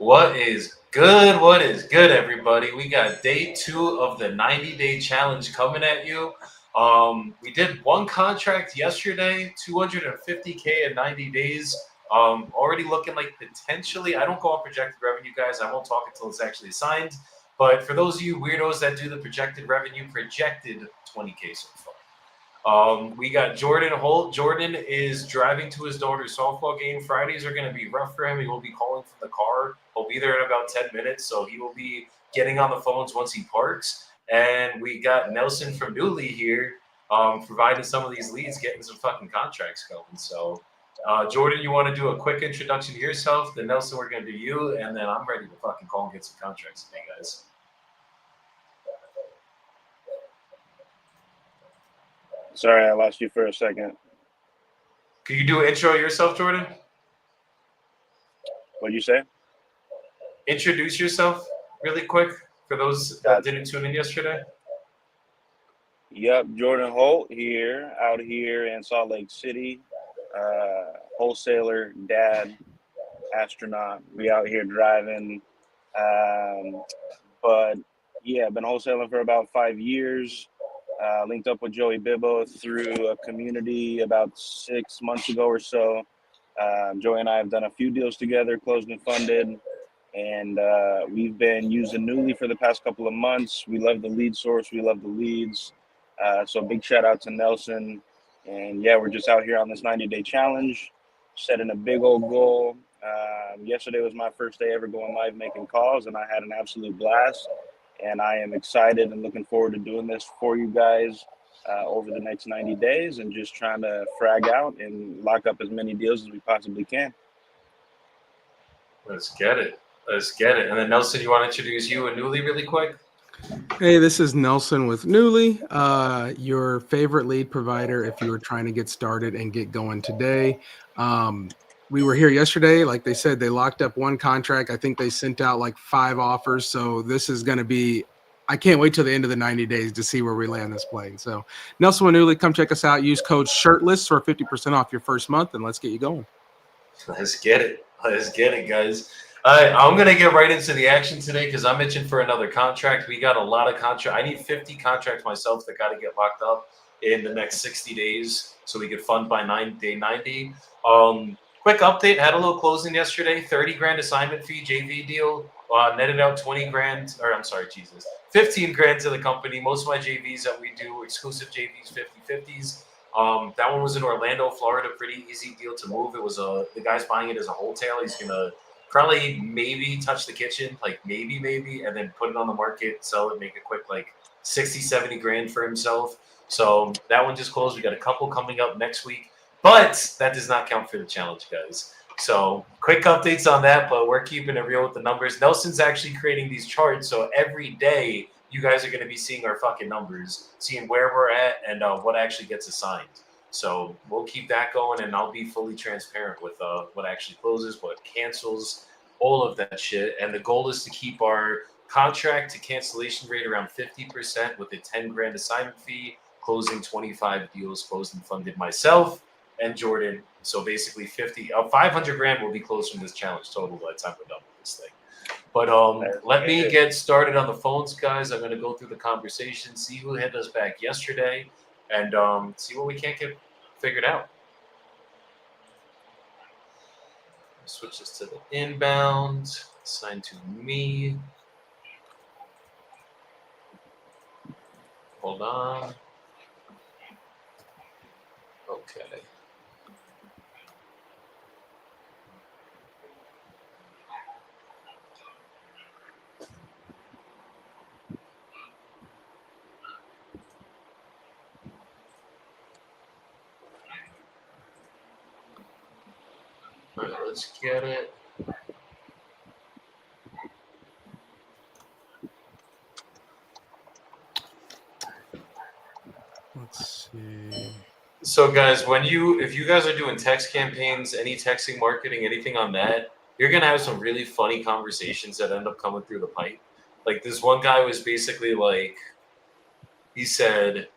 What is good? What is good, everybody? We got day 2 of the 90-day challenge coming at you. We did one contract yesterday, 250K in 90 days. Already looking like potentially, I don't go on projected revenue, guys. I won't talk until it's actually signed. But for those of you weirdos that do the projected revenue, projected 20K so far. We got Jordan Holt. Jordan is driving to his daughter's softball game. Fridays are going to be rough for him. He will be calling from the car. He'll be there in about 10 minutes, so he will be getting on the phones once he parks. And we got Nelson from Newly here, providing some of these leads, getting some fucking contracts going. So, Jordan, you want to do a quick introduction to yourself? Then Nelson, we're going to do you, and then I'm ready to fucking call and get some contracts today, guys. Sorry, I lost you for a second. Can you do an intro yourself, Jordan? What'd you say? Introduce yourself really quick for those that didn't tune in yesterday. Yep, Jordan Holt here, out here in Salt Lake City. Wholesaler, dad, astronaut. We out here driving. But yeah, been wholesaling for about 5 years. Linked up with Joey Bibbo through a community about 6 months ago or so. Joey and I have done a few deals together, closed and funded. And we've been using Newly for the past couple of months. We love the lead source. We love the leads. So big shout out to Nelson. And yeah, we're just out here on this 90-day challenge, setting a big old goal. Yesterday was my first day ever going live making calls, and I had an absolute blast. And I am excited and looking forward to doing this for you guys over the next 90 days and just trying to frag out and lock up as many deals as we possibly can. Let's get it. Let's get it. And then Nelson, you want to introduce you and Newly really quick? Hey, this is Nelson with Newly, your favorite lead provider if you were trying to get started and get going today. We were here yesterday. Like they said, they locked up one contract. I think they sent out like 5 offers. So this is going to be, I can't wait till the end of the 90 days to see where we land this plane. So Nelson with Newly, come check us out. Use code SHIRTLESS for 50% off your first month, and let's get you going. Let's get it. Let's get it, guys. All right, I'm going to get right into the action today because I'm itching for another contract. We got a lot of contracts. I need 50 contracts myself that got to get locked up in the next 60 days so we could fund by day 90. Quick update, had a little closing yesterday, 30 grand assignment fee, JV deal, netted out 20 grand, or I'm sorry, Jesus, 15 grand to the company. Most of my JVs that we do, exclusive JVs, 50-50s. That one was in Orlando, Florida, pretty easy deal to move. It was the guy's buying it as a wholesale. He's going to probably maybe touch the kitchen, like maybe, and then put it on the market, sell it, make a quick like 60, 70 grand for himself. So that one just closed. We got a couple coming up next week. But that does not count for the challenge, guys. So quick updates on that, but we're keeping it real with the numbers. Nelson's actually creating these charts, so every day you guys are going to be seeing our fucking numbers, seeing where we're at and what actually gets assigned. So we'll keep that going, and I'll be fully transparent with what actually closes, what cancels, all of that shit. And the goal is to keep our contract to cancellation rate around 50% with a 10 grand assignment fee, closing 25 deals closed and funded myself and Jordan. So basically 500 grand will be closed from this challenge total by the time we're done with this thing. But let me get started on the phones, guys. I'm going to go through the conversation, see who hit us back yesterday, and see what we can't get figured out. Switch this to the inbound. Assign to me. Hold on. Okay. All right, let's get it. Let's see. So, guys, if you guys are doing text campaigns, any texting marketing, anything on that, you're gonna have some really funny conversations that end up coming through the pipe. Like this one guy was basically like, he said,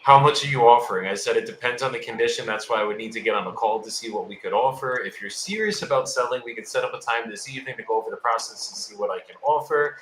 how much are you offering? I said it depends on the condition. That's why I would need to get on a call to see what we could offer. If you're serious about selling, we could set up a time this evening to go over the process and see what I can offer.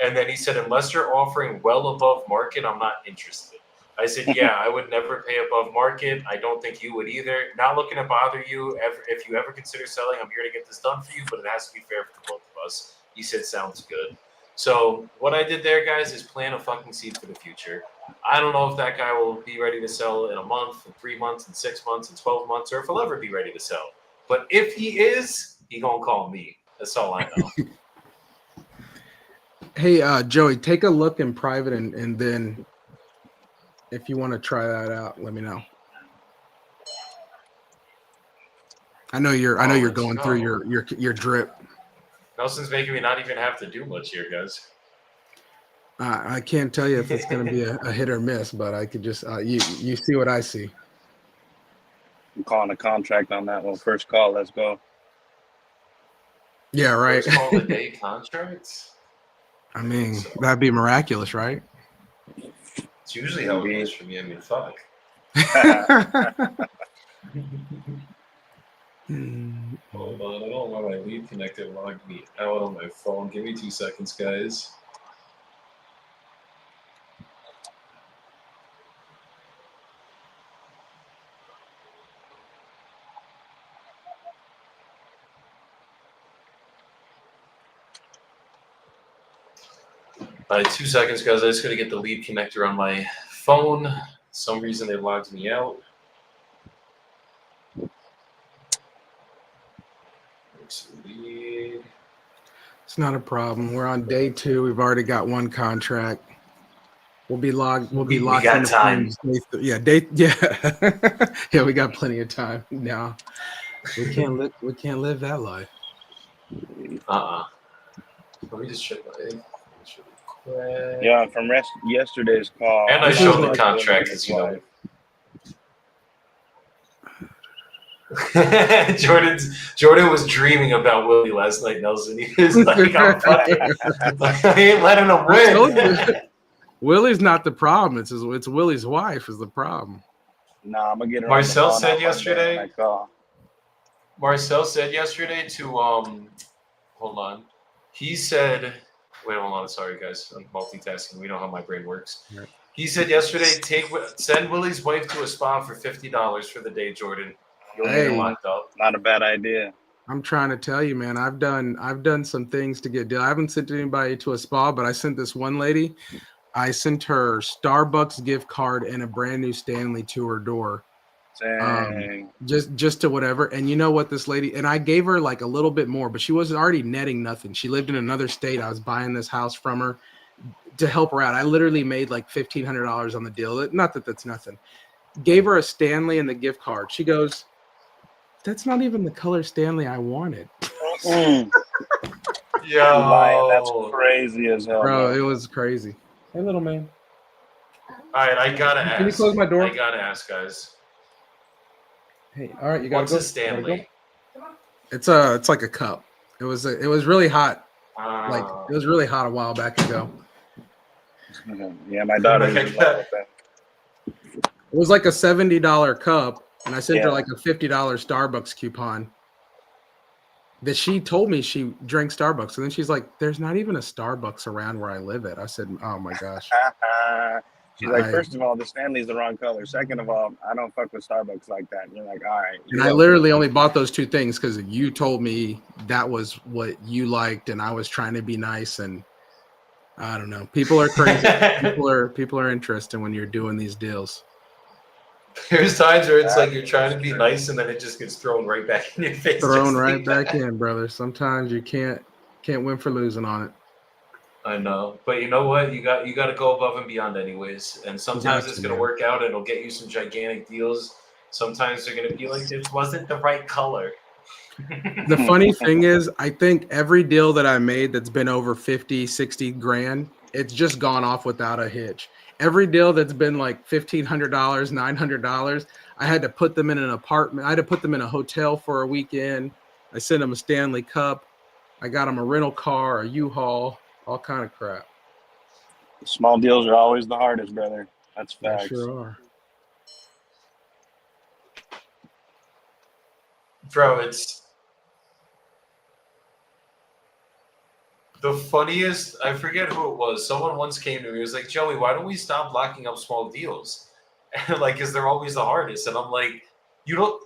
And then he said, unless you're offering well above market, I'm not interested. I said, yeah, I would never pay above market. I don't think you would either. Not looking to bother you. If you ever consider selling, I'm here to get this done for you, but it has to be fair for both of us. He said, sounds good. So what I did there, guys, is plant a fucking seed for the future. I don't know if that guy will be ready to sell in a month, in 3 months, in 6 months, in 12 months, or if he'll ever be ready to sell. But if he is, he gonna call me. That's all I know. Hey, Joey, take a look in private, and then if you want to try that out, let me know. I know you're let's going go. through your drip. Nelson's making me not even have to do much here, guys. I can't tell you if it's going to be a hit or miss, but I could just you see what I see. I'm calling a contract on that one. First call. Let's go. Yeah, right. First call a day contracts. I mean, that'd be miraculous, right? It's usually how it goes for me. I mean, fuck. Hold on, I don't want my lead connector logged me out on my phone. Give me 2 seconds, guys. All right, 2 seconds, guys. I just gotta get the lead connector on my phone. For some reason they logged me out. Lead. It's not a problem. We're on day 2. We've already got one contract. We'll be logged. We'll be locked. We got into time. Yeah, yeah. We got plenty of time. No, we can't live. We can't live that life. Let me just check my. Yeah, from yesterday's call. And I showed the contract, as you know. Jordan was dreaming about Willie last night, Nelson. He was like, I ain't letting him win. Willie's not the problem. It's Willie's wife is the problem. Nah, I'm gonna get her. Marcel said yesterday. Marcel said yesterday to hold on. He said, wait, hold on. Sorry, guys. I'm multitasking. We know how my brain works. Right. He said yesterday, send Willie's wife to a spa for $50 for the day, Jordan. You'll get her locked up. Not a bad idea. I'm trying to tell you, man. I've done some things to get deal. I haven't sent anybody to a spa, but I sent this one lady. I sent her Starbucks gift card and a brand new Stanley to her door. Dang. Just to whatever. And you know what, this lady, and I gave her like a little bit more, but she was already netting nothing. She lived in another state. I was buying this house from her to help her out. I literally made like $1,500 on the deal. Not that that's nothing. Gave her a Stanley and the gift card. She goes, that's not even the color Stanley I wanted. Yo, that's crazy as hell, bro. Man. It was crazy. Hey, little man. All right, I gotta ask. Can you close my door? I gotta ask, guys. Hey, all right, you gotta What's go. a Stanley? It's like a cup. It was really hot. Like it was really hot a while back ago. Yeah, my daughter. It was like a $70 cup, and I sent her like a $50 Starbucks coupon. That she told me she drank Starbucks, and then she's like, "There's not even a Starbucks around where I live at." I said, "Oh my gosh." She's like, first of all, the Stanley's the wrong color. Second of all, I don't fuck with Starbucks like that. And you're like, all right. And I literally only bought those 2 things because you told me that was what you liked, and I was trying to be nice. And I don't know. People are crazy. people are interested when you're doing these deals. There's times where it's like you're trying to be nice, and then it just gets thrown right back in your face. Thrown right back in, brother. Sometimes you can't win for losing on it. I know, but you know what? You got to go above and beyond, anyways. And sometimes it's gonna work out, and it'll get you some gigantic deals. Sometimes they're gonna be like, "This wasn't the right color." The funny thing is, I think every deal that I made that's been over 50, 60 grand, it's just gone off without a hitch. Every deal that's been like $1,500, $900, I had to put them in an apartment. I had to put them in a hotel for a weekend. I sent them a Stanley Cup. I got them a rental car, a U-Haul, all kind of crap. Small deals are always the hardest, brother. That's facts. They sure are. Bro, it's the funniest. I forget who it was. Someone once came to me. He was like, Joey, why don't we stop locking up small deals? And like, because they're always the hardest. And I'm like, you don't.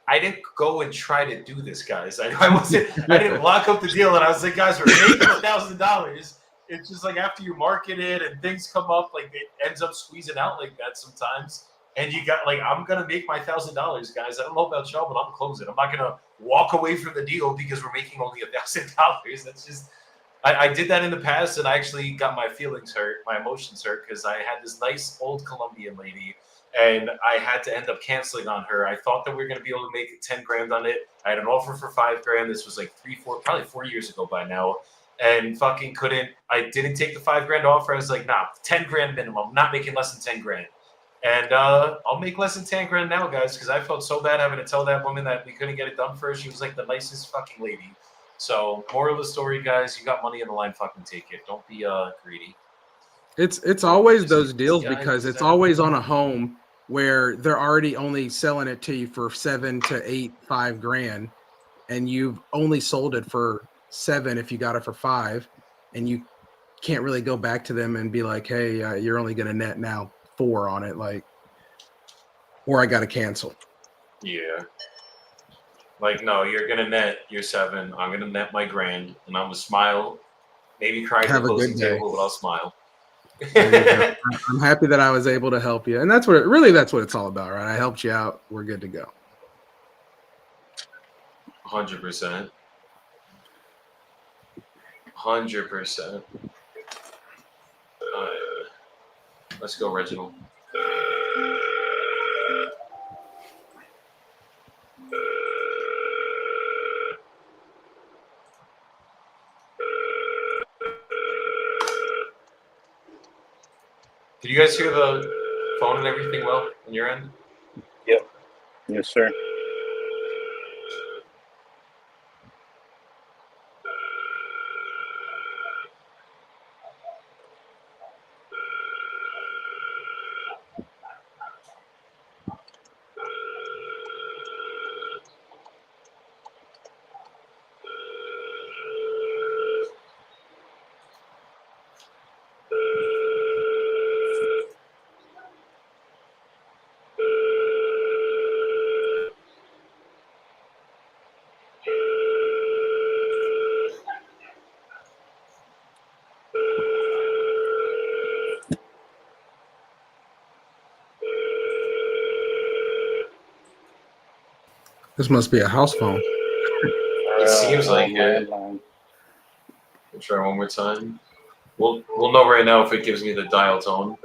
I didn't go and try to do this, guys. I wasn't. I didn't lock up the deal, and I was like, guys, we're making $1,000. It's just like after you market it and things come up, like it ends up squeezing out like that sometimes. And you got like, I'm gonna make my $1,000, guys. I don't know about y'all, but I'm closing. I'm not gonna walk away from the deal because we're making only $1,000. That's just. I did that in the past, and I actually got my feelings hurt, my emotions hurt, because I had this nice old Colombian lady, and I had to end up canceling on her. I thought that we were going to be able to make 10 grand on it. I had an offer for 5 grand. This was like probably 4 years ago by now, and fucking couldn't. I didn't take the 5 grand offer. I was like, nah, 10 grand minimum. I'm not making less than 10 grand. And I'll make less than 10 grand now, guys, because I felt so bad having to tell that woman that we couldn't get it done for her. She was like the nicest fucking lady. So, moral of the story, guys, you got money in the line, fucking take it. Don't be greedy. It's always those deals because it's always on a home where they're already only selling it to you for 7 to 8, 5 grand, and you've only sold it for 7 if you got it for 5, and you can't really go back to them and be like, hey, you're only going to net now 4 on it, like, or I got to cancel. Yeah. Like, no, you're going to net your 7. I'm going to net my grand, and I'm going to smile. Maybe cry at the closing table, but I'll smile. I'm happy that I was able to help you. And that's what it's all about, right? I helped you out. We're good to go. 100%. 100%. Let's go, Reginald. Did you guys hear the phone and everything well on your end? Yep. Yes, sir. This must be a house phone. It seems like it. We'll try one more time. We'll know right now if it gives me the dial tone.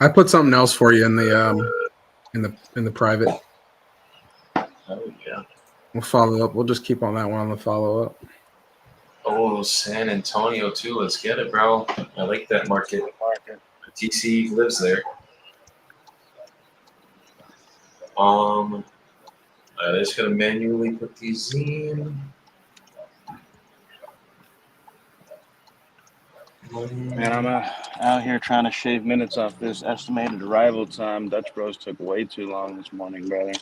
I put something else for you in the private. Oh yeah. We'll follow up. We'll just keep on that one on the follow up. Oh, San Antonio too. Let's get it, bro. I like that market. TC lives there. I'm just gonna manually put these in. Man, I'm out here trying to shave minutes off this estimated arrival time. Dutch Bros took way too long this morning, brother.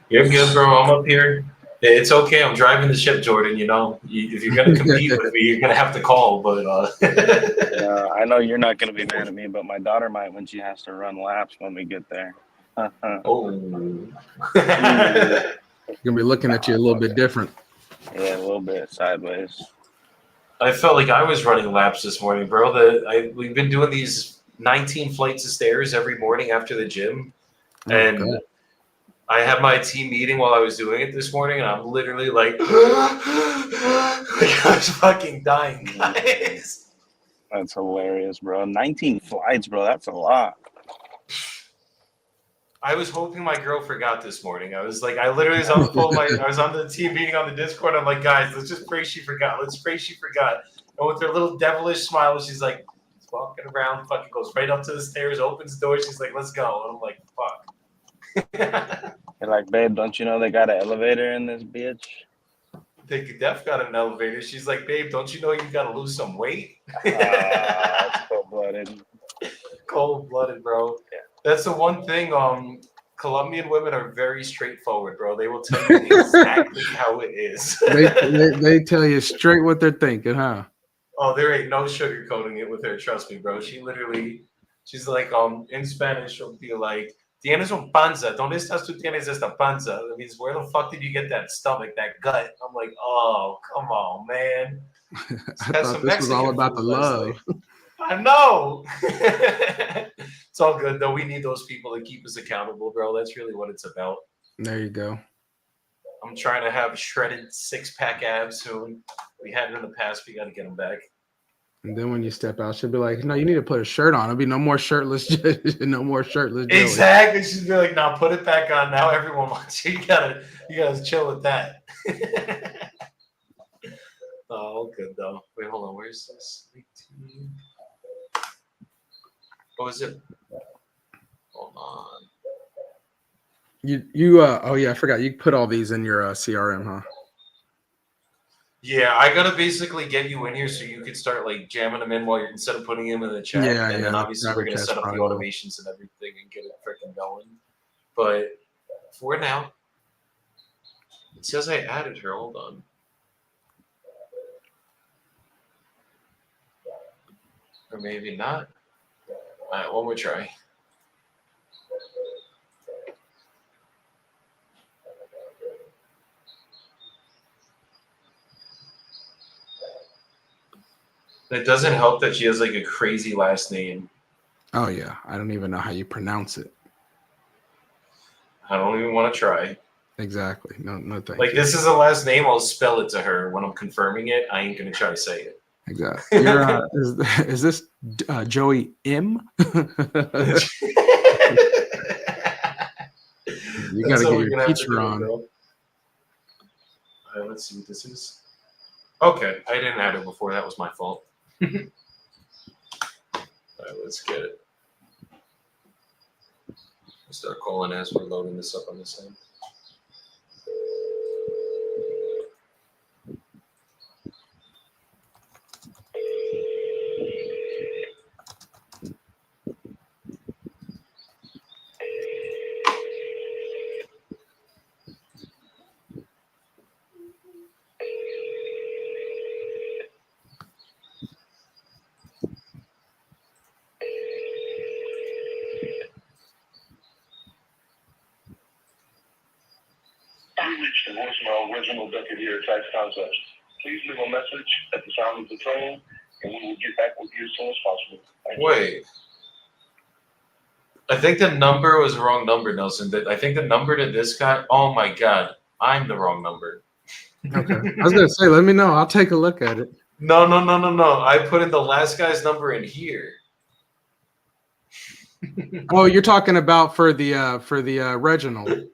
You're good, bro. I'm up here. It's okay. I'm driving the ship, Jordan. You know, if you're gonna compete with me, you're gonna have to call. But I know you're not gonna be mad at me, but my daughter might when she has to run laps when we get there. Oh, You're gonna be looking at you a little bit different. Yeah, a little bit sideways. I felt like I was running laps this morning, bro. We've been doing these 19 flights of stairs every morning after the gym, and God. I had my team meeting while I was doing it this morning, and I'm literally like, I was fucking dying, guys. That's hilarious, bro. 19 flights, bro. That's a lot. I was hoping my girl forgot this morning. I was like, I literally was on the phone. I was on the team meeting on the Discord. I'm like, guys, let's just pray she forgot. Let's pray she forgot. And with her little devilish smile, she's like, walking around, fucking goes right up to the stairs, opens the door. She's like, let's go. And I'm like, fuck. You're like, babe, don't you know they got an elevator in this bitch? They def got an elevator. She's like, babe, don't you know you gotta lose some weight? That's cold-blooded. Cold-blooded, bro. Yeah. That's the one thing. Colombian women are very straightforward, bro. They will tell you exactly how it is. They tell you straight what they're thinking, huh? Oh, there ain't no sugarcoating it with her. Trust me, bro. She's like, in Spanish, she'll be like, "Tienes un panza? ¿Dónde estás tú tienes esta panza?" That means, where the fuck did you get that stomach, that gut? I'm like, oh, come on, man. I thought this was all about the love. I know. It's all good though. We need those people to keep us accountable, bro. That's really what it's about. There you go. I'm trying to have shredded 6-pack abs soon. We had it in the past. We got to get them back. And then when you step out, she'll be like, "No, you need to put a shirt on. It'll be no more shirtless, no more shirtless." Joey. Exactly. She'd be like, "Now put it back on. Now everyone wants you. You gotta chill with that." Oh, good though. Wait, hold on. Where's this? What was it? Hold on. Oh yeah, I forgot. You put all these in your CRM, huh? Yeah, I gotta basically get you in here so you could start like jamming them in while you're instead of putting them in the chat. Yeah, and then obviously we're gonna set up the automations and everything and get it freaking going. But for now, it says I added her. Hold on. Or maybe not. All right, one more try. It doesn't help that she has like a crazy last name. Oh yeah, I don't even know how you pronounce it. I don't even want to try. Exactly. No, thank like you. This is a last name. I'll spell it to her when I'm confirming it. I ain't gonna try to say it. Exactly. Is this Joey M? You got to get your teacher on. All right, let's see what this is. Okay, I didn't add it before. That was my fault. All right, let's get it. I'll start calling as we're loading this up on this end. You reached the voicemail original Buccaneer Tax Concepts. Please leave a message at the sound of the tone, and we will get back with you as soon as possible. Wait. I think the number was the wrong number, Nelson. I think the number to this guy, oh my God, I'm the wrong number. Okay. I was going to say, let me know. I'll take a look at it. No. I put in the last guy's number in here. Oh, you're talking about for the Reginald.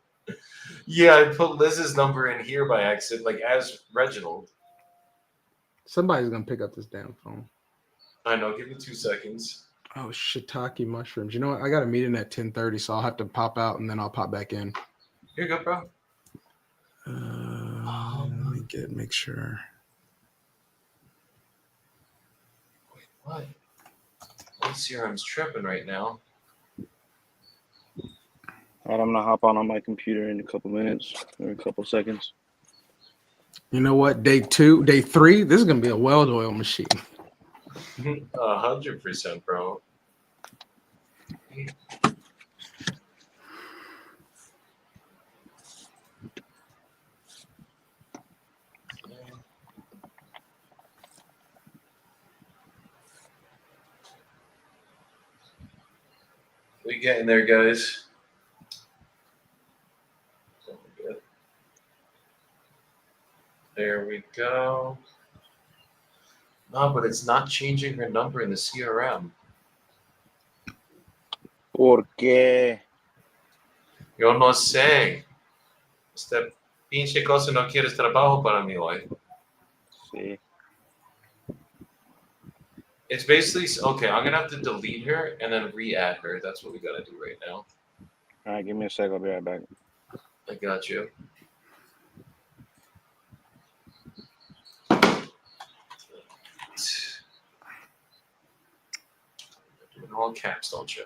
Yeah, I put Liz's number in here by accident, like as Reginald. Somebody's going to pick up this damn phone. I know. Give me 2 seconds. Oh, shiitake mushrooms. You know what? I got a meeting at 10:30, so I'll have to pop out and then I'll pop back in. Here you go, bro. Let me make sure. Wait, what? My CRM's tripping right now. All right, I'm gonna hop on my computer in a couple minutes or a couple seconds. You know what? Day 3. This is gonna be a well-oiled machine. 100%, bro. We getting there, guys. There we go. No, but it's not changing her number in the CRM. ¿Por qué? Yo no sé. Este pinche cosa no quieres trabajo para mí hoy. See. It's basically okay. I'm gonna have to delete her and then re-add her. That's what we gotta do right now. All right, give me a sec. I'll be right back. I got you. Do it all caps, don't you?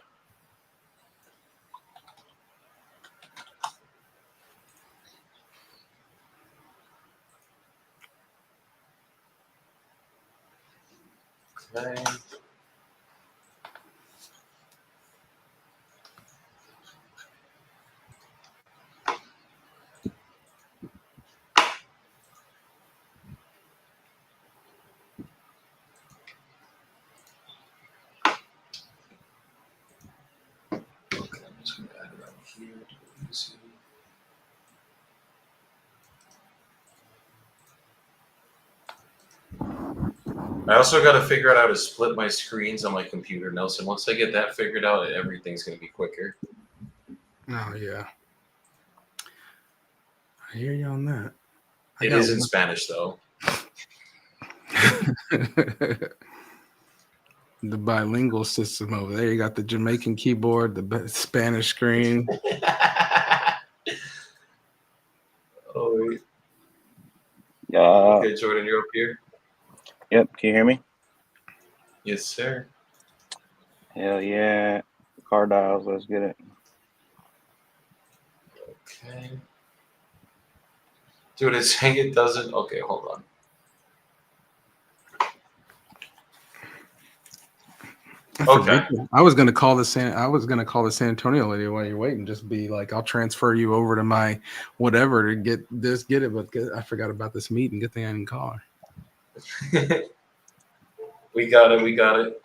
Okay. Okay, I'm just gonna add it right here to be easy. I also got to figure out how to split my screens on my computer, Nelson. Once I get that figured out, everything's going to be quicker. Oh yeah, I hear you on that. It is in Spanish, though. The bilingual system over there. You got the Jamaican keyboard, the Spanish screen. Oh, wait. Yeah. Okay, Jordan, you're up here. Yep. Can you hear me? Yes, sir. Hell yeah. Car dials. Let's get it. Okay. Dude, it's saying it doesn't. Okay, hold on. Okay. I was gonna call the San Antonio lady while you're waiting. Just be like, I'll transfer you over to my whatever to get it. But I forgot about this meeting. Good thing I didn't call her. We got it. We got it.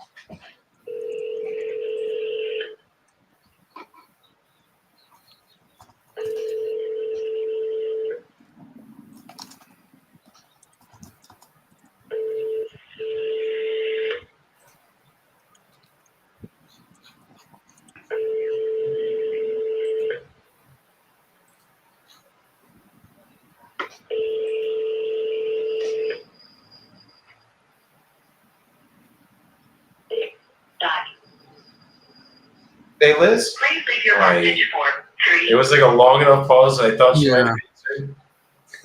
Hey, Liz. Please leave your Right. message for 3. It was like a long enough pause. I thought she might Yeah. have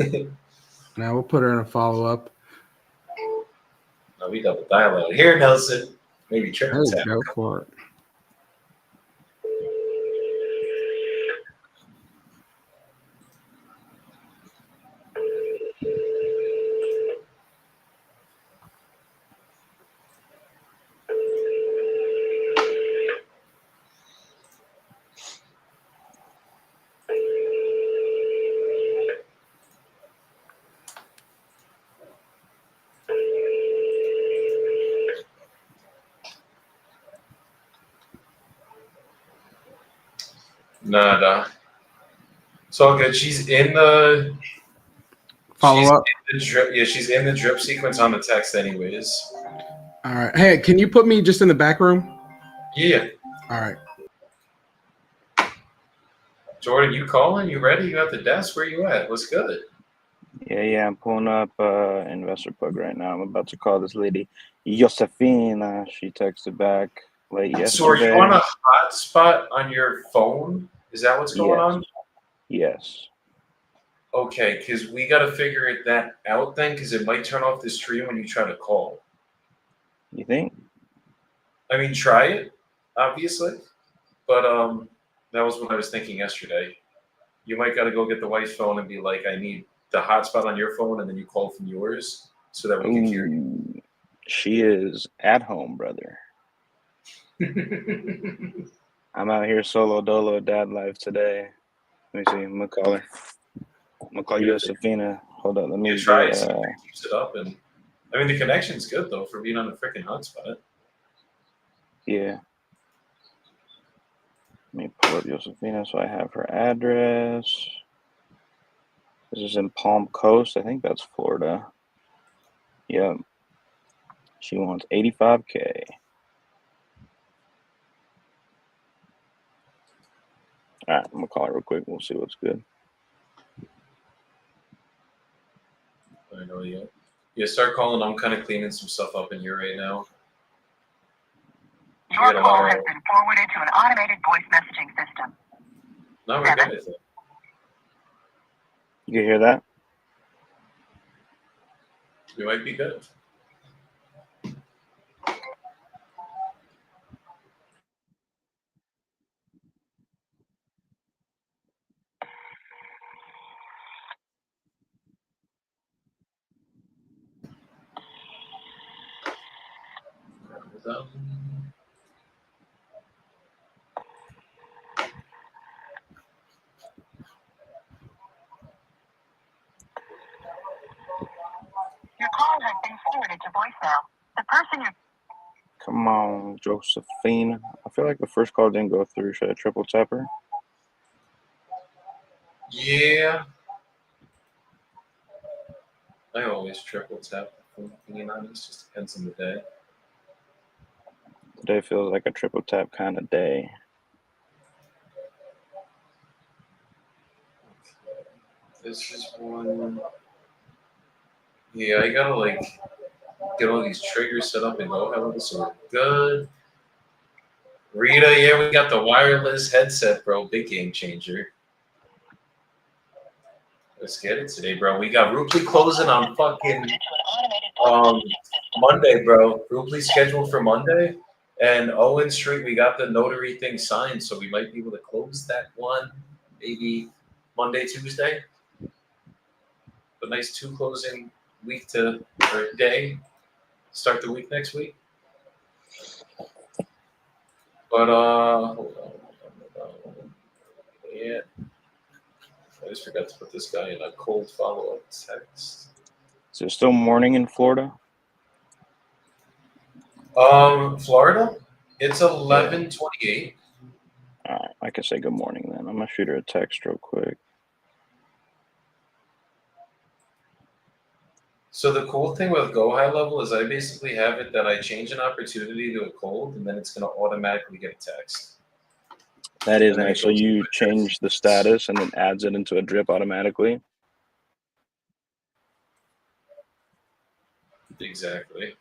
answered. Now we'll put her in a follow up. No, we double dial out here, Nelson. Maybe triple Hey, tap. go for it. Nada. It's all good. She's in the Follow up. in the drip. Yeah, she's in the drip sequence on the text, anyways. All right. Hey, can you put me just in the back room? Yeah. All right. Jordan, you calling? You ready? You at the desk? Where you at? What's good? Yeah. I'm pulling up Investor Plug right now. I'm about to call this lady Josefina. She texted back late yesterday. So are you on a hotspot on your phone? Is that what's going on? Yes. Okay, because we got to figure that out then, because it might turn off the stream when you try to call. You think? I mean, try it, obviously, but that was what I was thinking yesterday. You might got to go get the wife's phone and be like, I need the hotspot on your phone, and then you call from yours so that we can hear you. Ooh, she is at home, brother. I'm out here solo dolo dad life today. Let me see. I'm gonna call her. I'm gonna call Josefina. Hold up. Let me try get, it. See if it keeps it up, and I mean the connection's good though for being on a freaking hotspot. yeah. Let me pull up Josefina so I have her address. This is in Palm Coast. I think that's Florida. Yep. She wants $85K. All right, I'm gonna call it real quick. We'll see what's good. I know you. Yeah, start calling. I'm kind of cleaning some stuff up in here right now. Your call has been forwarded to an automated voice messaging system. No, we're good with it. You can hear that? We might be good. Your call has been forwarded to voicemail. The person you Come on, Josephine. I feel like the first call didn't go through. Should I triple tap her? Yeah. I always triple tap. If I'm being honest, just depends on the day. Today feels like a triple tap kind of day. This is one. Yeah, I gotta like get all these triggers set up and go ahead with it, so we're good. Rita, yeah, we got the wireless headset, bro. Big game changer. Let's get it today, bro. We got Rupli closing on fucking Monday, bro. Rupli scheduled for Monday. And Owen Street, we got the notary thing signed, so we might be able to close that one maybe Monday, Tuesday. A nice 2 closing week to or day. Start the week next week. But hold on. Yeah. I just forgot to put this guy in a cold follow-up text. Is it still morning in Florida? Florida? It's 11:28. All right, I can say good morning then. I'm gonna shoot her a text real quick. So the cool thing with Go High Level is I basically have it that I change an opportunity to a cold, and then it's going to automatically get a text. That is And then it nice. So goes you to change the status and then adds it into a drip automatically. Exactly.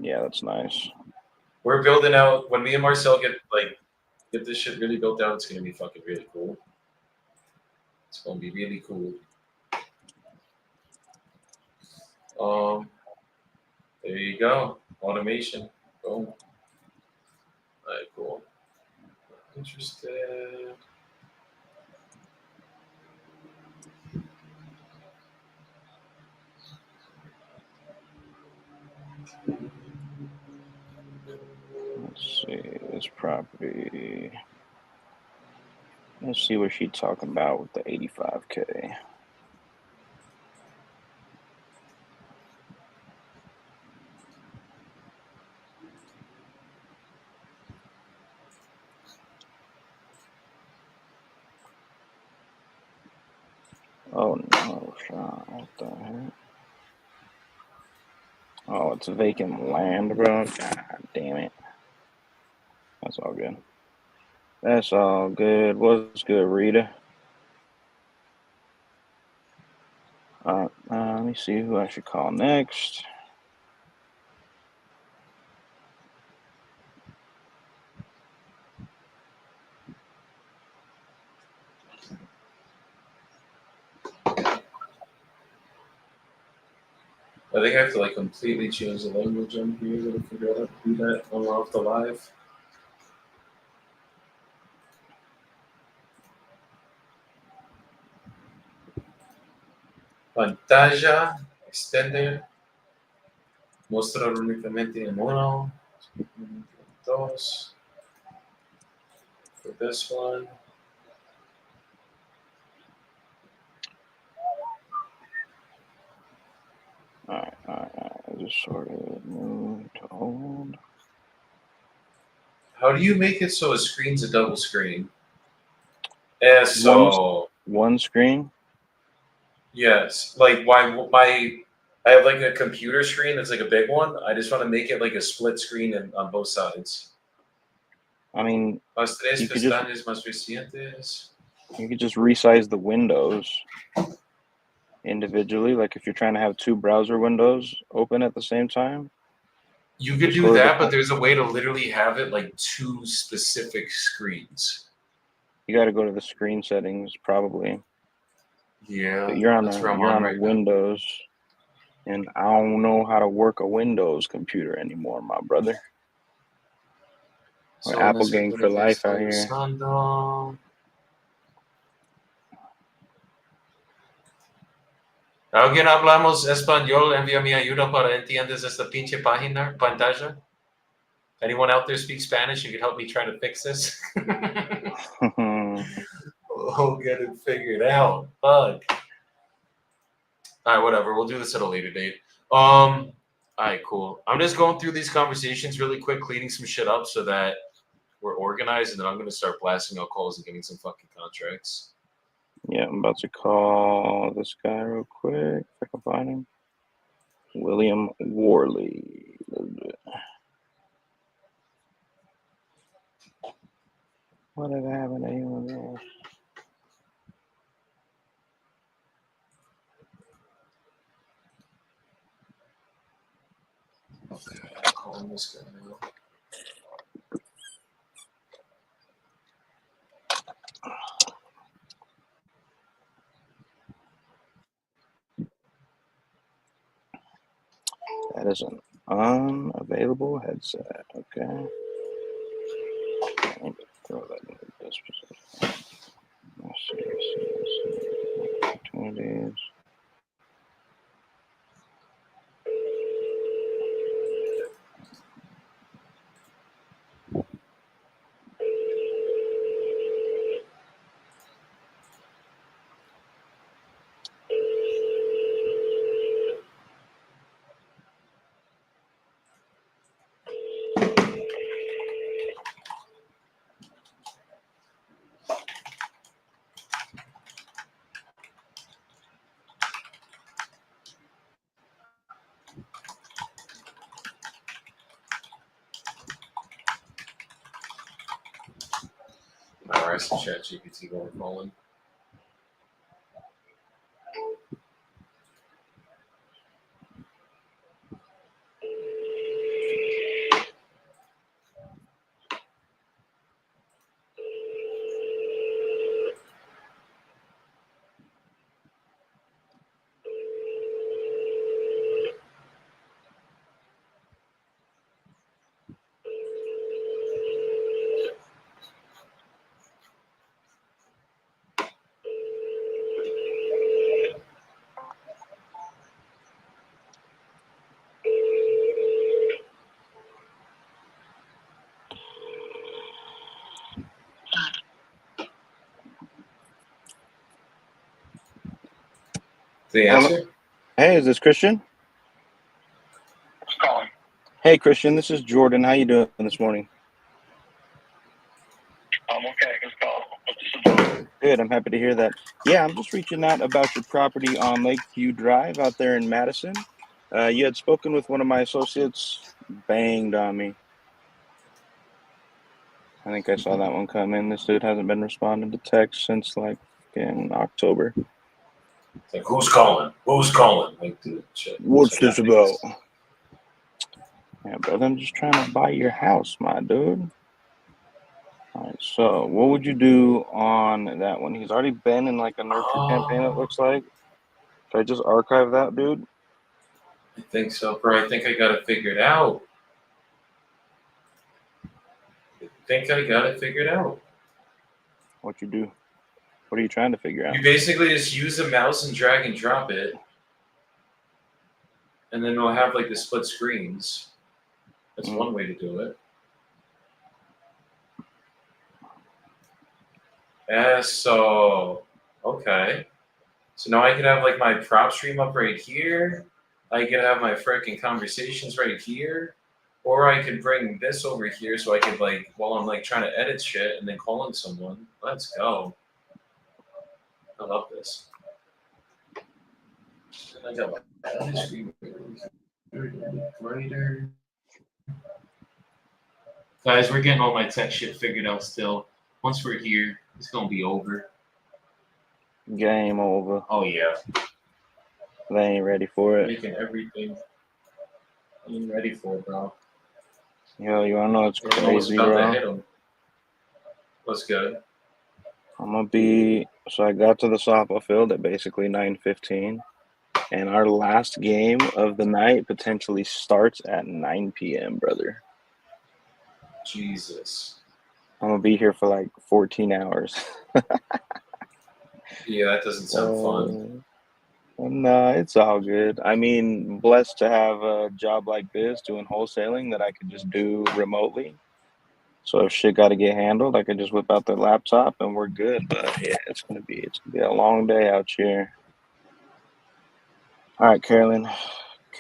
Yeah, that's nice. We're building out when me and Marcel get this shit really built out. It's going to be fucking really cool. It's going to be really cool. There you go. Automation. Boom. All right, cool. Interested. Let's see this property. Let's see what she's talking about with the 85K. Oh no, Sean, what the heck? Oh, it's vacant land, bro. God damn it. That's all good. That's all good. What's good, Rita? Let me see who I should call next. I think I have to like completely change the language on here to figure out how to do that when we're off the live. Pantalla, extender, mostrar únicamente en uno, dos. For this one. All right. I just sort of move to old. How do you make it so a screen's a double screen? Yeah, so one screen. Yes, like I have like a computer screen that's like a big one. I just want to make it like a split screen on both sides. I mean, Las tres you could just pestañas más recientes. resize the windows individually. Like if you're trying to have two browser windows open at the same time. You could Just do go to the that, but top. there's a way to literally have it like two specific screens. You got to go to the screen settings probably. Yeah, But you're on that's a where I'm on a right now. Windows, and I don't know how to work a Windows computer anymore, my brother. So Apple gang for life out here. usando. ¿Alguien hablamos español? Envía mi ayuda para entiendes esta pinche página, pantalla. Anyone out there speak Spanish? You could help me try to fix this. We'll get it figured out. Fuck. All right, whatever. We'll do this at a later date. All right, cool. I'm just going through these conversations really quick, cleaning some shit up so that we're organized, and then I'm gonna start blasting out calls and getting some fucking contracts. Yeah, I'm about to call this guy real quick if I can find him. William Worley. Let's do it. What did I have a name on there? Okay, I'm calling this guy now. That is an unavailable headset. Okay. Throw that into this position. Let's see. Opportunities. All right, some chat GPT going calling. The answer? Hey, is this Christian? Who's calling? Hey, Christian, this is Jordan. How you doing this morning? I'm okay. Who's calling? What's this about? Good. I'm happy to hear that. Yeah, I'm just reaching out about your property on Lakeview Drive out there in Madison. You had spoken with one of my associates, banged on me. I think I saw that one come in. This dude hasn't been responding to text since like in October. It's like, who's calling? Who's calling? Like, dude, shit. What's this about? Yeah, brother, I'm just trying to buy your house, my dude. All right, so what would you do on that one? He's already been in like a nurture campaign, it looks like. Should I just archive that, dude? I think so, bro. I think I got it figured out. What you do? What are you trying to figure out? You basically just use the mouse and drag and drop it, and then it'll have like the split screens. That's one way to do it. So okay. So now I could have like my prop stream up right here. I could have my freaking conversations right here. Or I could bring this over here so I could like, while I'm like trying to edit shit and then calling someone. Let's go. I love this. And I got my other screen brighter. Guys, we're getting all my tech shit figured out still. Once we're here, it's gonna be over. Game over. Oh yeah, They ain't ready for it. making everything. I'm ready for it, bro. Yo, you wanna know what's I don't know what's crazy, about to bro? hit him. What's good? I'm gonna be. So I got to the softball field at basically 9:15, and our last game of the night potentially starts at 9 p.m. Brother, Jesus. I'm gonna be here for like 14 hours. Yeah, that doesn't sound fun. Nah, it's all good. I mean, blessed to have a job like this doing wholesaling that I could just do remotely. So if shit got to get handled, I could just whip out the laptop and we're good. But yeah, it's gonna be a long day out here. All right, Carolyn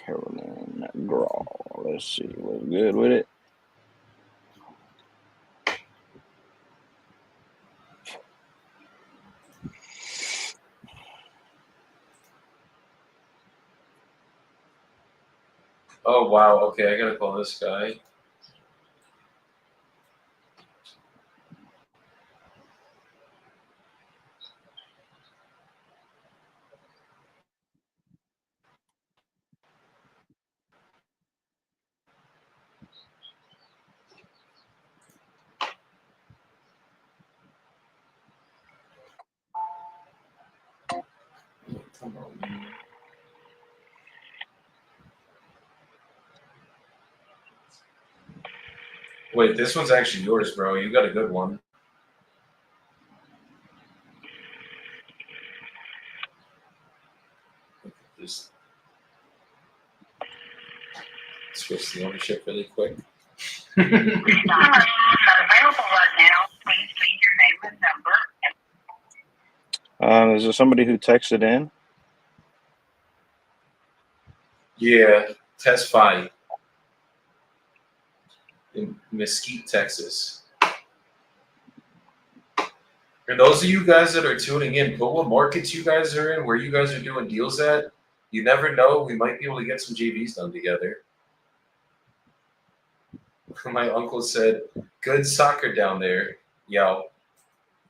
Grawl. Let's see what's good with it. Oh wow. Okay, I gotta call this guy. Come on, man. Wait, this one's actually yours, bro. You got a good one. Just switch the ownership really quick. Customer is not available right now. Please leave your name and number. Is there somebody who texted in? Yeah, Test 5 in Mesquite, Texas. For those of you guys that are tuning in, put what markets you guys are in, where you guys are doing deals at. You never know. We might be able to get some JVs done together. My uncle said, good soccer down there. Yo.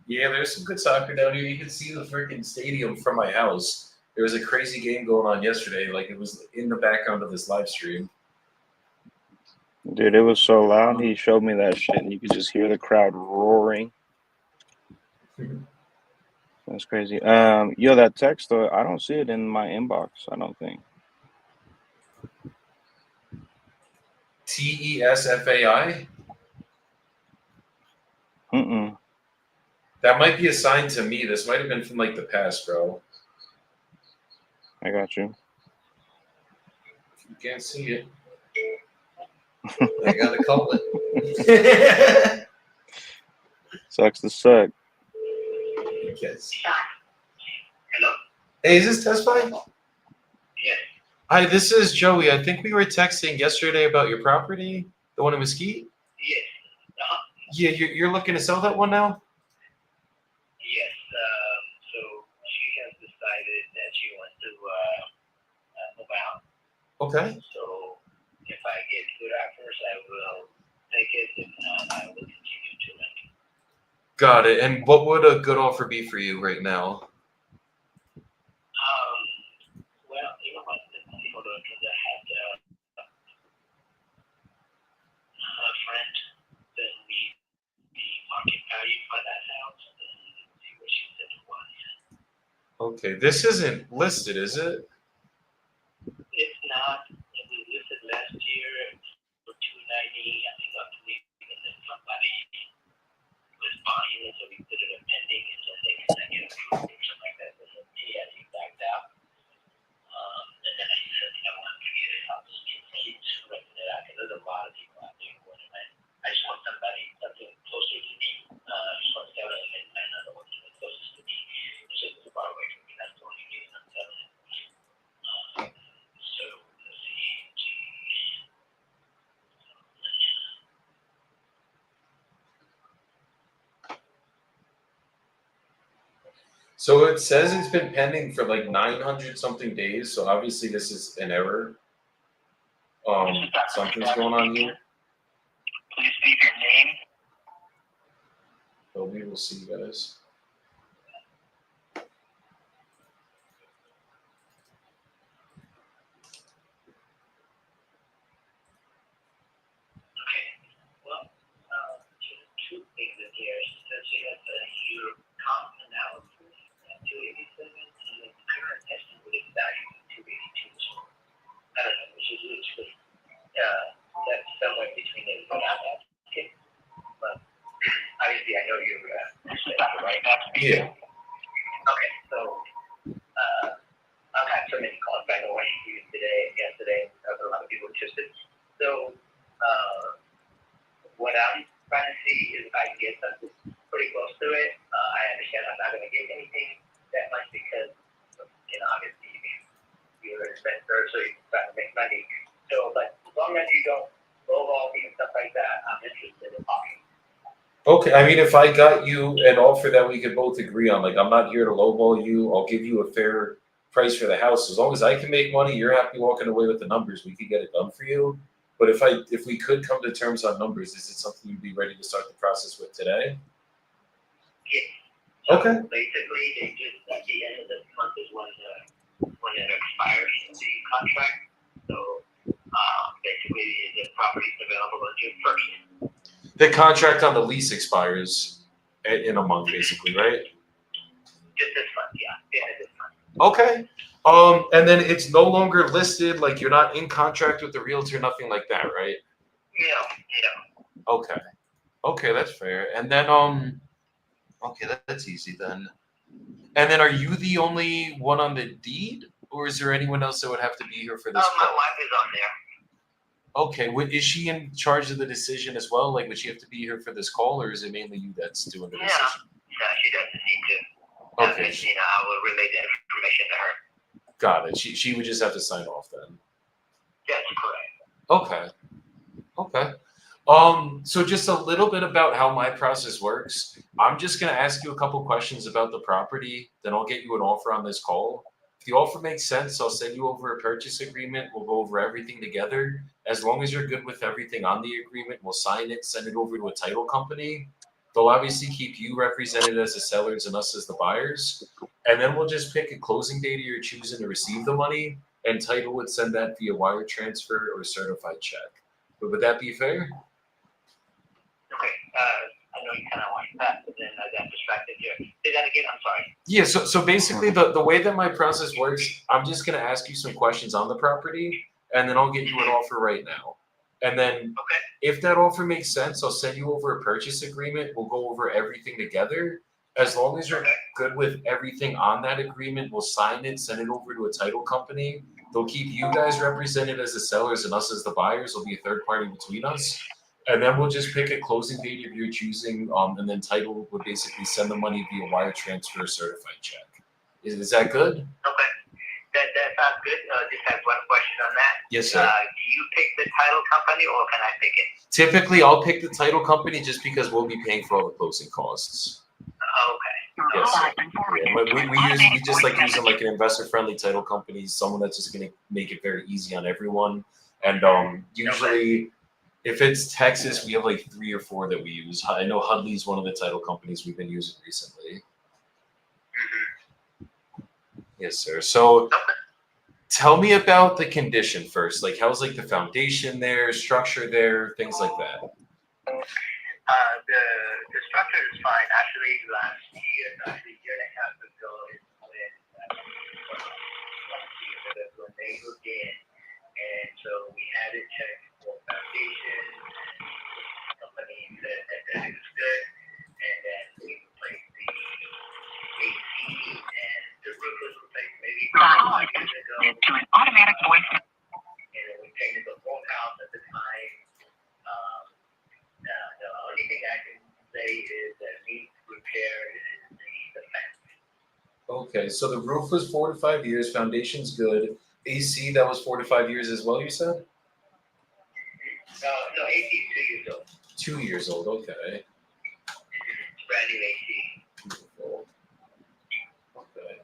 Yeah, there's some good soccer down here. You can see the freaking stadium from my house. There was a crazy game going on yesterday. Like, it was in the background of this live stream. Dude, it was so loud. He showed me that shit, and you could just hear the crowd roaring. That's crazy. Yo, that text though, I don't see it in my inbox. I don't think. TESFAI? Mm-mm. That might be assigned to me. This might have been from like the past, bro. I got you. If you can't see it, I gotta call it. Sucks to suck. Yes. Hello? Hey, is this Test 5? Yes. Hi, this is Joey. I think we were texting yesterday about your property, the one in Mesquite. Yes. Yeah, you're looking to sell that one now? Yes. So she has decided that she wants to move out. Okay. So if I get good offers, I will take it, and I will continue to rent. Got it. And what would a good offer be for you right now? Well, you know what? Hold on, because I had a friend send me the market value for that house and see what she said it was. Okay, this isn't listed, is it? It's not. It was listed last year for $290. I think up to me, and then somebody was buying it, so we put it in pending, and then they can get approved or something like that. So he backed out. And then I said, you know what, forget it. I'll just keep renting it out because there's a lot of people out there who want to rent. I just want something closer to me. I just want to sell it, and another one closest to me. It's just too far away from me. That's the only reason I'm selling it. So let's see. So it says it's been pending for like 900 something days. So obviously this is an error. Something's going on here. Please leave your but we will see, guys. Okay. Well, two things in here. Since you have the year comp analysis at 287 and the current estimated value of 282. So I don't know, which was that's somewhere between the okay. But obviously I know you're right. Yeah. Okay, so I've had so many calls by the way today and yesterday. A lot of people interested. So what I'm trying to see is if I can get something pretty close to it. I understand I'm not going to get anything that much because obviously you're an investor, so you're trying to make money. So, but as long as you don't lowball me and stuff like that, I'm interested in talking. Okay, I mean, if I got you an offer that we could both agree on, like I'm not here to lowball you, I'll give you a fair price for the house. As long as I can make money, you're happy walking away with the numbers, we could get it done for you. But if we could come to terms on numbers, is it something you'd be ready to start the process with today? Yes. So Okay. basically, they just at the end of the month is when it expires the contract. So basically, the property is available on June 1st. The contract on the lease expires in a month, basically, right? Just this month, yeah. The end of this month. Okay. And then it's no longer listed, like you're not in contract with the realtor, nothing like that, right? No. Okay. Okay, that's fair. And then okay, that's easy then. And then are you the only one on the deed? Or is there anyone else that would have to be here for this? My wife is on there. Okay, is she in charge of the decision as well? Like, would she have to be here for this call, or is it mainly you that's doing the decision? Yeah, she doesn't need to. Okay. I will relay the information to her. Got it. She would just have to sign off then. That's correct. Okay. So just a little bit about how my process works. I'm just gonna ask you a couple questions about the property, then I'll get you an offer on this call. If the offer makes sense, I'll send you over a purchase agreement. We'll go over everything together. As long as you're good with everything on the agreement, we'll sign it, send it over to a title company. They'll obviously keep you represented as the sellers and us as the buyers. And then we'll just pick a closing date you're choosing to receive the money, and title would send that via wire transfer or certified check. But would that be fair? Okay. I know you kind of want that, but then I got distracted here. Say that again. I'm sorry. Yeah, so basically the way that my process works, I'm just gonna ask you some questions on the property, and then I'll get you an offer right now. And then if that offer makes sense, I'll send you over a purchase agreement. We'll go over everything together. As long as you're good with everything on that agreement, we'll sign it, send it over to a title company. They'll keep you guys represented as the sellers and us as the buyers. There'll be a third party between us. And then we'll just pick a closing date of your choosing, and then title would basically send the money via wire transfer, certified check. Is that good? Okay, that sounds good. Just have one question on that. Yes, sir. Do you pick the title company, or can I pick it? Typically, I'll pick the title company just because we'll be paying for all the closing costs. Okay. Yes, sir. Yeah, we just like using like an investor-friendly title company, someone that's just going to make it very easy on everyone. And usually, if it's Texas, we have like 3 or 4 that we use. I know Hudley's one of the title companies we've been using recently. Yes, sir. So tell me about the condition first. Like, how's like the foundation there, structure there, things like that? The structure is fine. Actually, last year, actually a year and a half ago, is when they moved in, and so we had it checked for foundation. Company said that it was good, and then we replaced the AC, and the roof was replaced maybe 5 years ago. To an automatic voice. And then we painted the whole house at the time. The only thing I can say is that needs repair is the fence. Okay, so the roof was 4 to 5 years, foundation's good. AC, that was 4 to 5 years as well, you said? No, AC is 2 years old. 2 years old, okay. It's brand new AC. Beautiful. Okay.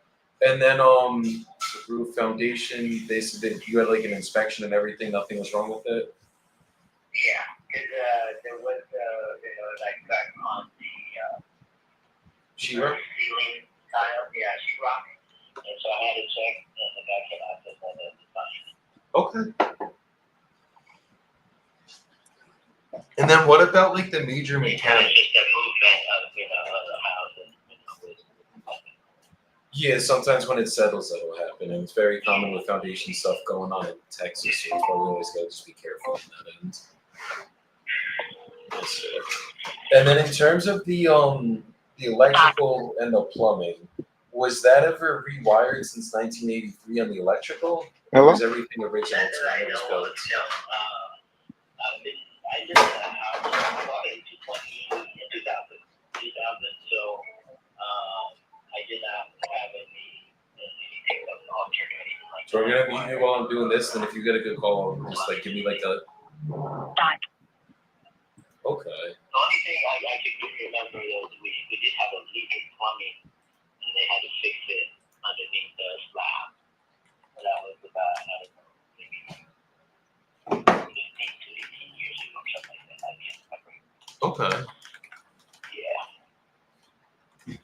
And then the roof foundation, they said that you had like an inspection and everything, nothing was wrong with it? Yeah, because there was, like back on the Sheetrock? ceiling tile. Yeah, sheetrock. And so I had to check, and the guy came out and said that it's fine. Okay. And then what about like the major It's mechanics? just the movement of the house and Yeah, sometimes when it settles, that'll happen, and it's very common with foundation stuff going on in Texas. So that's why we always gotta just be careful on that end. Yes, sir. And then in terms of the electrical and the plumbing, was that ever rewired since 1983 on the electrical? Or Hello? was everything original to when it was built? I lived in a house probably in 2000, so I did not have anything that was altered or anything like So we're that. gonna meet you while I'm doing this, and if you get a good call, just like give me like a. Okay. The only thing I could remember is we did have a leak in plumbing, and they had to fix it underneath the slab. And that was about, I don't know, maybe 15 to 18 years ago, something like that. I can't remember. Okay. Yeah.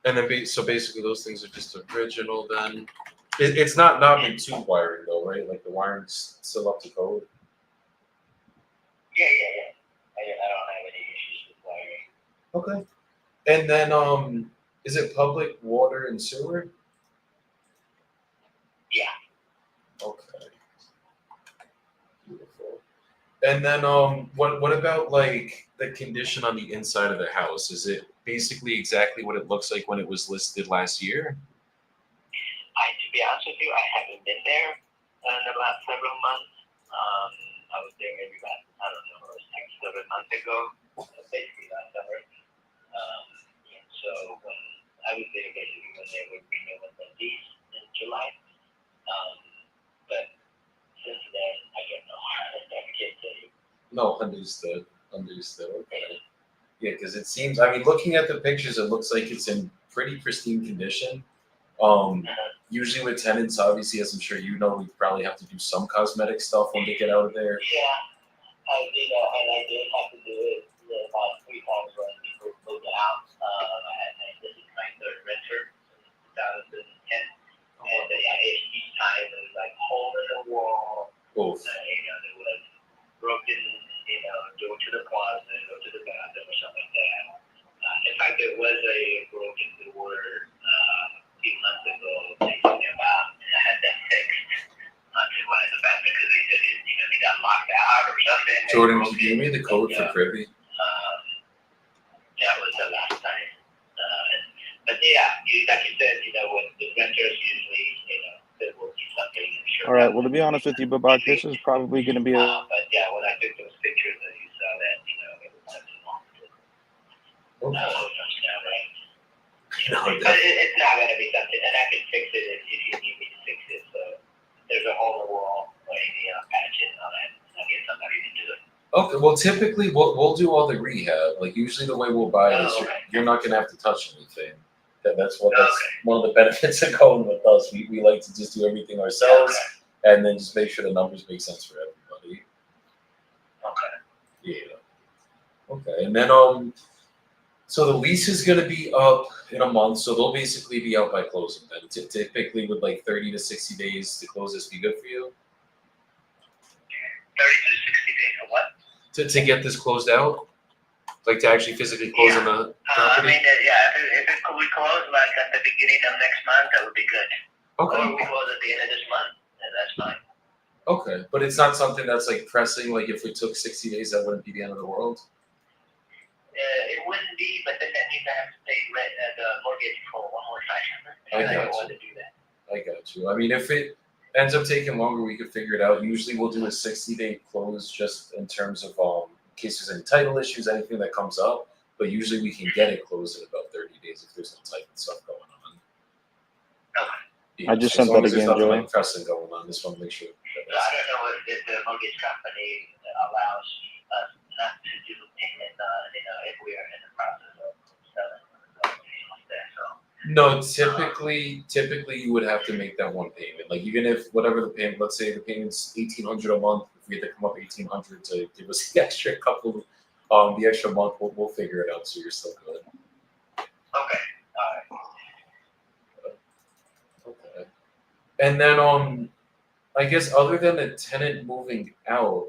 And then so basically those things are just original then. It's not been tube wiring though, right? Like the wiring's still up to code. Yeah. I don't have any issues with wiring. Okay. And then is it public water and sewer? Yeah. Okay. Beautiful. And then what about like the condition on the inside of the house? Is it basically exactly what it looks like when it was listed last year? To be honest with you, I haven't been there in the last several months. I was there maybe about, I don't know, 6-7 months ago, basically last summer. And so when I was there, basically when they were renewing the lease in July. But since then, I don't know. I can't tell you. No, understood. Okay. Yeah, because it seems, I mean, looking at the pictures, it looks like it's in pretty pristine condition. Usually with tenants, obviously, as I'm sure you know, we probably have to do some cosmetic stuff when they get out of there. Yeah, I did, and I did have to do it about 3 times when people moved out. This is my third renter since 2010, and each time it was like hole in the wall. Both. There was broken, door to the closet, door to the bathroom, or something like that. In fact, there was a broken door a few months ago. They told me about, and I had that fixed. To one of the bathroom because they said they got locked out or something. Jordan, can you give me the code for privy? That was the last time. But yeah, like you said, when the renters usually, they will do something. Sure. All right. Well, to be honest with you, Babak, this is probably going to be a. But yeah, when I took those pictures, you saw that, it was nothing wrong with it. Okay. Right? No, But it's not going to be something, and I can fix it if you need me to fix it. So there's a hole in the wall, or patch it on it, and I'll get somebody to do it. Okay, well, typically we'll do all the rehab. Like usually the way we'll buy it is you're not gonna have to touch anything. That's one of the benefits of going with us. We like to just do everything ourselves and then just make sure the numbers make sense for everybody. Okay. Yeah. Okay, and then so the lease is gonna be up in a month, so they'll basically be out by closing then. Typically with like 30 to 60 days to close this be good for you? 30 to 60 days for what? To get this closed out? Like to actually physically close on the property? If it could we close like at the beginning of next month, that would be good. Okay. Or we close at the end of this month, and that's fine. Okay, but it's not something that's like pressing, like if we took 60 days, that wouldn't be the end of the world? It wouldn't be, but then that means I have to pay rent the mortgage for one more time. I don't got want to do that. I got you. I mean, if it ends up taking longer, we could figure it out. Usually we'll do a 60-day close just in terms of in case there's any title issues, anything that comes up. But usually we can get it closed in about 30 days if there's no title stuff going on. Okay. Yeah, I just so as sent long that as there's again, nothing Joey. like pressing going on. Just want to make sure. I don't know if the mortgage company allows us not to do payment, if we are in the process of selling or something like that. So. No, typically you would have to make that one payment. Like even if whatever the payment, let's say the payment's $1,800 a month, if we had to come up $1,800 to give us the extra couple, the extra month, we'll figure it out. So you're still good. Okay. All right. Okay. And then I guess other than the tenant moving out,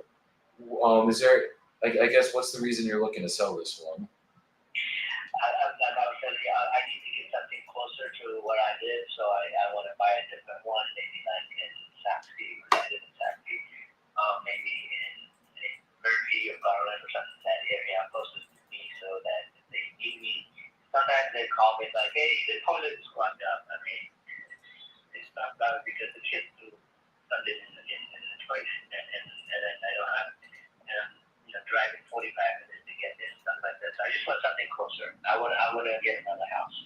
is there I guess what's the reason you're looking to sell this one? Like I was telling you, I need to get something closer to where I live, so I want to buy a different one, maybe like in Saxby, or I live in Saxby, maybe in Murphy or Garland or something in that area closest to me, so that if they need me, sometimes they call me like, hey, the toilet is clogged up. I mean, it's not bad because the kids do something in the toilet, and then I don't have, and I'm driving 45 minutes to get this stuff like this. I just want something closer. I want to get another house.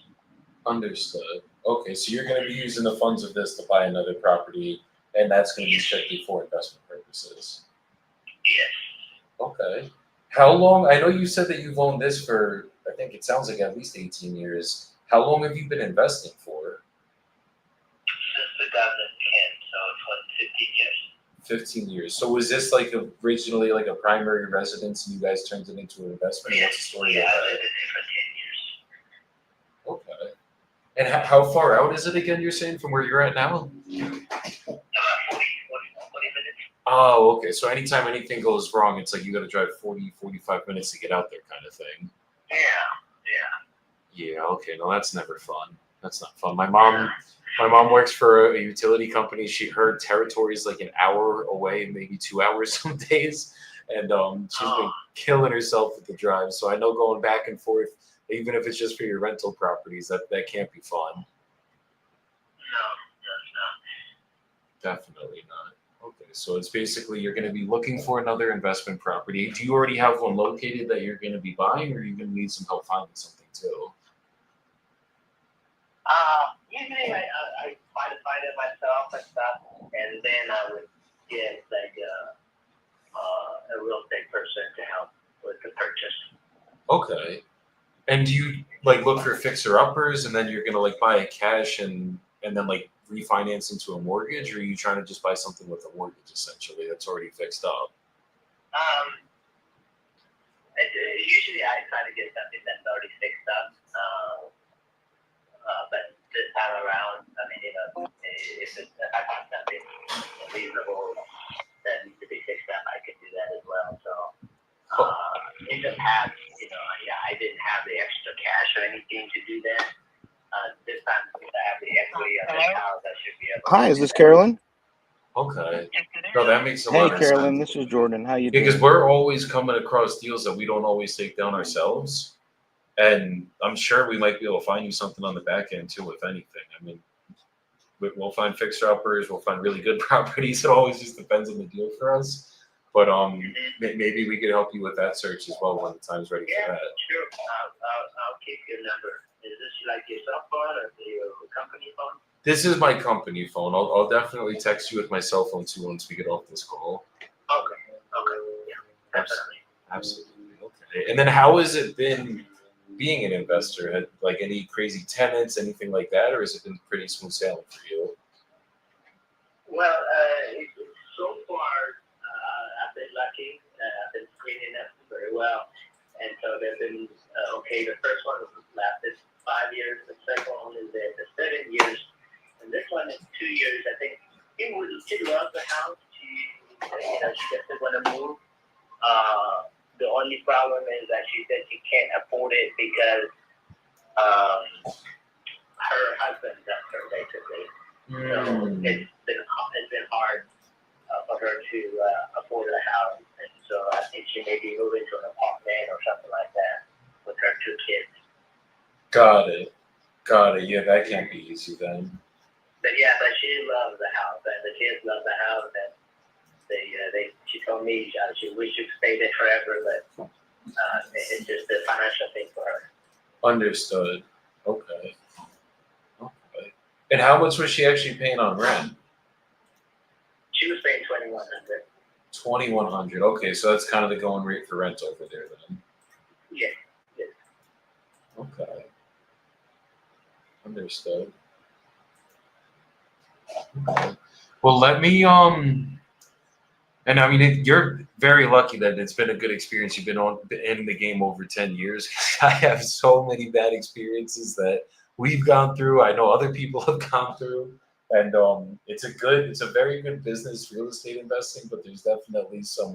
Understood. Okay, so you're going to be using the funds of this to buy another property, and that's going to be strictly for investment purposes. Yes. Okay. How long? I know you said that you've owned this for, I think it sounds like at least 18 years. How long have you been investing for? Since 2010, so it's what, 15 years. 15 years. So was this like originally like a primary residence and you guys turned it into an investment? What's the story Yeah, of I that? lived in it for 10 years. Okay. And how far out is it again, you're saying, from where you're at now? About 40 minutes. Oh, okay. So anytime anything goes wrong, it's like you got to drive 40, 45 minutes to get out there kind of thing. Yeah. Yeah, okay. No, that's never fun. That's not fun. My mom works for a utility company. Her territory is like an hour away, maybe 2 hours some days. And she's been killing herself with the drive. So I know going back and forth, even if it's just for your rental properties, that can't be fun. No, it's not. Definitely not. Okay, so it's basically you're going to be looking for another investment property. Do you already have one located that you're going to be buying, or are you going to need some help finding something too? Usually I try to find it myself and stuff, and then I would get like a real estate person to help with the purchase. Okay. And do you like look for fixer uppers, and then you're going to like buy it cash and then like refinance into a mortgage, or are you trying to just buy something with a mortgage essentially that's already fixed up? Usually I try to get something that's already fixed up. But this time around, I mean, if I find something reasonable that needs to be fixed up, I can do that as well. So in the past, I didn't have the extra cash or anything to do that. This time, since I have the equity of the house, I should be able to. Hi, is this Carolyn? Okay. No, that makes a Hey, lot of Carolyn, sense. this is Jordan. How you doing? Because we're always coming across deals that we don't always take down ourselves. And I'm sure we might be able to find you something on the back end too, if anything. I mean, we'll find fixer-uppers, we'll find really good properties. It always just depends on the deal for us. But maybe we could help you with that search as well when the time's ready for that. Sure. I'll keep your number. Is this like your cell phone or your company phone? This is my company phone. I'll definitely text you with my cell phone too once we get off this call. Okay. Yeah, definitely. Absolutely. Okay. And then how has it been being an investor? Had like any crazy tenants, anything like that, or has it been pretty smooth sailing for you? Well, so far, I've been lucky. I've been screening them very well. And so they've been okay. The first one lasted 5 years. The second one is there for 7 years. And this one is 2 years. I think she loves the house. She doesn't want to move. The only problem is that she said she can't afford it because her husband left her basically. So it's been hard for her to afford a house, and so I think she may be moving to an apartment or something like that with her 2 kids. Got it. Yeah, that can't be easy then. But she loves the house, and the kids love the house, and she told me she wished she'd stay there forever, but it's just a financial thing for her. Understood. Okay. And how much was she actually paying on rent? She was paying $2,100. $2,100. Okay, so that's kind of the going rate for rent over there then. Yeah. Okay. Understood. Okay. Well, let me And I mean, you're very lucky that it's been a good experience. You've been in the game over 10 years. I have so many bad experiences that we've gone through. I know other people have gone through, and it's a very good business, real estate investing. But there's definitely some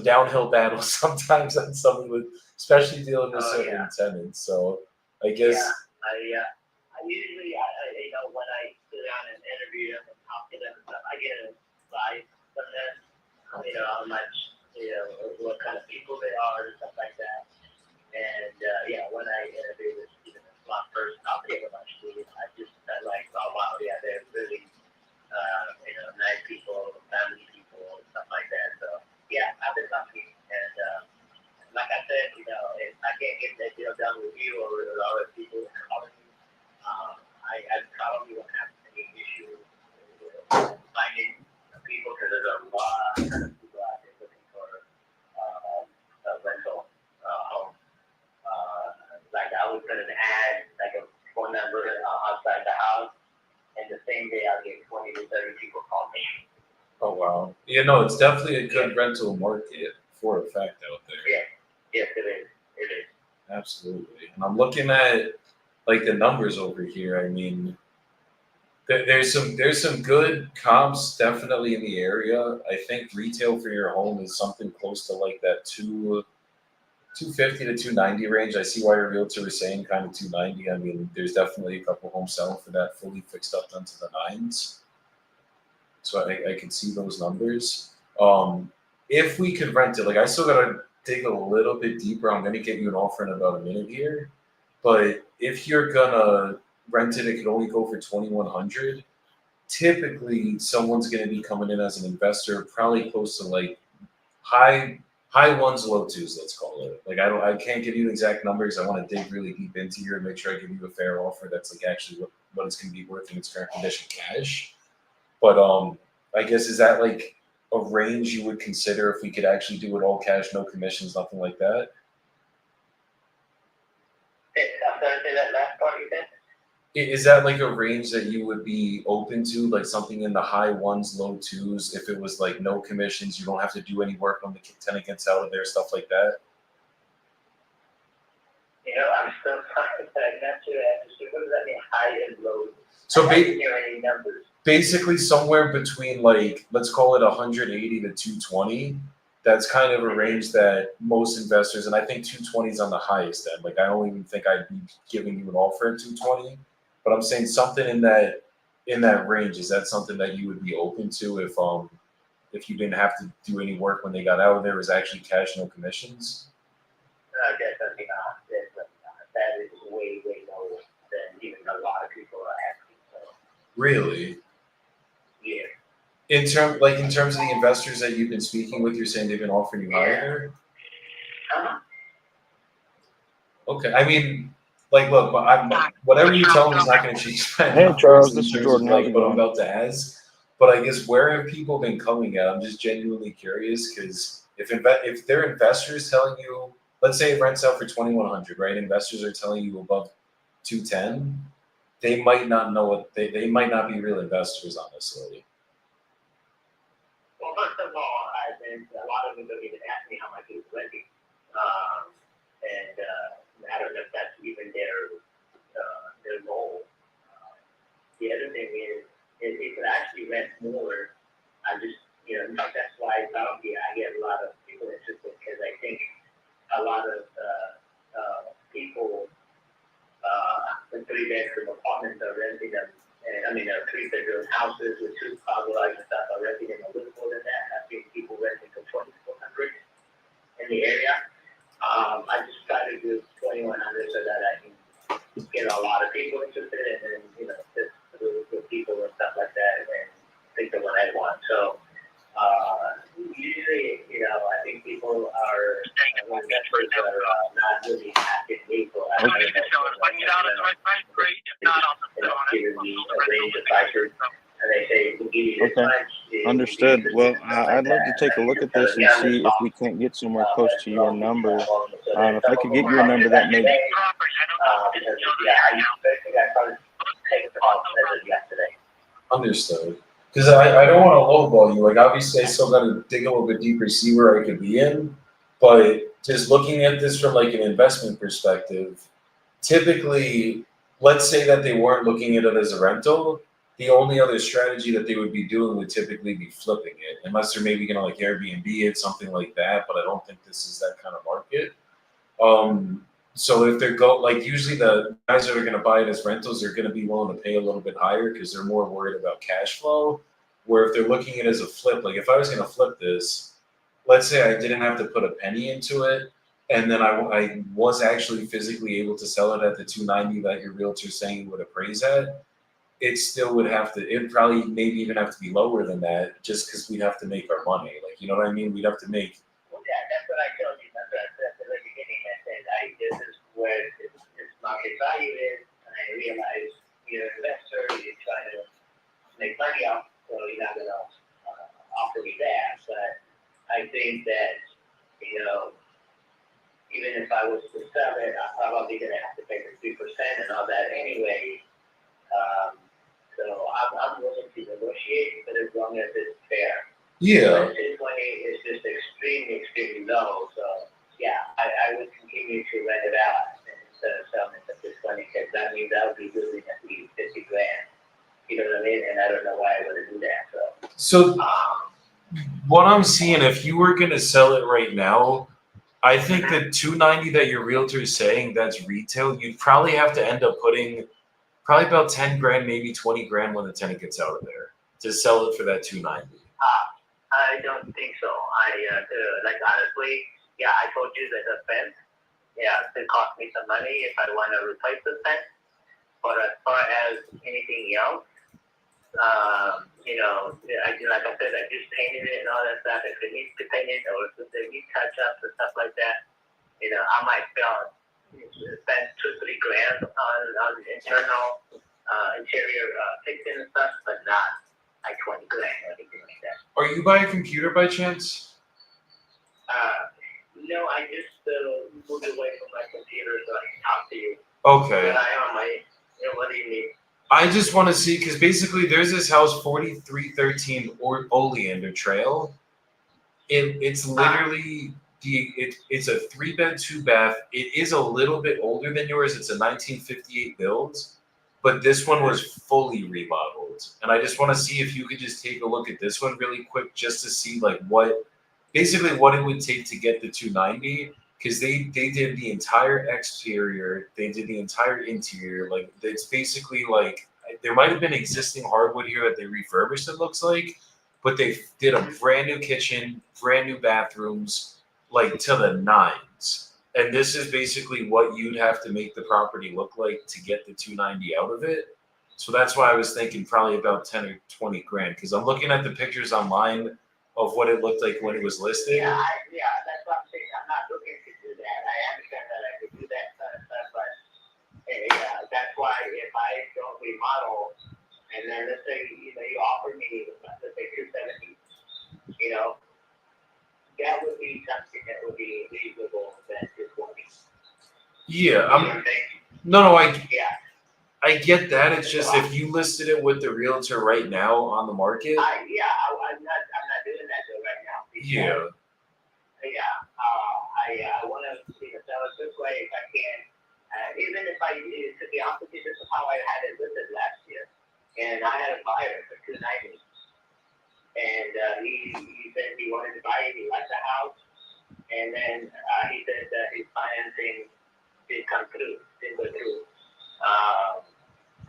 downhill battles sometimes on some of it, especially dealing with certain tenants. So I guess. Yeah, I usually, you know, when I sit down and interview them and talk to them and stuff, I get a vibe from them. You know, how much, you know, what kind of people they are and stuff like that. And yeah, when I interviewed with Steven, it's my first talking about Steven, I just felt like, oh wow, yeah, they're really, you know, nice people, family people, and stuff like that. So yeah, I've been lucky. And like I said, you know, if I can't get that deal done with you or with other people calling me, I probably won't have any issue with finding people because there's a lot of people out there looking for a rental home. Like I would put an ad, like a phone number outside the house, and the same day I'll get 20 to 30 people call me. Oh wow! Yeah, no, it's definitely a good rental market for a fact out there. Yeah, yes, it is. It is. Absolutely. And I'm looking at like the numbers over here. I mean, there's some good comps definitely in the area. I think retail for your home is something close to like that 250 to 290 range. I see why your realtor was saying kind of 290. I mean, there's definitely a couple homes selling for that fully fixed up down to the nines. So I can see those numbers. If we could rent it, like I still gotta dig a little bit deeper. I'm gonna get you an offer in about a minute here. But if you're gonna rent it, it could only go for 2,100. Typically, someone's gonna be coming in as an investor, probably close to like high ones, low twos, let's call it. Like I can't give you exact numbers. I want to dig really deep into here and make sure I give you a fair offer that's like actually what it's gonna be worth in its current condition cash. But I guess is that like a range you would consider if we could actually do it all cash, no commissions, nothing like that? I'm sorry, say that last part you said? Is that like a range that you would be open to, like something in the high ones, low twos, if it was like no commissions, you don't have to do any work when the tenant gets out of there, stuff like that? You know, I'm still trying to answer that. What does that mean, high and low? So I didn't hear any numbers. basically somewhere between like, let's call it 180 to 220. That's kind of a range that most investors, and I think 220 is on the highest end. Like I don't even think I'd be giving you an offer at 220, but I'm saying something in that range. Is that something that you would be open to if you didn't have to do any work when they got out of there? It was actually cash, no commissions? Definitely not. Definitely not. That is way, way lower than even a lot of people are asking. So Really? yeah. In terms of the investors that you've been speaking with, you're saying they've been offering you higher? Okay, I mean, like, look, whatever you tell me is not going to change my Hey, numbers Charles, in this is terms Jordan. of How's like it what I'm going? about to ask. But I guess where have people been coming at? I'm just genuinely curious because if they're investors telling you, let's say it rents out for 2,100, right? Investors are telling you above 210. They might not know what they might not be real investors, honestly. Well, first of all, a lot of them don't even ask me how much it's renting. And I don't know if that's even their goal. The other thing is they could actually rent more. I just, you know, that's why I get a lot of people interested because I think a lot of people in 3-bedroom apartments are renting them. And I mean, 3-bedroom houses with 2 car garages and stuff are renting them a little more than that. I've seen people renting for 2,400 in the area. I just try to do 2,100 so that I can get a lot of people interested and then, you know, just with people and stuff like that and pick the one I want. So usually, you know, I think people are investors are not really active people. And they say, we'll give you this Okay. much. Understood. Well, I'd love to take a look at this and see if we can't get somewhere close to your number. If I could get your number, that may. Because, yeah, I probably take the call yesterday. Understood. Because I don't want to lowball you. Like, obviously, I still got to dig a little bit deeper, see where I could be in. But just looking at this from like an investment perspective, typically, let's say that they weren't looking at it as a rental. The only other strategy that they would be doing would typically be flipping it, unless they're maybe gonna like Airbnb it, something like that. But I don't think this is that kind of market. So if they're like usually the guys that are going to buy it as rentals are going to be willing to pay a little bit higher because they're more worried about cash flow. Where if they're looking at it as a flip, like if I was going to flip this, let's say I didn't have to put a penny into it, and then I was actually physically able to sell it at the 290 that your realtor's saying it would appraise at, it still would have to. It'd probably maybe even have to be lower than that, just because we'd have to make our money. Like you know what I mean? We'd have to make. Well, yeah, that's what I told you. That's what I said at the very beginning. I said, this is where its market value is, and I realize you're an investor, you're trying to make money off, so you're not going to offer me that. But I think that, even if I was to sell it, I'm probably going to have to pay the 3% and all that anyway. So I'm willing to negotiate, but as long as it's fair. Yeah. 220 is just extremely, extremely low. So yeah, I would continue to rent it out instead of selling it at 220 because that means I would be losing at least 50 grand. You know what I mean? And I don't know why I wouldn't do that. So what I'm seeing, if you were gonna sell it right now, I think the 290 that your realtor is saying that's retail, you'd probably have to end up putting probably about 10 grand, maybe 20 grand when the tenant gets out of there to sell it for that 290. I don't think so. Honestly, yeah, I told you that the fence, yeah, it cost me some money if I want to replace the fence. But as far as anything else, like I said, I just painted it and all that stuff. If it needs to paint it or if it needs touch-ups and stuff like that, I might spend 2-3 grand on internal interior fixing and stuff, but not like 20 grand or anything like that. Are you by a computer by chance? No, I just moved away from my computer so I can talk to you. Okay. But I am on my, what do you need? I just want to see, because basically there's this house, 4313 Oleander Trail. It's literally, it's a 3-bed, 2-bath. It is a little bit older than yours. It's a 1958 build, but this one was fully remodeled. And I just want to see if you could just take a look at this one really quick, just to see like what it would take to get the 290. Because they did the entire exterior, they did the entire interior. Like it's basically like there might have been existing hardwood here that they refurbished. It looks like, but they did a brand new kitchen, brand new bathrooms, like to the nines. And this is basically what you'd have to make the property look like to get the 290 out of it. So that's why I was thinking probably about 10 or 20 grand. Because I'm looking at the pictures online of what it looked like when it was listed. Yeah, that's what I'm saying. I'm not looking to do that. I understand that I could do that kind of stuff, but that's why if I don't remodel, and then let's say you offer me let's say 270, that would be something that would be reasonable than 220. Yeah, I get that. It's just if you listed it with the realtor right now on the market. I'm not doing that though right now. Yeah. I want to sell it this way if I can. Even if to be honest with you, this is how I had it listed last year, and I had a buyer for 290, and he said he wanted to buy it. He liked the house, and then he said that his financing didn't go through.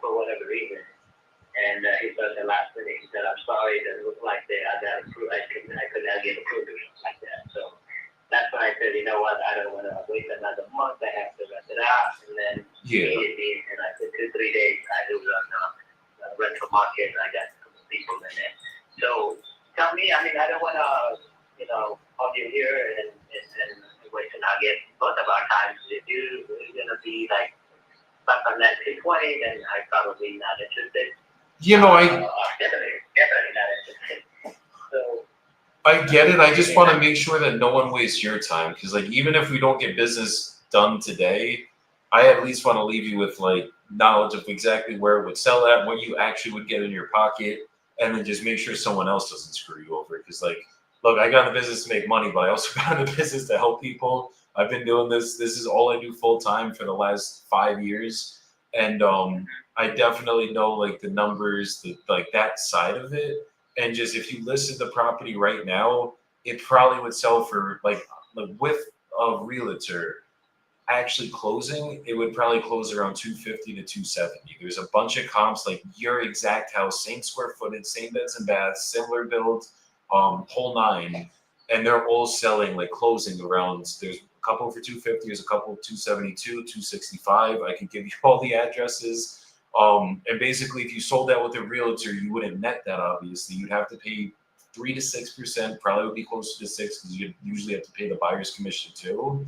For whatever reason. And he said at the last minute, he said, I'm sorry, it doesn't look like I got approved. I could not get approved or something like that. So that's when I said, you know what, I don't want to wait another month. I have to rent it out. And then and I said 2-3 days, I do it on the rental market, and I got some people in there. So tell me, I don't want to, hold you here and wait till I get both of our times. If you're going to be like, but on that 220, then I'm probably not interested. Definitely not interested. So I get it. I just want to make sure that no one wastes your time. Because like even if we don't get business done today, I at least want to leave you with like knowledge of exactly where it would sell at, what you actually would get in your pocket. and then just make sure someone else doesn't screw you over. Because like, look, I got in the business to make money, but I also got in the business to help people. I've been doing this. This is all I do full time for the last 5 years, and I definitely know like the numbers, like that side of it. And just if you listed the property right now, it probably would sell for like with a realtor actually closing, it would probably close around 250 to 270. There's a bunch of comps like your exact house, same square footage, same beds and baths, similar build, whole nine, and they're all selling like closing around. There's a couple for 250, there's a couple 272, 265. I can give you all the addresses. And basically, if you sold that with a realtor, you wouldn't net that. Obviously, you'd have to pay 3 to 6%. Probably would be closer to 6 because you usually have to pay the buyer's commission too.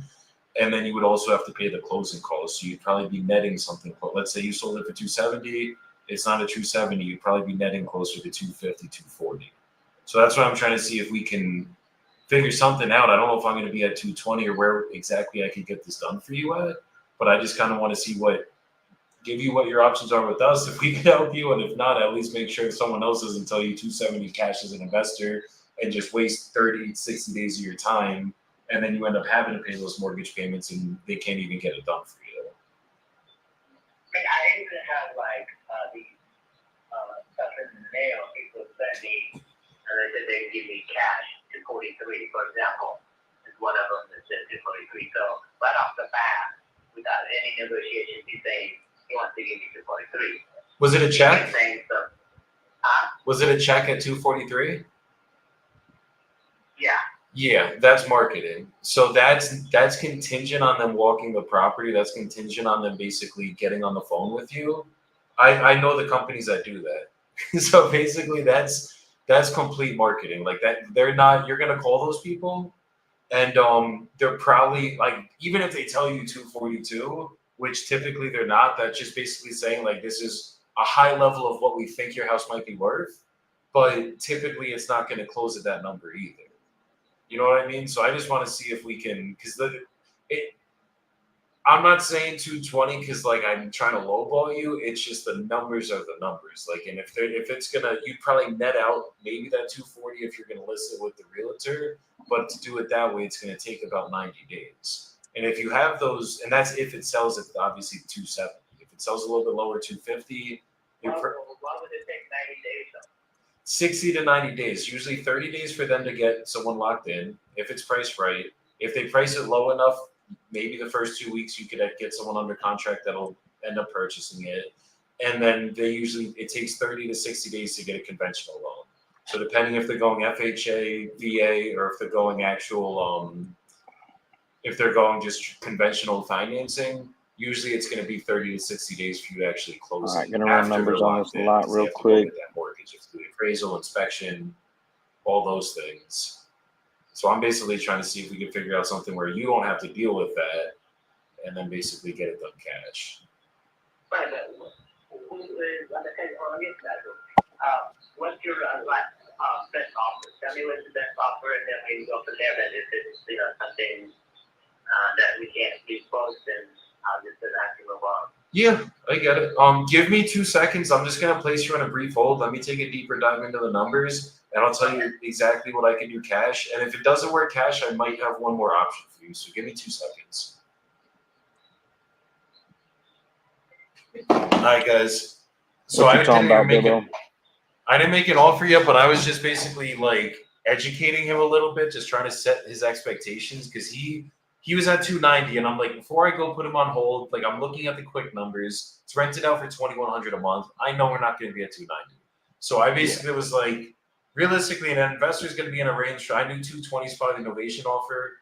And then you would also have to pay the closing costs. So you'd probably be netting something. Let's say you sold it for 270. It's not a true 70. You'd probably be netting closer to 250, 240. So that's what I'm trying to see if we can figure something out. I don't know if I'm going to be at 220 or where exactly I could get this done for you at, but I just kind of want to see give you what your options are with us if we can help you. And if not, at least make sure someone else doesn't tell you 270 cash as an investor and just waste 30, 60 days of your time. And then you end up having to pay those mortgage payments and they can't even get it done for you. I even have like these stuff in the mail. People send me, and they said they give me cash to 43, for example. Is one of them that said 243. So right off the bat, without any negotiation, he's saying he wants to give me 243. Was it a check? Was it a check at 243? Yeah. Yeah, that's marketing. So that's contingent on them walking the property. That's contingent on them basically getting on the phone with you. I know the companies that do that. So basically that's complete marketing. Like that they're not you're gonna call those people and they're probably like even if they tell you 242, which typically they're not, that's just basically saying like this is a high level of what we think your house might be worth, but typically it's not gonna close at that number either. You know what I mean? So I just want to see if we can, because I'm not saying 220 because like I'm trying to lowball you. It's just the numbers are the numbers. Like, and if it's gonna, you'd probably net out maybe that 240 if you're gonna list it with the realtor. But to do it that way, it's gonna take about 90 days. And if you have those, and that's if it sells at obviously 270. If it sells a little bit lower, 250. Why would it take 90 days? 60 to 90 days, usually 30 days for them to get someone locked in if it's priced right. If they price it low enough, maybe the first 2 weeks you could get someone under contract that'll end up purchasing it. And then it takes 30 to 60 days to get a conventional loan. So depending if they're going FHA, VA, or if they're going actual, if they're going just conventional financing, usually it's going to be 30 to 60 days for you to actually close. All right, gonna run numbers on this a lot real quick. That mortgage, you have to do appraisal, inspection, all those things. So I'm basically trying to see if we can figure out something where you don't have to deal with that, and then basically get it done cash. What's your best offer? Tell me what's the best offer, and then we go from there. But if it's something that we can't dispose, then I'll just have to move on. Yeah, I get it. Give me 2 seconds. I'm just gonna place you on a brief hold. Let me take a deeper dive into the numbers, and I'll tell you exactly what I can do cash. And if it doesn't work cash, I might have one more option for you. So give me 2 seconds. All right, guys. So What you talking about, Bilbo? I didn't make an offer yet, but I was just basically like educating him a little bit, just trying to set his expectations because he was at 290, and I'm like, before I go put him on hold, like I'm looking at the quick numbers. It's rented out for $2,100 a month. I know we're not going to be at 290, so I basically was like, realistically, an investor is going to be in a range. I knew 220 is probably the innovation offer,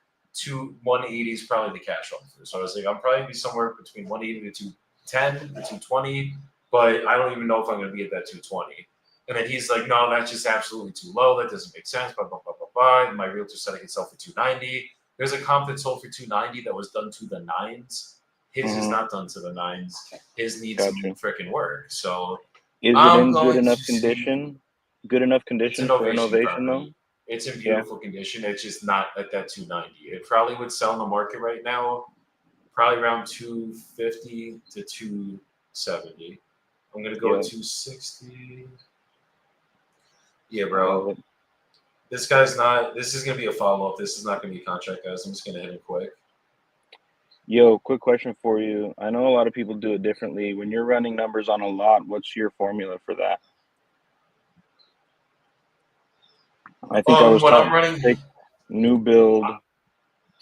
180 is probably the cash offer. So I was like, I'm probably going to be somewhere between 180 to 210 to 220, but I don't even know if I'm going to be at that 220. And then he's like, no, that's just absolutely too low. That doesn't make sense. Blah, blah, blah, blah, blah. And my realtor said I could sell for 290. There's a comp that sold for 290 that was done to the nines. His is not done to the nines. His needs some freaking work. So is it in good enough condition? Good enough condition for innovation though? It's in beautiful condition. It's just not at that 290. It probably would sell in the market right now, probably around 250 to 270. I'm gonna go at 260. Yeah, I love bro. it. This guy's not. This is gonna be a follow up. This is not gonna be a contract, guys. I'm just gonna hit him quick. Yo, quick question for you. I know a lot of people do it differently. When you're running numbers on a lot, what's your formula for that? I think I was When taught I'm running take new build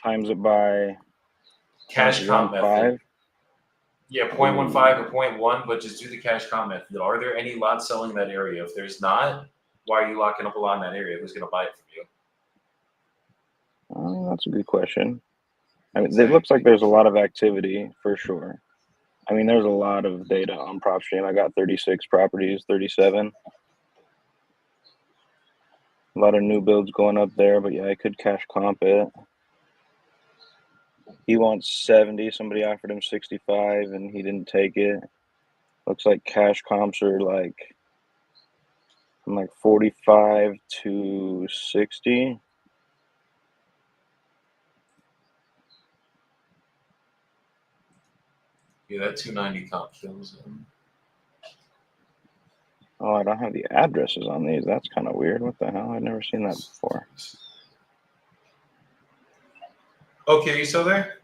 times it by cash comp method, 0.15. yeah, 0.15 or 0.1, but just do the cash comp method. Are there any lots selling in that area? If there's not, why are you locking up a lot in that area? Who's gonna buy it from you? That's a good question. I mean, it looks like there's a lot of activity for sure. I mean, there's a lot of data on PropStream. I got 36 properties, 37. A lot of new builds going up there, but yeah, I could cash comp it. He wants 70. Somebody offered him 65 and he didn't take it. Looks like cash comps are like from like 45 to 60. Yeah, that 290 comp kills him. Oh, I don't have the addresses on these. That's kind of weird. What the hell? I've never seen that before. Okay, you still there?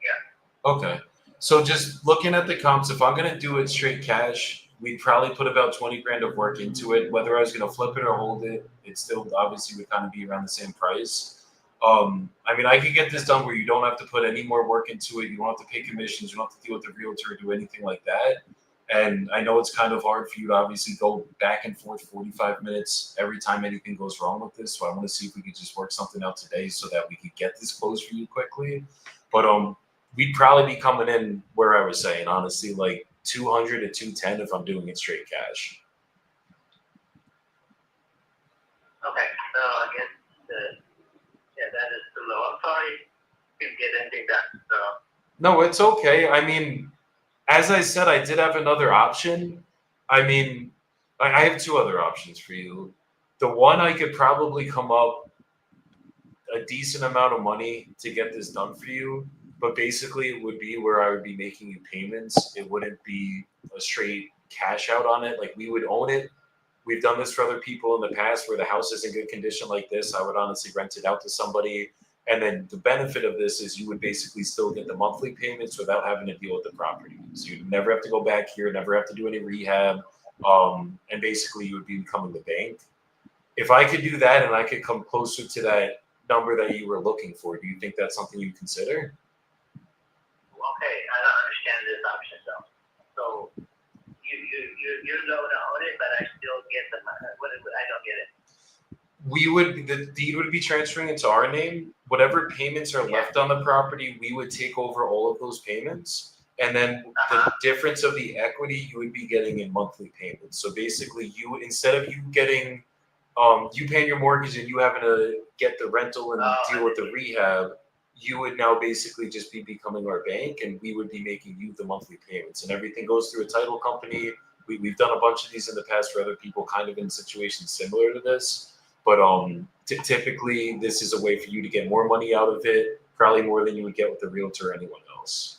Yeah. Okay. So just looking at the comps, if I'm gonna do it straight cash, we'd probably put about 20 grand of work into it. Whether I was gonna flip it or hold it, it still obviously would kind of be around the same price. I mean, I could get this done where you don't have to put any more work into it. You don't have to pay commissions. You don't have to deal with the realtor or do anything like that. And I know it's kind of hard for you to obviously go back and forth 45 minutes every time anything goes wrong with this. So I want to see if we could just work something out today so that we could get this closed for you quickly. But we'd probably be coming in where I was saying, honestly, like 200 to 210 if I'm doing it straight cash. Okay, so I guess that is too low. I'm sorry, couldn't get anything done. So No, it's okay. I mean, as I said, I did have another option. I mean, I have two other options for you. The one, I could probably come up a decent amount of money to get this done for you, but basically it would be where I would be making you payments. It wouldn't be a straight cash out on it. Like, we would own it. We've done this for other people in the past where the house is in good condition like this. I would honestly rent it out to somebody. And then the benefit of this is you would basically still get the monthly payments without having to deal with the property. So you'd never have to go back here, never have to do any rehab. And basically you would be becoming the bank. If I could do that and I could come closer to that number that you were looking for, do you think that's something you'd consider? okay, I don't understand this option though. So you don't own it, but I still get the money. What is it? I don't get it. The deed would be transferring into our name. Whatever payments are left on the property, we would take over all of those payments. And then the difference of the equity you would be getting in monthly payments. So basically you, instead of you getting, you paying your mortgage and you having to get the rental and deal with the rehab, you would now basically just be becoming our bank and we would be making you the monthly payments, and everything goes through a title company. We've done a bunch of these in the past for other people kind of in situations similar to this. But typically this is a way for you to get more money out of it, probably more than you would get with a realtor or anyone else.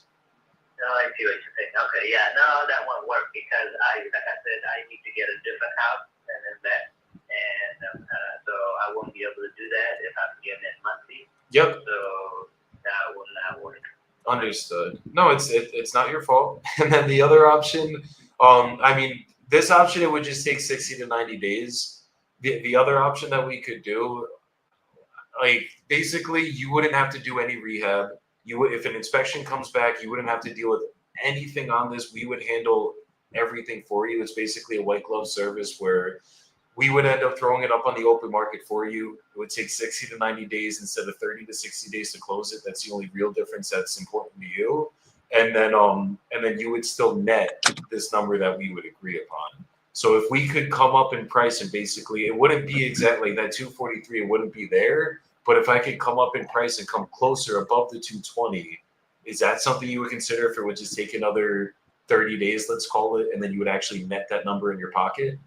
No, I see what you're saying. Okay, yeah, no, that won't work because like I said, I need to get a different house and invest, and so I won't be able to do that if I'm getting it monthly. Yep. So that will not work. Understood. No, it's not your fault. And then the other option, I mean, this option, it would just take 60 to 90 days. The other option that we could do, like, basically you wouldn't have to do any rehab. You would, if an inspection comes back, you wouldn't have to deal with anything on this. We would handle everything for you. It's basically a white glove service where we would end up throwing it up on the open market for you. It would take 60 to 90 days instead of 30 to 60 days to close it. That's the only real difference that's important to you. And then you would still net this number that we would agree upon. So if we could come up in price and basically, it wouldn't be exactly that 243, it wouldn't be there. But if I could come up in price and come closer above the 220, is that something you would consider if it would just take another 30 days, let's call it, and then you would actually net that number in your pocket?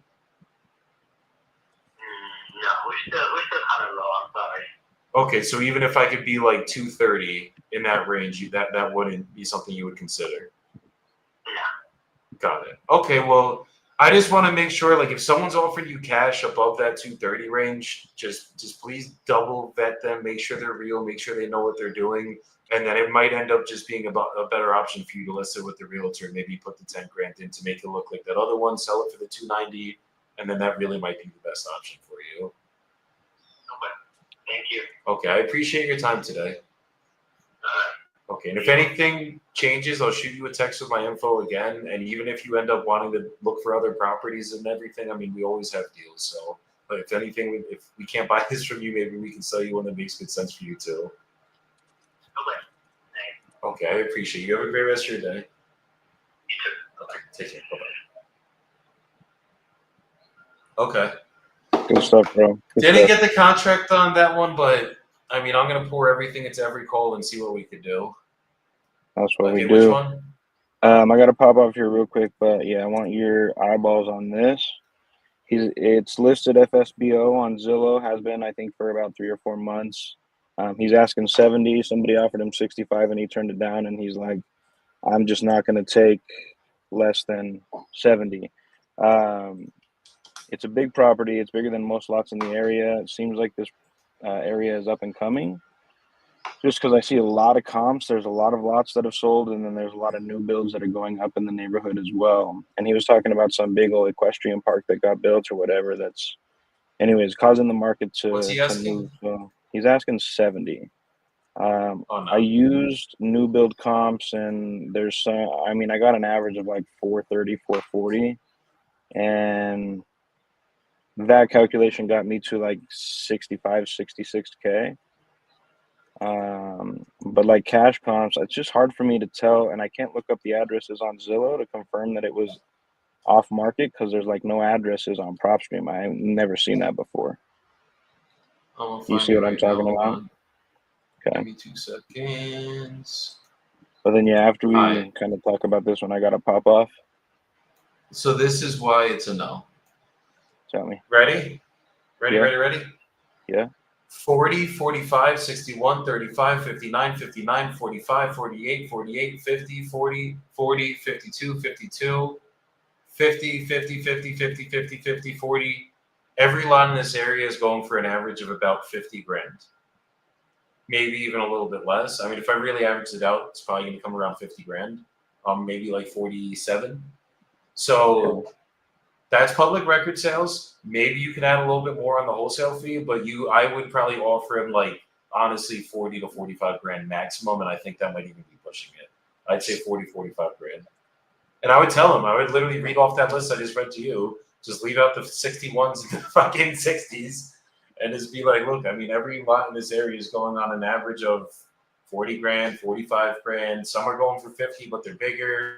No, we're still kind of low. I'm sorry. Okay, so even if I could be like 230 in that range, that wouldn't be something you would consider. Yeah. Got it. Okay, well, I just want to make sure, like, if someone's offering you cash above that 230 range, just please double vet them, make sure they're real, make sure they know what they're doing, and then it might end up just being about a better option for you to list it with the realtor. Maybe put the 10 grand in to make it look like that other one, sell it for the 290, and then that really might be the best option for you. Okay. Thank you. Okay, I appreciate your time today. Uh, Okay, and if anything changes, I'll shoot you a text with my info again. And even if you end up wanting to look for other properties and everything, I mean, we always have deals. So, but if anything, if we can't buy this from you, maybe we can sell you one that makes good sense for you too. okay. Thanks. Okay, I appreciate you. Have a great rest of your day. You too. Okay, take care. Bye-bye. Okay. Good stuff, bro. Good Didn't stuff. get the contract on that one, but I mean, I'm gonna pour everything into every call and see what we could do. That's what Okay, we which do. one? I gotta pop off here real quick, but yeah, I want your eyeballs on this. It's listed FSBO on Zillow, has been I think for about 3 or 4 months. He's asking 70. Somebody offered him 65, and he turned it down. And he's like, "I'm just not gonna take less than 70." It's a big property. It's bigger than most lots in the area. It seems like this area is up and coming. Just because I see a lot of comps, there's a lot of lots that have sold, and then there's a lot of new builds that are going up in the neighborhood as well. And he was talking about some big old equestrian park that got built or whatever. That's, anyways, causing the market What's he to asking? move. So he's asking 70. Oh no. I used new build comps, and there's some. I mean, I got an average of like 430, 440, and that calculation got me to like 65, 66K. But like cash comps, it's just hard for me to tell, and I can't look up the addresses on Zillow to confirm that it was off market because there's like no addresses on PropStream. I've never seen that before. I'm gonna You find see it what I'm right now. talking Hold about? on. Okay. Give me 2 seconds. But then yeah, after we Hi. kind of talk about this one, I gotta pop off. So this is why it's a no. Tell me. Ready? Ready, Yeah. ready? Yeah. 40, 45, 61, 35, 59, 59, 45, 48, 48, 50, 40, 40, 52, 52, 50, 50, 50, 50, 50, 50, 40. Every lot in this area is going for an average of about 50 grand. Maybe even a little bit less. I mean, if I really average it out, it's probably going to come around 50 grand. Maybe like 47. So that's public record sales. Maybe you can add a little bit more on the wholesale fee, but I would probably offer him like honestly 40 to 45 grand maximum, and I think that might even be pushing it. I'd say 40, 45 grand. And I would tell him, I would literally read off that list I just read to you, just leave out the 61s and the fucking 60s, and just be like, look, I mean, every lot in this area is going on an average of 40 grand, 45 grand. Some are going for 50, but they're bigger,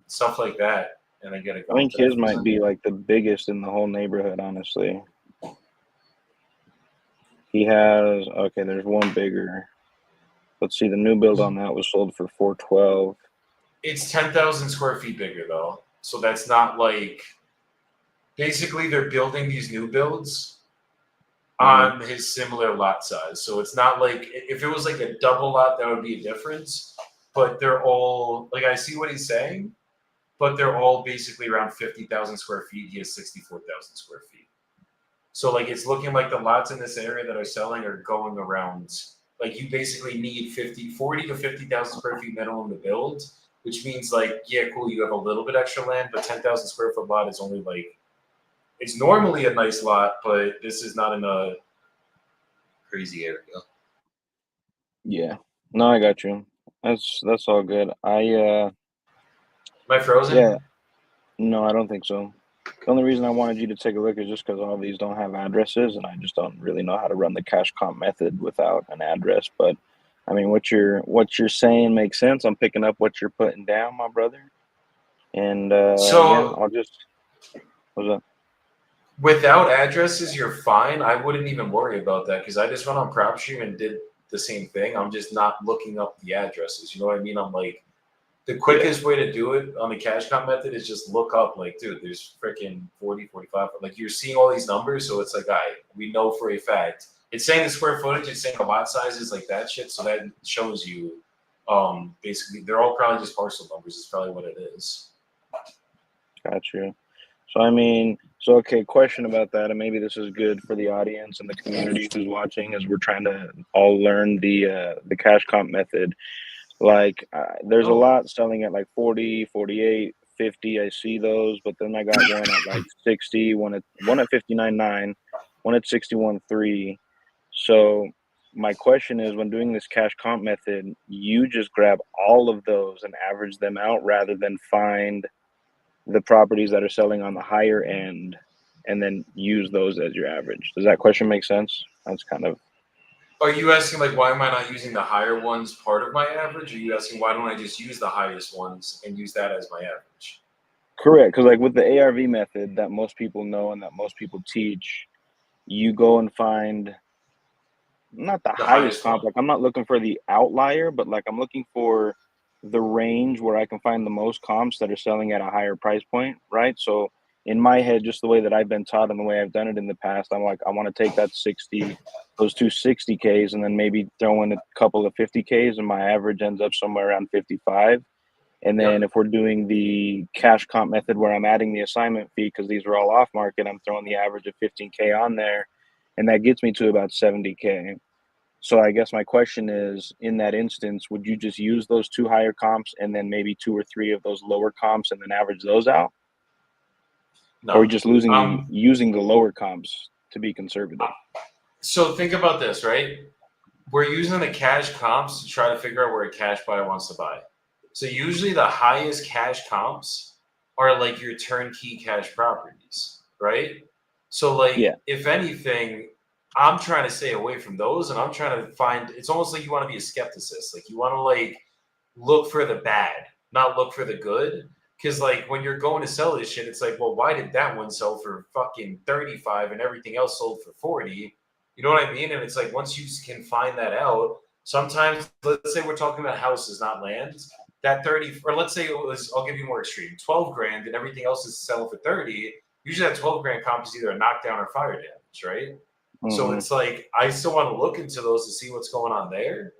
stuff like that. And I get it. I think his might be like the biggest in the whole neighborhood, honestly. He has, okay, there's one bigger. Let's see, the new build on that was sold for 412. It's 10,000 square feet bigger though. So that's not like, basically they're building these new builds on his similar lot size. So it's not like, if it was like a double lot, that would be a difference. But they're all, like, I see what he's saying, but they're all basically around 50,000 square feet. He has 64,000 square feet. So like, it's looking like the lots in this area that are selling are going around, like you basically need 40 to 50,000 square feet minimum to build, which means like, yeah, cool, you have a little bit extra land, but 10,000 square foot lot is only like, it's normally a nice lot, but this is not in a crazy area. Yeah. No, I got you. That's all good. Am I frozen? Yeah. No, I don't think so. The only reason I wanted you to take a look is just because all of these don't have addresses, and I just don't really know how to run the cash comp method without an address. But I mean, what you're saying makes sense. I'm picking up what you're putting down, my brother. And So- yeah, I'll just. What's up? Without addresses, you're fine. I wouldn't even worry about that because I just went on PropStream and did the same thing. I'm just not looking up the addresses. You know what I mean? I'm like, the quickest way to do it on the cash comp method is just look up, like, dude, there's freaking 40, 45. Like, you're seeing all these numbers. So it's like, all right, we know for a fact. It's saying the square footage, it's saying the lot sizes, like that shit. So that shows you, basically, they're all probably just parcel numbers. Is probably what it is. Got you. So I mean, so okay, question about that, and maybe this is good for the audience and the community who's watching, as we're trying to all learn the cash comp method. Like, there's a Oh, lot selling at like 40, 48, 50. I see those, but then I got one at like 60, one at 59.9, one at 61.3. So my question is, when doing this cash comp method, you just grab all of those and average them out rather than find the properties that are selling on the higher end and then use those as your average. Does that question make sense? That's kind of are you asking like why am I not using the higher ones part of my average? Or are you asking why don't I just use the highest ones and use that as my average? correct. Because like with the ARV method that most people know and that most people teach, you go and find not the The highest highest comp. one. Like I'm not looking for the outlier, but like I'm looking for the range where I can find the most comps that are selling at a higher price point, right? So in my head, just the way that I've been taught and the way I've done it in the past, I'm like, I want to take that 60, those two 60Ks, and then maybe throw in a couple of 50Ks, and my average ends up somewhere around 55. And then Yep. if we're doing the cash comp method where I'm adding the assignment fee because these are all off market, I'm throwing the average of 15K on there, and that gets me to about 70K. So I guess my question is, in that instance, would you just use those two higher comps and then maybe two or three of those lower comps and then average those out? Or are you No. just Um, using the lower comps to be conservative? so think about this, right? We're using the cash comps to try to figure out where a cash buyer wants to buy. So usually the highest cash comps are like your turnkey cash properties, right? So like Yeah. if anything, I'm trying to stay away from those and I'm trying to find it's almost like you want to be a skepticist. Like you want to like look for the bad, not look for the good. Cause like when you're going to sell this shit, it's like, well, why did that one sell for fucking 35 and everything else sold for 40? You know what I mean? And it's like once you can find that out, sometimes let's say we're talking about houses, not land. That 30, or let's say it was, I'll give you more extreme, 12 grand and everything else is selling for 30. Usually that 12 grand comp is either a knockdown or fire damage, right? So Mm-hmm. it's like I still want to look into those to see what's going on there.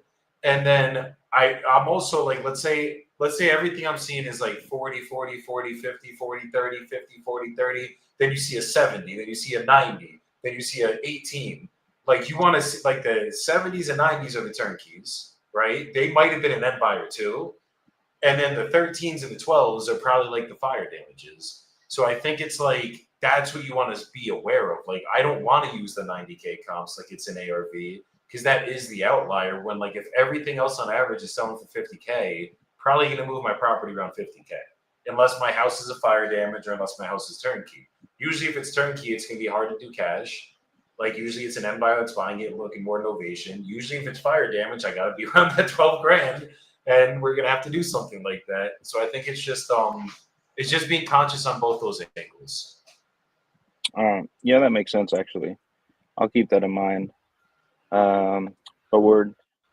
And then I'm also like, let's say everything I'm seeing is like 40, 40, 40, 50, 40, 30, 50, 40, 30. Then you see a 70, then you see a 90, then you see a 18. Like you want to see like the 70s and 90s are the turnkeys, right? They might have been an end buyer too. And then the 13s and the 12s are probably like the fire damages. So I think it's like that's what you want to be aware of. Like I don't want to use the 90K comps like it's an ARV because that is the outlier when like if everything else on average is selling for 50K, probably going to move my property around 50K unless my house is a fire damage or unless my house is turnkey. Usually if it's turnkey, it's going to be hard to do cash. Like usually it's an end buyer that's buying it looking more innovation. Usually if it's fire damage, I got to be around that 12 grand and we're gonna have to do something like that. So I think it's just being conscious on both those angles. Yeah, that makes sense actually. I'll keep that in mind. But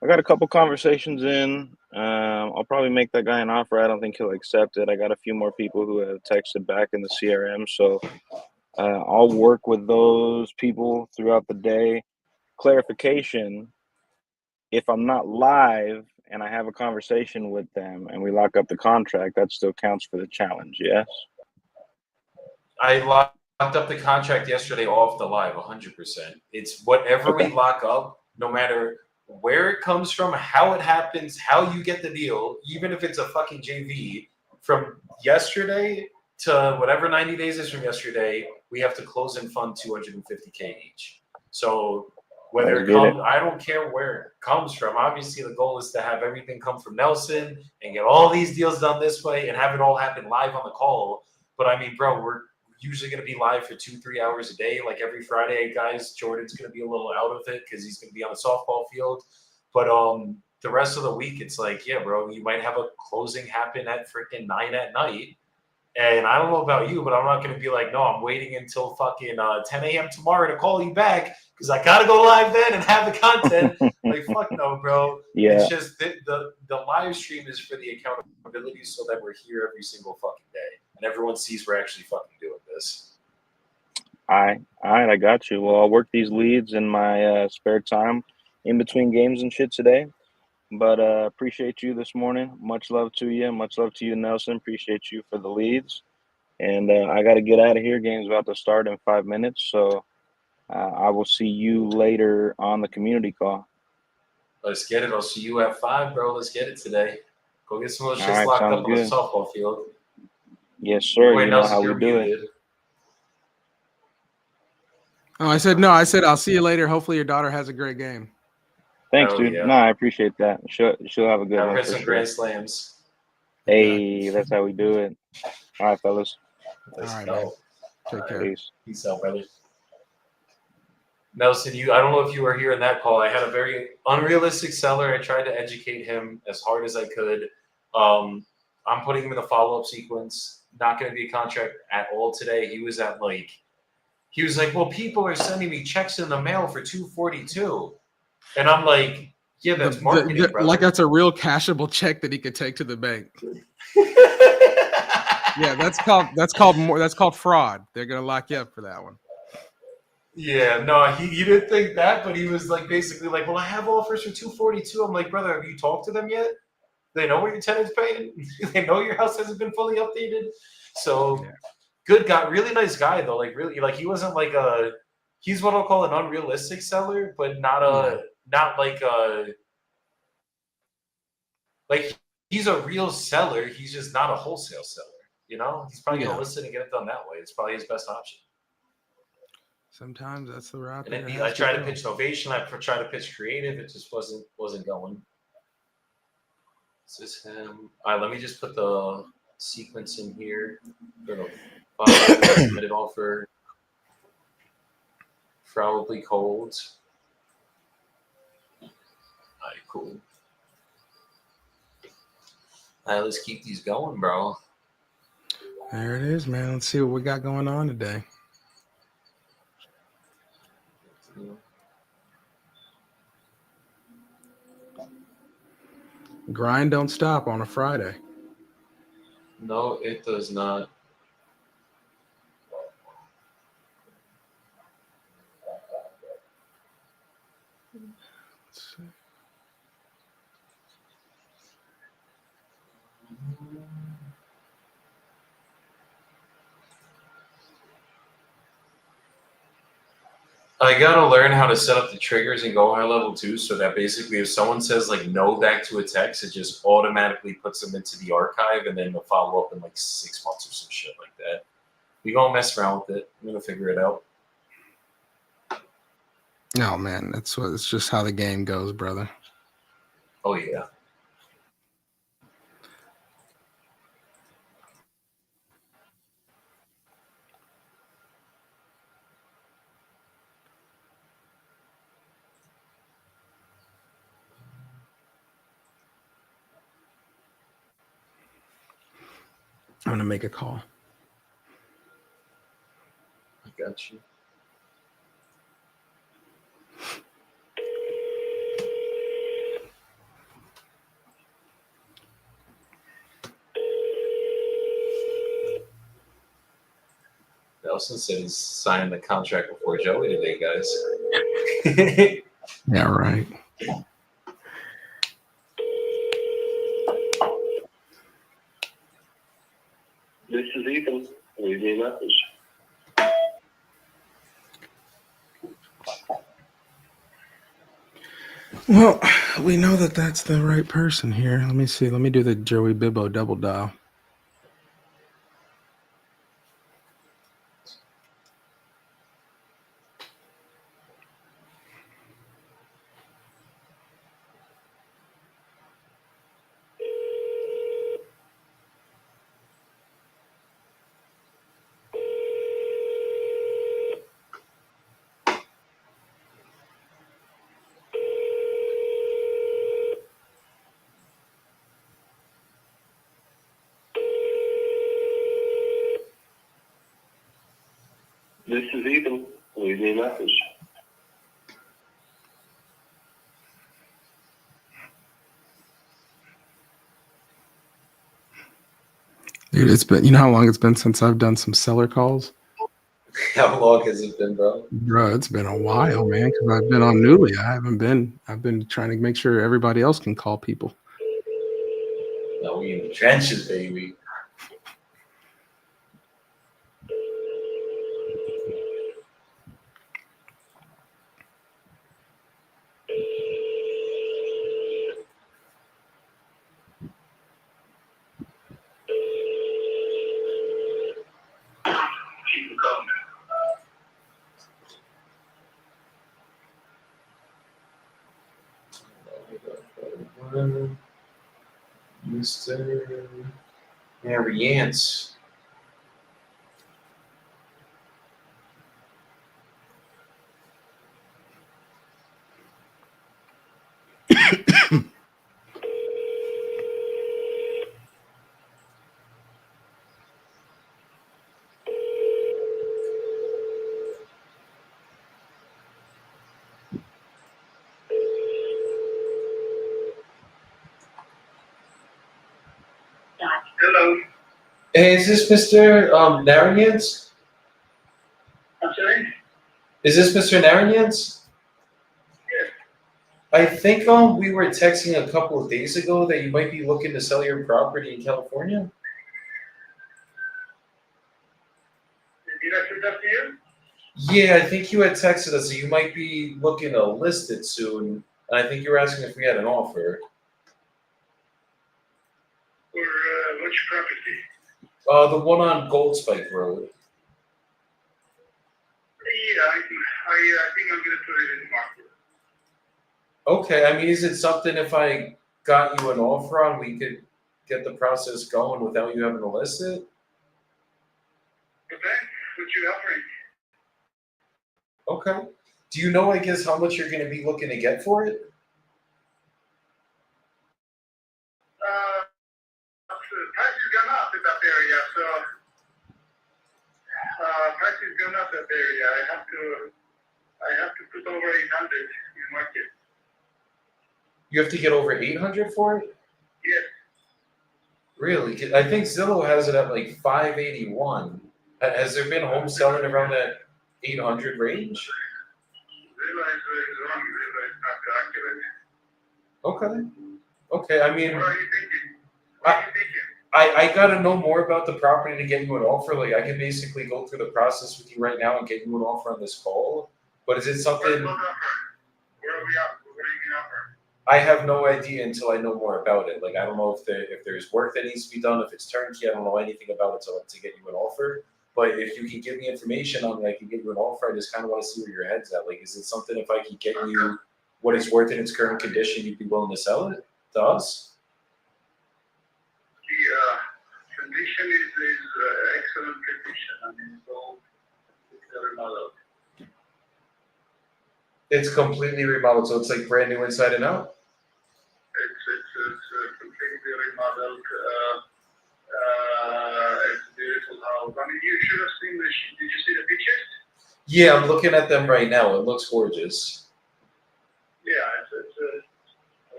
I got a couple conversations in. I'll probably make that guy an offer. I don't think he'll accept it. I got a few more people who have texted back in the CRM, so I'll work with those people throughout the day. Clarification: if I'm not live and I have a conversation with them and we lock up the contract, that still counts for the challenge. Yes. I locked up the contract yesterday off the live 100%. It's whatever we Okay. lock up, no matter where it comes from, how it happens, how you get the deal, even if it's a fucking JV, from yesterday to whatever 90 days is from yesterday, we have to close and fund 250K each. So whether Let's it get it. comes, I don't care where it comes from. Obviously, the goal is to have everything come from Nelson and get all these deals done this way and have it all happen live on the call. But I mean, bro, we're usually going to be live for 2-3 hours a day, like every Friday, guys. Jordan's going to be a little out of it because he's going to be on the softball field. But the rest of the week, it's like, yeah, bro, you might have a closing happen at freaking 9 at night. And I don't know about you, but I'm not going to be like, no, I'm waiting until fucking 10 a.m. tomorrow to call you back because I got to go live then and have the content. Like, fuck no, bro. Yeah. It's just the live stream is for the accountability so that we're here every single fucking day and everyone sees we're actually fucking doing this. All right. I got you. Well, I'll work these leads in my spare time in between games and shit today. But appreciate you this morning. Much love to you. Much love to you, Nelson. Appreciate you for the leads. And I got to get out of here. Game's about to start in 5 minutes. So I will see you later on the community call. Let's get it. I'll see you at 5, bro. Let's get it today. Go get some of those All shits right, locked sounds up on the good. softball field. Yes, sir. Wait, You know Nelson, how we you're do it. muted. Oh, I said no. I said I'll see you later. Hopefully your daughter has a great game. Thanks, Hell dude. yeah. No, I appreciate that. She'll have a good Have one her for some sure. grand slams. Hey, that's how we do it. All right, fellas. Let's All right, go. man. Take care. Peace. Peace out, brother. Nelson, I don't know if you were here in that call. I had a very unrealistic seller. I tried to educate him as hard as I could. I'm putting him in the follow-up sequence. Not going to be a contract at all today. He was like, well, people are sending me checks in the mail for $242. And I'm like, yeah, that's marketing, brother. Like that's a real cashable check that he could take to the bank. Yeah, that's called fraud. They're gonna lock you up for that one. Yeah, no, he didn't think that, but he was like basically like, well, I have offers for $242. I'm like, brother, have you talked to them yet? They know what your tenant's paying. They know your house hasn't been fully updated. So Yeah. Good guy, really nice guy though. Like really, like he wasn't like he's what I'll call an unrealistic seller, but not like he's a real seller. He's just not a wholesale seller. You know, he's probably gonna listen and get it done that way. It's probably his best option. Sometimes that's the route. And I tried to pitch Novation. I tried to pitch Creative. It just wasn't going. This is him. All right, let me just put the sequence in here. Submitted offer. Probably cold. All right, cool. All right, let's keep these going, bro. There it is, man. Let's see what we got going on today. Grind don't stop on a Friday. No, it does not. Let's see. I gotta learn how to set up the triggers and go high level too, so that basically if someone says like no back to a text, it just automatically puts them into the archive and then they'll follow up in like 6 months or some shit like that. We gonna mess around with it. I'm gonna figure it out. No, man, it's just how the game goes, brother. Oh yeah. I'm gonna make a call. I got you. Nelson said he's signing the contract before Joey today, guys. Yeah, right. This is Ethan. Leave me a message. Well, we know that that's the right person here. Let me see. Let me do the Joey Bibbo double dial. This is Ethan. Leave me a message. Dude, it's been, you know how long it's been since I've done some seller calls? How long has it been, bro? Bro, it's been a while, man, because I've been on Newly. I've been trying to make sure everybody else can call people. No, we in the trenches, baby. Mr. Mariantz. Hello. Hey, is this Mr. Naranyans? I'm sorry? Is this Mr. Naranyans? Yes. I think we were texting a couple of days ago that you might be looking to sell your property in California. Did I send that to you? Yeah, I think you had texted us that you might be looking to list it soon, and I think you were asking if we had an offer. For which property? The one on Gold Spike Road. Yeah, I think I'm gonna put it in the market. Okay, I mean, is it something if I got you an offer on, we could get the process going without you having to list it? Okay, what you offering? Okay. Do you know, I guess, how much you're going to be looking to get for it? Prices gone up in that area, so prices gone up that area. I have to put over 800 in market. You have to get over 800 for it? Yes. Really? 'Cause I think Zillow has it at like 581. Has there been homes selling around that 800 range? Zillow is wrong. Zillow is not accurate. Okay. Okay. I mean, What are you thinking? What are you thinking? I got to know more about the property to get you an offer. Like, I can basically go through the process with you right now and get you an offer on this call. But is it something? What offer? Where are we at? What are you gonna offer? I have no idea until I know more about it. Like, I don't know if there's work that needs to be done, if it's turnkey. I don't know anything about it to get you an offer. But if you can give me information on it, I can get you an offer. I just kind of want to see where your head's at. Like, is it something if I can get you what it's worth in its current condition, you'd be willing to sell it to us? The condition is excellent condition. I mean, it's a remodel. It's completely remodeled, so it's like brand new inside and out. It's completely remodeled. It's a beautiful house. I mean, you should have seen the. Did you see the pictures? Yeah, I'm looking at them right now. It looks gorgeous. Yeah,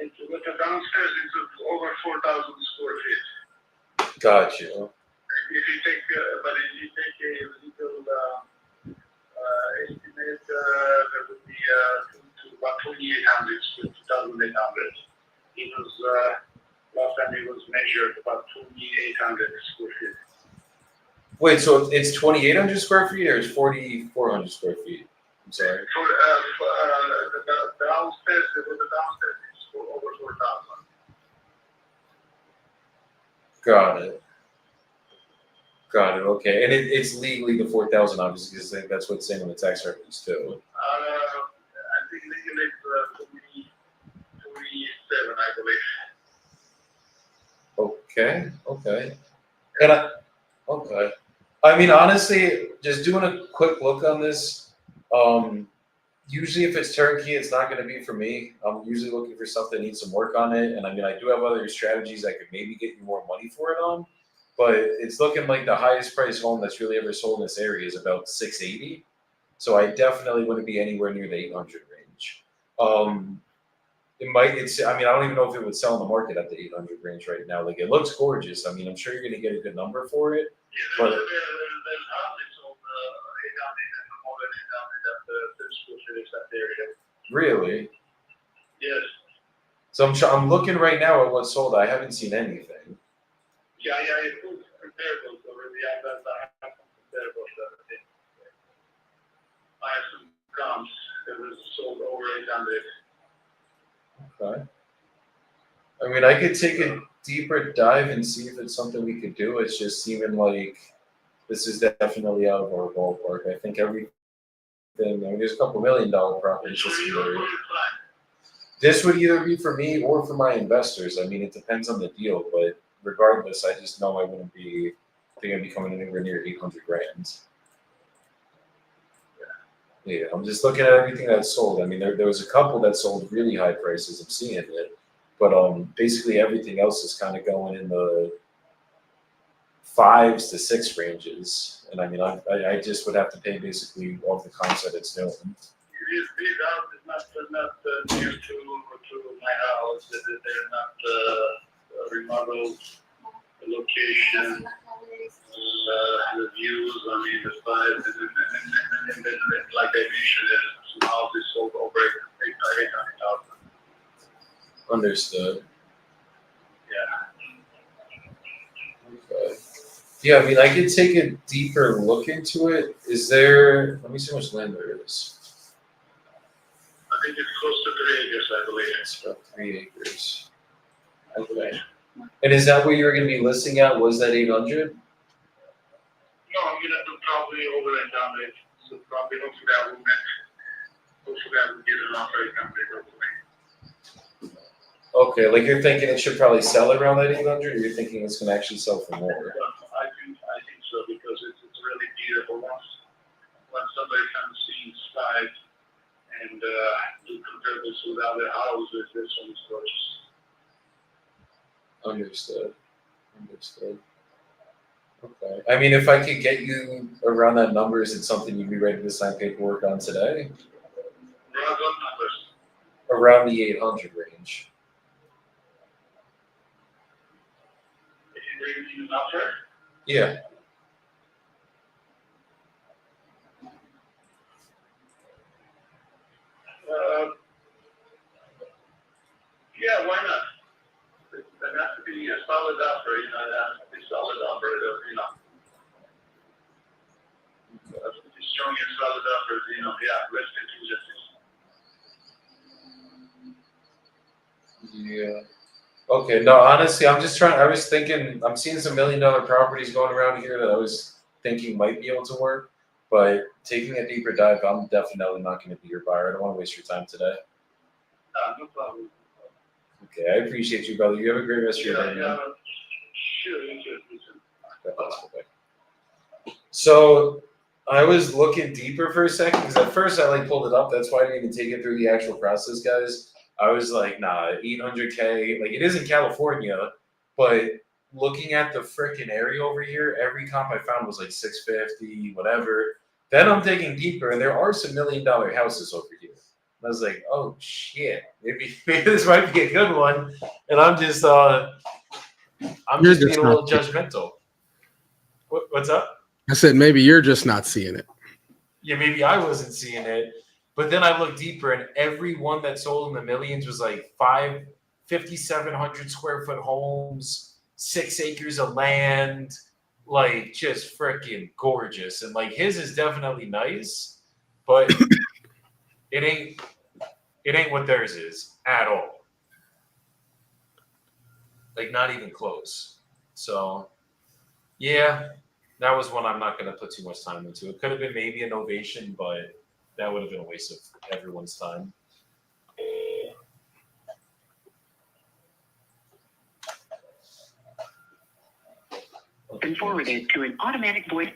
it's with the downstairs. It's over 4,000 square feet. Got you. If you take, but if you take a little estimate, that would be to about 2,800 to 2,800. It was last time it was measured about 2,800 square feet. Wait, so it's 2,800 square feet or it's 4,400 square feet? I'm sorry. For the downstairs, with the downstairs, it's for over 4,000. Got it. Got it. Okay, and it's legally the 4,000, obviously, because that's what's saying on the tax records too. I think legally it's 27, I believe. Okay. Okay. And okay. I mean, honestly, just doing a quick look on this. Usually, if it's turnkey, it's not going to be for me. I'm usually looking for something that needs some work on it, and I mean, I do have other strategies I could maybe get you more money for it on. But it's looking like the highest price home that's really ever sold in this area is about 680. So I definitely wouldn't be anywhere near the 800 range. It might. I mean, I don't even know if it would sell in the market at the 800 range right now. Like, it looks gorgeous. I mean, I'm sure you're going to get a good number for it. Yeah, But there's houses sold 800 and more than 800 at the school cities that area. really, Yes. so I'm looking right now at what's sold. I haven't seen anything. Yeah, it was comparables already. I have some comparables that I have some comps that was sold over 800. Okay. I mean, I could take a deeper dive and see if it's something we could do. It's just seeming like this is definitely out of our ballpark. I think everything. I mean, there's a couple $1 million properties So this you're year. fine. This would either be for me or for my investors. I mean, it depends on the deal, but regardless, I just know I wouldn't be think I'd be coming anywhere near 800 grand. Yeah, I'm just looking at everything that's sold. I mean, there was a couple that sold really high prices. I'm seeing it, but basically everything else is kind of going in the 5s to 6 ranges. And I mean, I just would have to pay basically all the comps that it's doing. These houses not near to my house. They're not remodeled. The location, the views. I mean, the size, and then, like I mentioned, some houses sold over 800,000. Understood. Yeah. Okay. Yeah, I mean, I could take a deeper look into it. Is there? Let me see how much land there is. I think it's close to 3 acres, I believe. It's about 3 acres. Okay. And is that what you were going to be listing at? Was that 800? No, I'm gonna do probably over and down it. So probably hopefully I will get an offer company hopefully. Okay, like you're thinking it should probably sell around that 800, or you're thinking it's going to actually sell for more? I think so because it's really beautiful. Once somebody comes seeing size and do comparables with other houses, this one is gorgeous. Understood. Okay. I mean, if I could get you around that number, is it something you'd be ready to sign paperwork on today? Around what numbers? Around the 800 range. Bringing an offer? Yeah. Yeah, why not? There has to be a solid offer, there has to be a solid offer, Has to be strong and solid offers, let's continue this. Yeah. Okay. No, honestly, I was thinking, I'm seeing some $1 million properties going around here that I was thinking might be able to work, but taking a deeper dive, I'm definitely not going to be your buyer. I don't want to waste your time today. No problem. Okay. I appreciate you, brother. You have a great rest of your day, man. Sure, you too. So I was looking deeper for a second because at first I pulled it up. That's why I didn't even take it through the actual process, guys. I was like, nah, 800K. Like, it is in California, but looking at the freaking area over here, every comp I found was like 650, whatever. Then I'm digging deeper, and there are some $1 million houses over here. I was like, oh shit, maybe this might be a good one. And I'm just being a little judgmental. What's up? I said maybe you're just not seeing it. Yeah, maybe I wasn't seeing it. But then I looked deeper, and every one that sold in the millions was like 5,700 square foot homes, 6 acres of land, like just freaking gorgeous. And like his is definitely nice, but it ain't what theirs is at all. Like not even close. So yeah, that was one I'm not going to put too much time into. It could have been maybe an ovation, but that would have been a waste of everyone's time. Been forwarded to an automatic voice.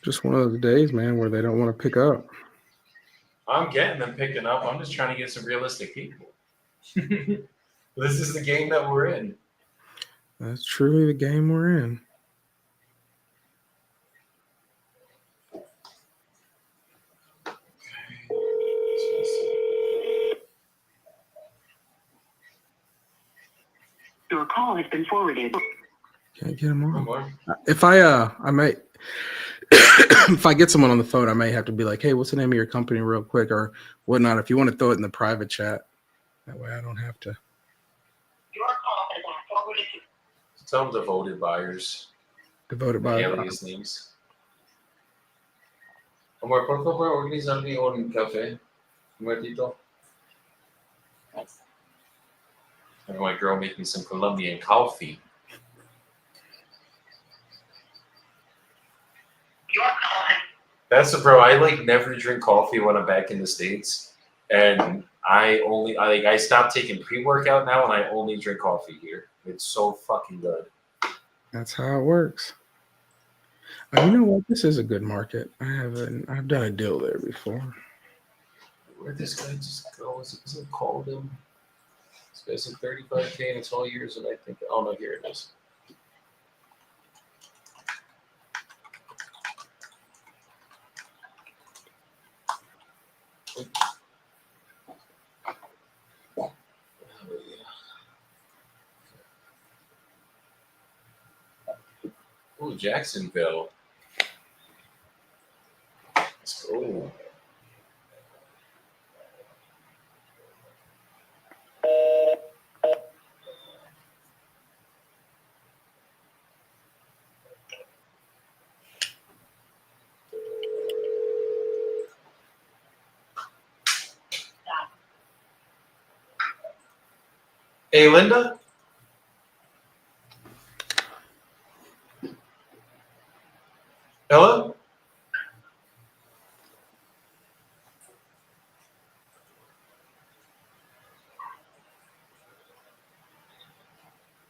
Just one of those days, man, where they don't want to pick up. I'm getting them picking up. I'm just trying to get some realistic people. This is the game that we're in. That's truly the game we're in. Your call has been forwarded. Can't get them One on. more. If I might, if I get someone on the phone, I may have to be like, hey, what's the name of your company real quick or whatnot. If you want to throw it in the private chat, that way I don't have to. Your call has been forwarded to. Tell them devoted buyers. Devoted by Alias names. Amor, por favor, organizarme un café. Un ratito. And my girl make me some Colombian coffee. Your call has. That's the bro. I like never drink coffee when I'm back in the States, and I stopped taking pre-workout now, and I only drink coffee here. It's so fucking good. That's how it works. You know what? This is a good market. I've done a deal there before. Where'd this guy just go? Is it called him? This guy's in 35K and it's all years, and I think. Oh no, here it is. Oh, Jacksonville. Let's go. Hey, Linda? Hello?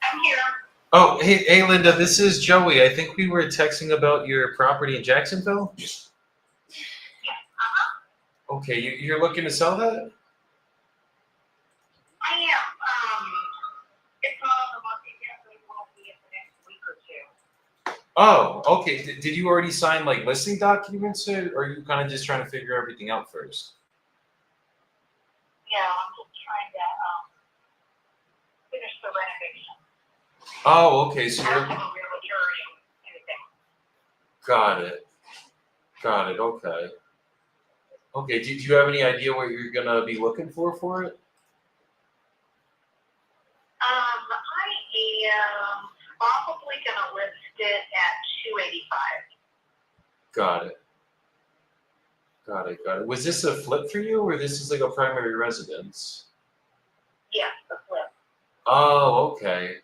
I'm here. Oh, hey, Linda, this is Joey. I think we were texting about your property in Jacksonville. Okay, you're looking to sell that? I am. It's not on the market yet, but it will be in the next week or two. Oh, okay. Did you already sign like listing documents, or are you kind of just trying to figure everything out first? Yeah, I'm just trying to finish the renovation. Oh, okay. So I don't you're have a realtor or anything. got it. Got it. Okay. Okay. Do you have any idea what you're gonna be looking for it? I am probably gonna list it at 285. Got it. Got it. Got it. Was this a flip for you, or this is like a primary residence? Yes, the flip. Oh, okay.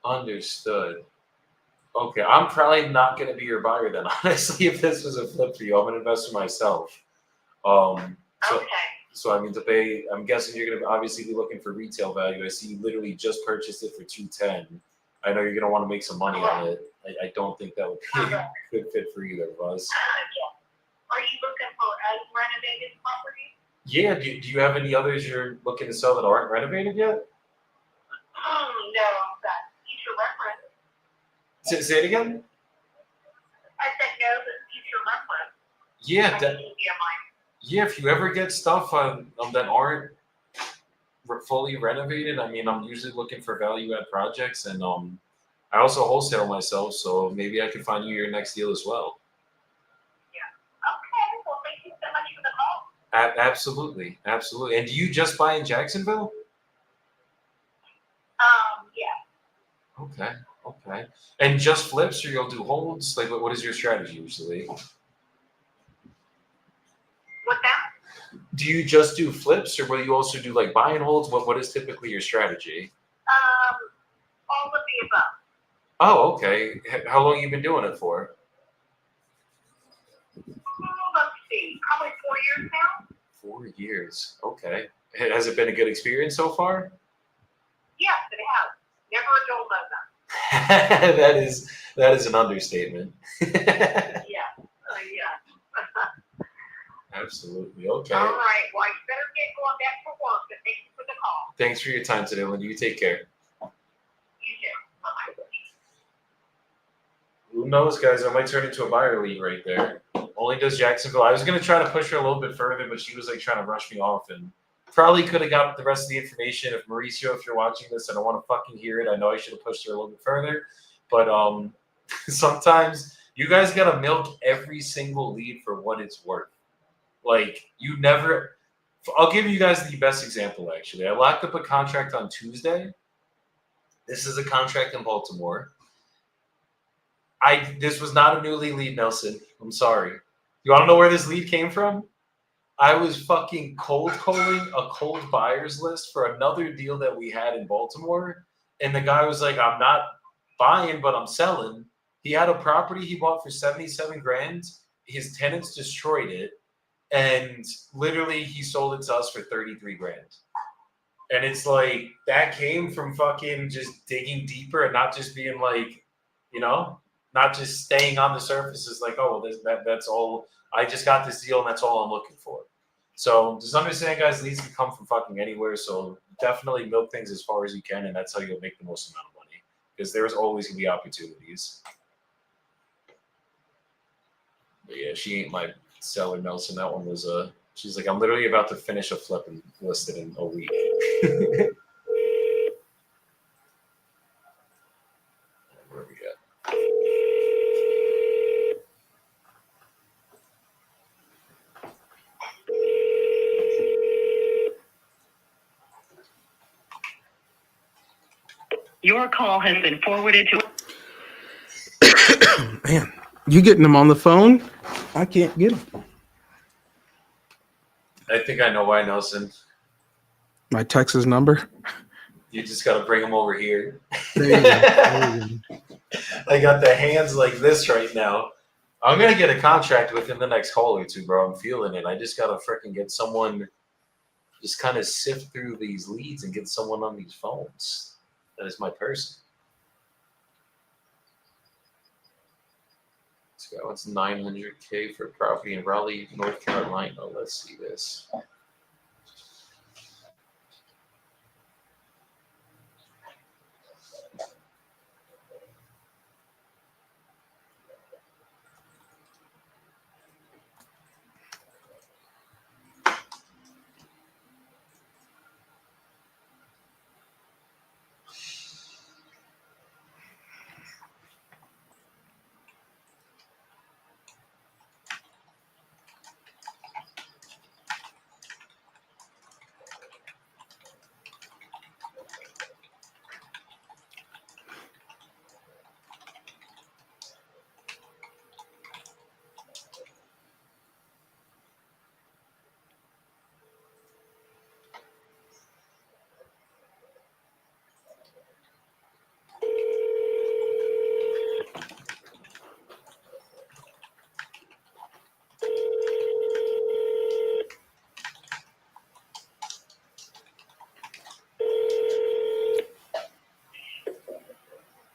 Understood. Okay, I'm probably not going to be your buyer then. Honestly, if this was a flip for you, I'm an investor myself. Um, so, Okay. so I mean, to pay, I'm guessing you're going to obviously be looking for retail value. I see you literally just purchased it for 210. I know you're going to want to make some money on it. I don't think that would be a good fit for either of us. Yeah. Are you looking for unrenovated property? Yeah. Do you have any others you're looking to sell that aren't renovated yet? No, but future reference. Say it again. I said no, but future reference. Yeah. I can give you mine. Yeah, if you ever get stuff that aren't fully renovated, I mean, I'm usually looking for value add projects, and I also wholesale myself, so maybe I can find you your next deal as well. Okay, well, thank you so much for the call. Absolutely, absolutely. And do you just buy in Jacksonville? Yeah. Okay, okay. And just flips, or you'll do holds? Like, what is your strategy usually? What's that? Do you just do flips, or will you also do like buy and holds? What is typically your strategy? All of the above. Oh, okay. How long you been doing it for? Let's see, probably 4 years now. 4 years. Okay. Has it been a good experience so far? Yes, it has. Never a dull moment. that is an understatement. Yeah. Absolutely. Okay. All right. Well, I better get going back to work, but thank you for the call. Thanks for your time today, Linda. You take care. You too. Bye-bye. Who knows, guys? I might turn into a buyer lead right there. Only does Jacksonville. I was going to try to push her a little bit further, but she was like trying to rush me off, and probably could have got the rest of the information. If Mauricio, if you're watching this, I don't want to fucking hear it. I know I should have pushed her a little bit further, but sometimes you guys got to milk every single lead for what it's worth. Like, you never. I'll give you guys the best example, actually. I locked up a contract on Tuesday. This is a contract in Baltimore. This was not a newly lead, Nelson. I'm sorry. You want to know where this lead came from? I was fucking cold calling a cold buyers list for another deal that we had in Baltimore. And the guy was like, I'm not buying, but I'm selling. He had a property he bought for 77 grand. his tenants destroyed it, and literally he sold it to us for 33 grand. And it's like that came from fucking just digging deeper and not just being like, you know, not just staying on the surface. Is like, oh, well, that's all. I just got this deal and that's all I'm looking for. So just understand, guys, leads can come from fucking anywhere. So definitely milk things as far as you can, and that's how you'll make the most amount of money, because there's always gonna be opportunities. But yeah, she ain't my seller, Nelson. That one was she's like, I'm literally about to finish a flip and list it in a week. Where we at? Your call has been forwarded to. Man, you getting them on the phone? I can't get them. I think I know why, Nelson. My Texas number. You just gotta bring them over here. There you go. There you go. I got the hands like this right now. I'm gonna get a contract within the next call or two, bro. I'm feeling it. I just gotta freaking get someone, just kind of sift through these leads and get someone on these phones. That is my person. Let's go. It's 900K for property in Raleigh, North Carolina. Let's see this.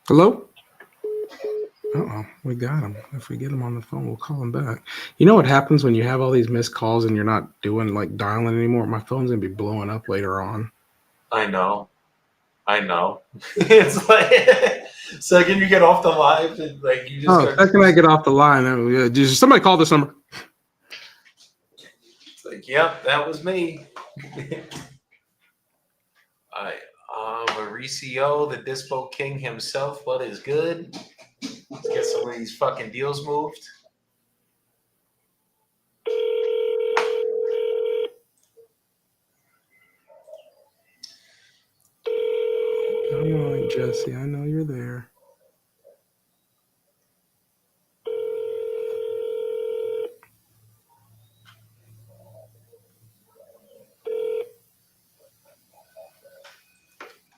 Hello? Uh-oh, we got him. If we get him on the phone, we'll call him back. You know what happens when you have all these missed calls and you're not doing like dialing anymore? My phone's gonna be blowing up later on. I know. It's like second you get off the live, like you just. Oh, second I get off the line, just somebody call this number. It's like, yep, that was me. Mauricio, the Dispo King himself. What is good? Let's get some of these fucking deals moved. All right, Jesse, I know you're there.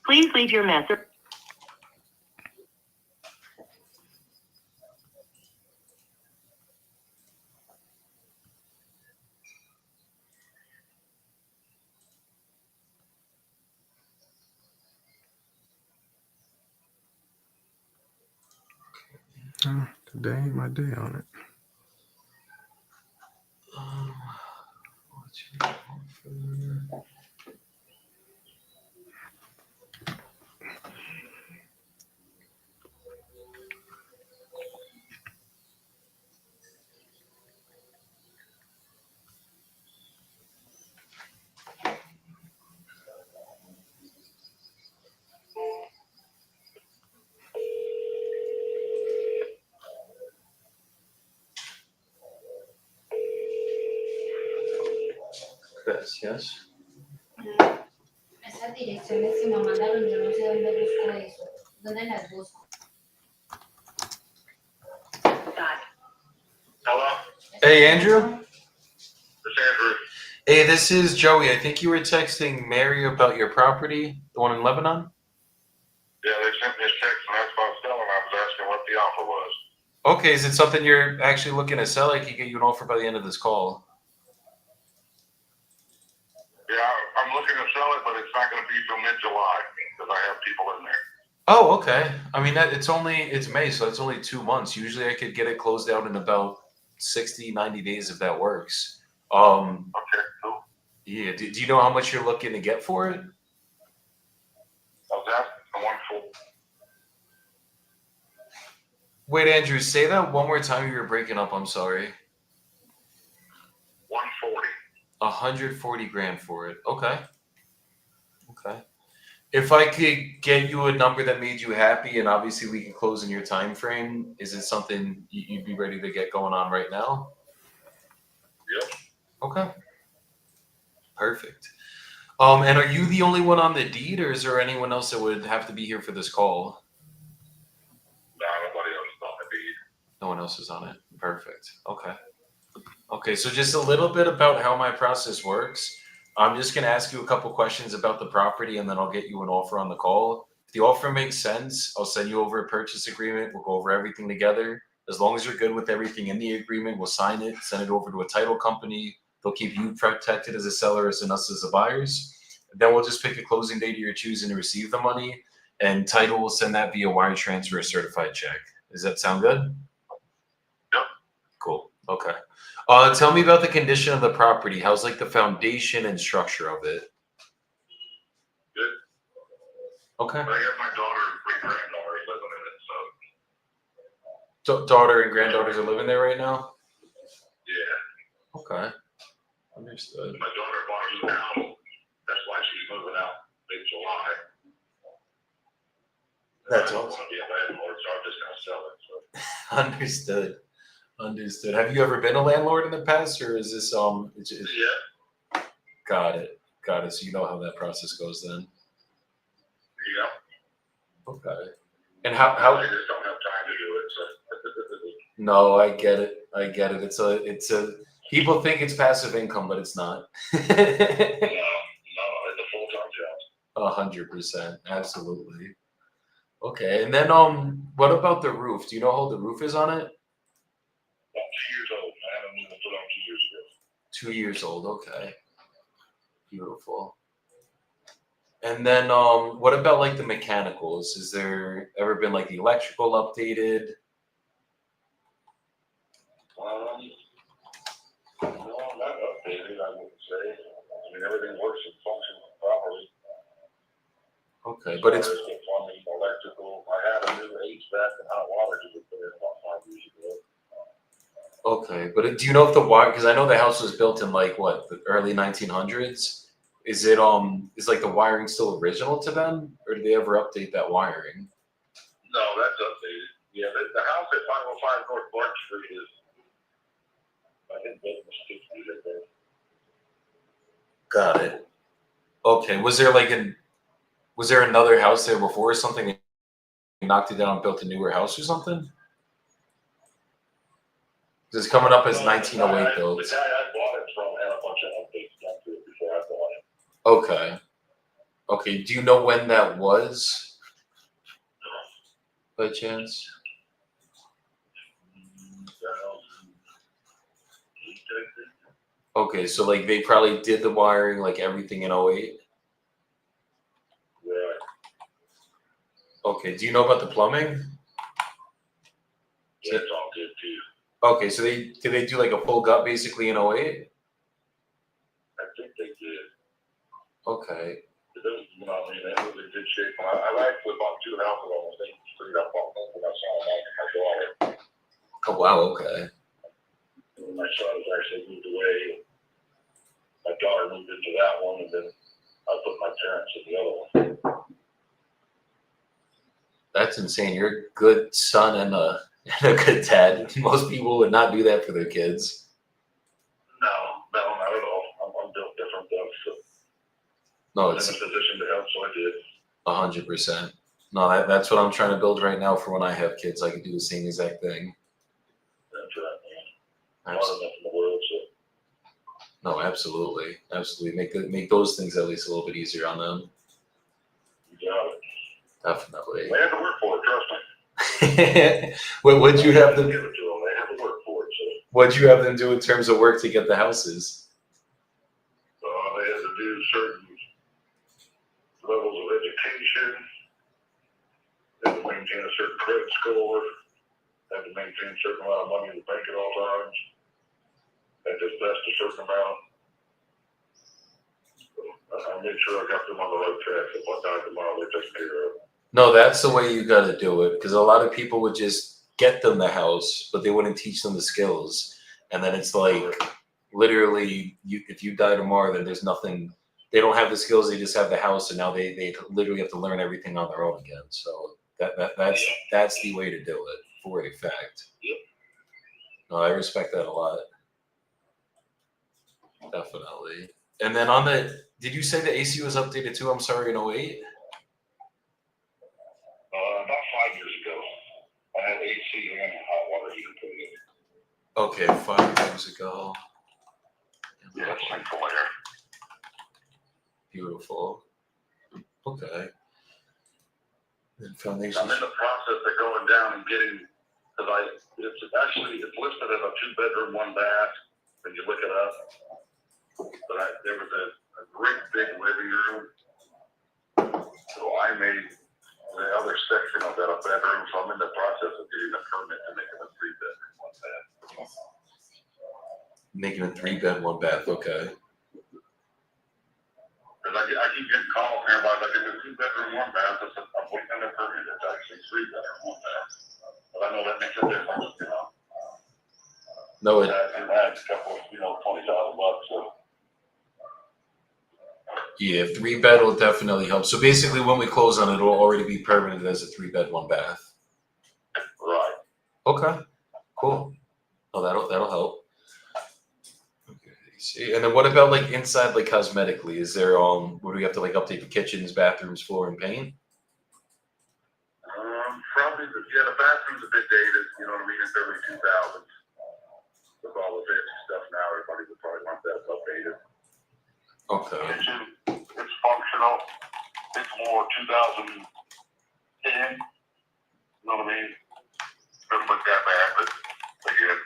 Please leave your message. Oh, today ain't my day on it. What you offer? Gracias. Esas direcciones que me mandaron, yo no sé dónde busco eso. ¿Dónde las busco? Hello, Hey, Andrew. this is Andrew. Hey, this is Joey. I think you were texting Mary about your property, the one in Lebanon. Yeah, they sent me a text and asked about selling. I was asking what the offer was. Okay, is it something you're actually looking to sell? I could get you an offer by the end of this call. Yeah, I'm looking to sell it, but it's not going to be till mid-July because I have people in there. Oh, okay. I mean, it's May, so it's only 2 months. Usually I could get it closed out in about 60, 90 days if that works. Okay, cool. Yeah. Do you know how much you're looking to get for it? I was asking for 140. Wait, Andrew, say that one more time. You were breaking up. I'm sorry. 140. 140 grand for it. Okay. Okay. If I could get you a number that made you happy, and obviously we can close in your time frame, is it something you'd be ready to get going on right now? Yep. Okay. Perfect. And are you the only one on the deed, or is there anyone else that would have to be here for this call? No, nobody else is on the deed. No one else is on it. Perfect. Okay. Okay, so just a little bit about how my process works. I'm just going to ask you a couple questions about the property, and then I'll get you an offer on the call. If the offer makes sense, I'll send you over a purchase agreement. We'll go over everything together. As long as you're good with everything in the agreement, we'll sign it, send it over to a title company. They'll keep you protected as a seller and us as the buyers. Then we'll just pick a closing date you're choosing to receive the money, and title will send that via wire transfer or certified check. Does that sound good? Yep. Cool. Okay. Tell me about the condition of the property. How's like the foundation and structure of it? Good. Okay. I got my daughter and great-granddaughter living in it, so Daughter and granddaughters are living there right now? yeah. Okay. Understood. My daughter bought a new house. That's why she's moving out mid-July. That's I don't awesome. want to be a landlord, so I'm just going to sell it. So. Understood. Understood. Have you ever been a landlord in the past, or is this Yeah. Got it. Got it. So you know how that process goes then. Yeah. Okay. And how I just don't have time to do it. So. No, I get it. I get it. It's a people think it's passive income, but it's not. No, it's a full-time job. 100%. Absolutely. Okay. And then what about the roof? Do you know how old the roof is on it? About 2 years old. I haven't even put on 2 years ago. 2 years old. Okay. Beautiful. And then what about like the mechanicals? Is there ever been like the electrical updated? No, not updated, I wouldn't say. I mean, everything works and functions properly. Okay, but it's As far as the plumbing, electrical. I had a new HVAC and hot water heater put in about 5 years ago. okay. But do you know if the wire? Because I know the house was built in like what, the early 1900s. Is it is like the wiring still original to them, or did they ever update that wiring? No, that's updated. Yeah, the house at 505 North Clark Street is, I think, built in the 60s, I think. Got it. Okay. Was there another house there before or something? They knocked it down and built a newer house or something? 'Cause it's coming up as 1908 built. The guy I bought it from had a bunch of updates done to it before I bought it. Okay. Okay. Do you know when that was, by chance? Okay, so like they probably did the wiring, like everything in 08? Right. Okay, do you know about the plumbing? Yeah, it's all good too. Okay, so did they do like a full gut basically in 08? I think they did. Okay. It was, you know, I mean, it was in good shape. I actually bought 2 houses on the same street I bought one when I saw them out with my daughter. Oh wow, okay. My son was actually moved away. My daughter moved into that one, and then I put my parents in the other one. That's insane. You're a good son and a good dad. Most people would not do that for their kids. No, not at all. I'm built different though. So No, I was in a position to help, so I did. 100%. No, that's what I'm trying to build right now for when I have kids. I can do the same exact thing. That's right, man. Hard enough in the world, so. No, absolutely. Absolutely. Make those things at least a little bit easier on them. You got it. Definitely. They had to work for it, trust me. What'd you have Give them? it to them. They have to work for it. So What'd you have them do in terms of work to get the houses? they had to do certain levels of education. They had to maintain a certain credit score. They had to maintain a certain amount of money in the bank at all times. Had to invest a certain amount. So I made sure I got them on the right track. If I died tomorrow, they take care of it. No, that's the way you got to do it because a lot of people would just get them the house, but they wouldn't teach them the skills. And then it's like literally, if you die tomorrow, then there's nothing. They don't have the skills; they just have the house, and now they literally have to learn everything on their own again. So that's the way to do it for a fact. Yep. No, I respect that a lot. Definitely. And then on the, did you say the AC was updated too? I'm sorry, in 08? About 5 years ago, I had AC and hot water heater put in. Okay, 5 years ago. Yeah, central air. Beautiful. Okay. And foundation. I'm in the process of going down and getting, because it's listed as a 2-bedroom, 1 bath when you look it up. But there was a great big living room. So I made the other section of that a bedroom. So I'm in the process of getting a permit to make it a 3-bedroom, 1 bath. Making a 3-bed, 1 bath. Okay. Because I keep getting calls here about like it's a 2-bedroom, 1 bath. I said, I'm waiting on a permit. It's actually 3-bedroom, 1 bath. But I know that makes a difference, you know. No, it, That's a couple, $20,000. So. yeah, 3-bed will definitely help. So basically, when we close on it, it'll already be permanent as a 3-bed, 1 bath. Right. Okay. Cool. Oh, that'll help. Okay. See, and then what about like inside, like cosmetically? Is there would we have to like update the kitchens, bathrooms, floor, and paint? Probably, the bathroom's a bit dated, you know what I mean? It's early 2000s. With all the fancy stuff now, everybody would probably want that updated. Okay. Kitchen, it's functional. It's more 2010. You know what I mean? Doesn't look that bad, but again,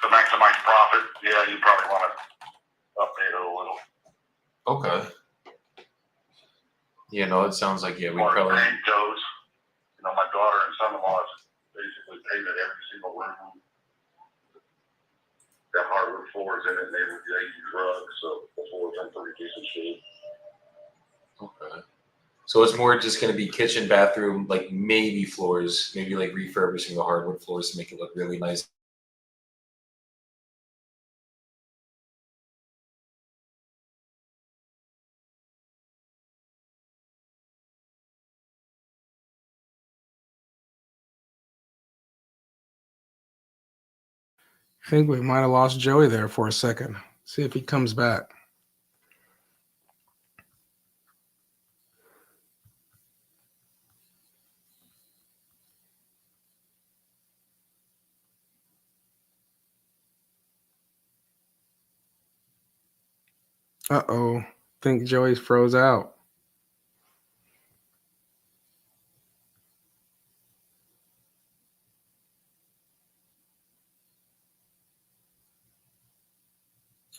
to maximize profit, yeah, you probably want to update it a little. Okay. Yeah, no, it sounds like, yeah, we Or probably. paint goes. My daughter and son-in-law basically painted every single room. Got hardwood floors in it, and they use rugs, so the floors are in pretty decent shape. Okay. So it's more just going to be kitchen, bathroom, like maybe floors, maybe like refurbishing the hardwood floors to make it look really nice. I think we might have lost Joey there for a second. See if he comes back. Uh-oh. I think Joey's froze out.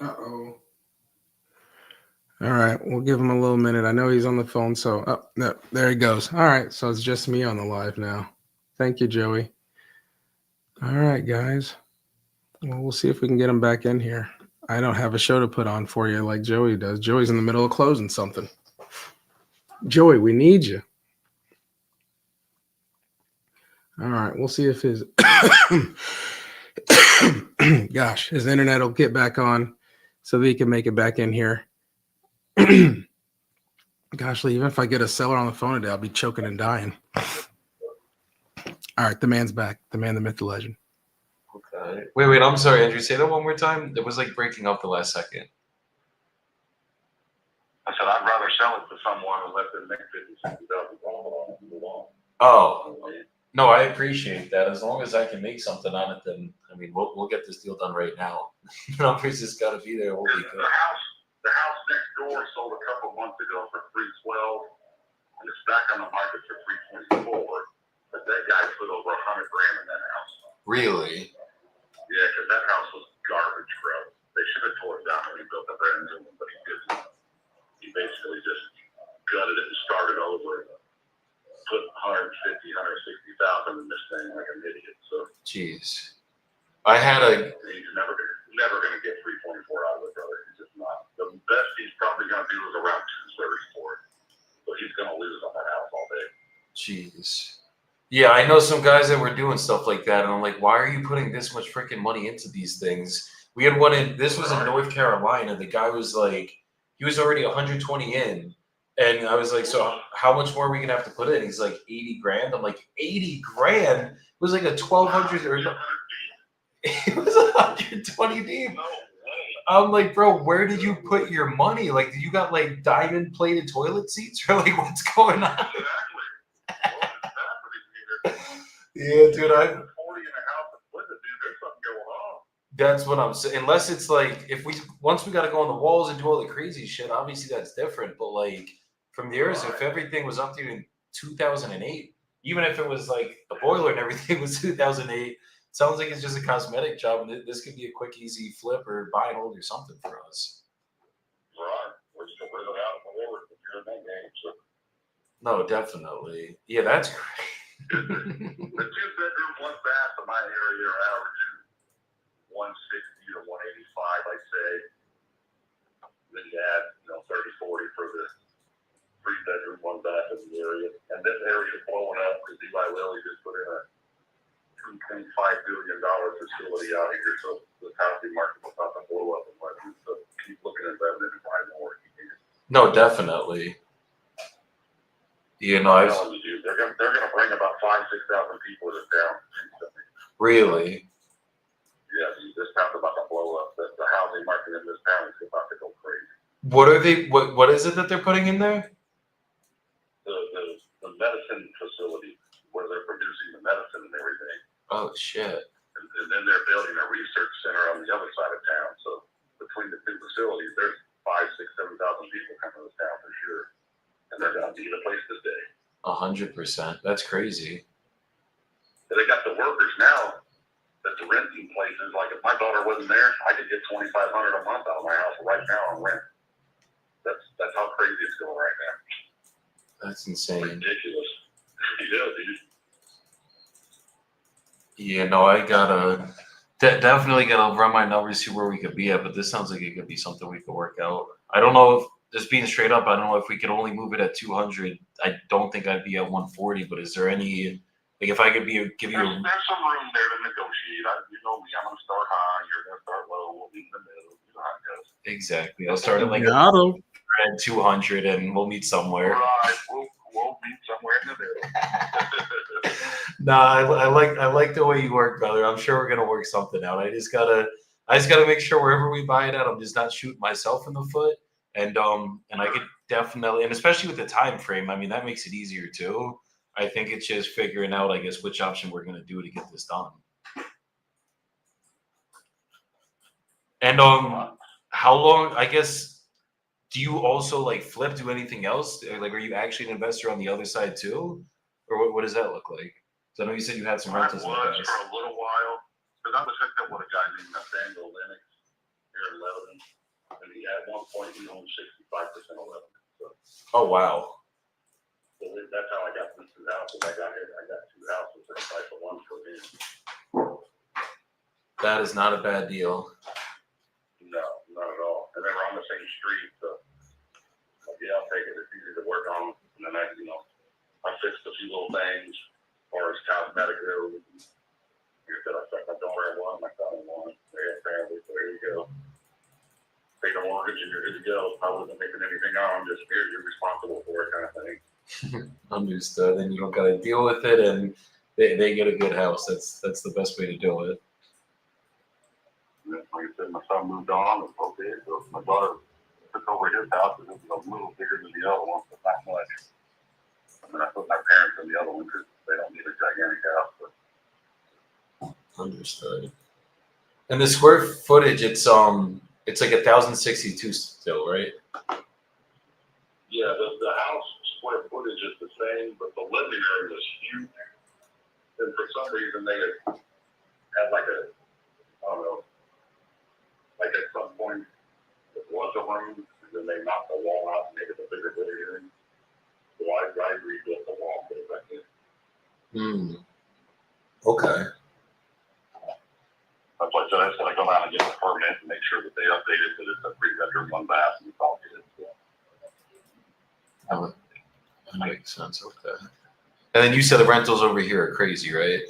Uh-oh. All right, we'll give him a little minute. I know he's on the phone, so no, there he goes. All right, so it's just me on the live now. Thank you, Joey. All right, guys. Well, we'll see if we can get him back in here. I don't have a show to put on for you like Joey does. Joey's in the middle of closing something. Joey, we need you. All right, we'll see if his gosh, his internet will get back on so that he can make it back in here. Gosh, Lee, even if I get a seller on the phone today, I'll be choking and dying. All right, the man's back. The man, the myth, the legend. Okay. Wait, I'm sorry, Andrew. Say that one more time. It was like breaking up the last second. I said I'd rather sell it to someone and let them make $50,000. Oh, no, I appreciate that. As long as I can make something on it, then I mean, we'll get this deal done right now. Numbers just got to be there. We'll be good. The house next door sold a couple months ago for $312, and it's back on the market for $324. But that guy put over $100,000 in that house. Really? Yeah, because that house was garbage, bro. They should have tore it down and rebuilt a brand new one, but he didn't. He basically just gutted it and started over. Put 150, 160,000 in this thing like an idiot. So Jeez. I had a he's never gonna get 324 out of it, brother. He's just not. The best he's probably gonna do is around 230 for it. But he's gonna lose on that house all day. jeez. Yeah, I know some guys that were doing stuff like that, and I'm like, why are you putting this much freaking money into these things? We had one in this was in North Carolina. The guy was like, he was already 120 in. And I was like, so how much more are we gonna have to put in? He's like 80 grand. I'm like, 80 grand? It was like a 1200 or no, it was 120 deep. No way. I'm like, bro, where did you put your money? Like, you got like diamond plated toilet seats, or like, what's going on? Exactly. What is happening here? Yeah, dude, 40 in a house and split it, dude. There's something going on. that's what I'm saying. Unless it's like, if we once we got to go on the walls and do all the crazy shit, obviously that's different. But like from the years, if everything was up to in 2008, even if it was like the boiler and everything was 2008. Sounds like it's just a cosmetic job, and this could be a quick, easy flip or buy and hold or something for us. Right. We're just gonna rent it out forever if you're in that game. So No, definitely. Yeah, that's great. the 2-bedroom, 1 bath in my area are averaging 160 to 185, I'd say. Then you add, 30, 40 for the 3-bedroom, 1 bath in the area. And this area is blowing up because Eli Lilly just put in a $2.5 billion facility out here, so the housing market will not blow up and let you. So keep looking at that and buy more. No, definitely. I'm telling you, dude, they're gonna bring about 5,000-6,000 people to this town. Really. Yeah, dude, this town's about to blow up. The housing market in this town is about to go crazy. What are they? What is it that they're putting in there? The medicine facility where they're producing the medicine and everything. Oh shit. And then they're building a research center on the other side of town. So between the two facilities, there's 5,000, 6,000, 7,000 people coming to this town for sure. And they're going to need a place to stay. 100%. That's crazy. And they got the workers now that's renting places. Like if my daughter wasn't there, I could get $2,500 a month out of my house right now on rent. That's how crazy it's going right now. That's insane. Ridiculous. Yeah, dude. Yeah, no, I gotta definitely gotta run my numbers, see where we could be at. But this sounds like it could be something we could work out. I don't know if just being straight up, I don't know if we could only move it at 200. I don't think I'd be at 140. But is there any like if I could give you There's some room there to negotiate. You know me, I'm gonna start high. You're gonna start low. We'll meet in the middle. You know how it goes. exactly? I'll start at like Got 'em. 200, and we'll meet somewhere. Right. We'll meet somewhere in the middle. Nah, I like the way you work, brother. I'm sure we're gonna work something out. I just gotta make sure wherever we buy it at, I'm just not shooting myself in the foot. And I could definitely, and especially with the time frame, I mean that makes it easier too. I think it's just figuring out, I guess, which option we're gonna do to get this done. And how long? I guess. Do you also like flip? Do anything else? Like, are you actually an investor on the other side too, or what does that look like? So I know you said you had some I was rentals for in the past. a little while, because I was hooked up with a guy named Nathaniel Lennox here in Lebanon, and at one point he owned 65% of Lebanon. Oh wow, So that's how I got these 2 houses. I got 2 houses and I for one for him. that is not a bad deal. No, not at all. And they were on the same street, so yeah, I'll take it. It's easy to work on. And then I fixed a few little things as far as cosmetic there. Like I said, I stuck my daughter in one, my son in one. They had family, so there you go. Pay the mortgage and you're good to go. I wasn't making anything on, just here, you're responsible for it kind of thing. Understood. And you don't gotta deal with it, and they get a good house. That's the best way to do it. And then, like I said, my son moved on, and okay, so my daughter took over his house, and it was a little bigger than the other one, but not much. And then I put my parents in the other one because they don't need a gigantic house. But Understood. And the square footage, it's like 1,062 still, right? yeah, the house square footage is the same, but the living area is huge. and for some reason they had like a, I don't know, like at some point it was a room, and then they knocked the wall out and made it a bigger living room. So I rebuilt the wall, put it back in. Okay. That's why I said I was gonna go out and get the permit and make sure that they update it, that it's a 3-bedroom, 1 bath, and it's all good. That makes sense. Okay. And then you said the rentals over here are crazy, right?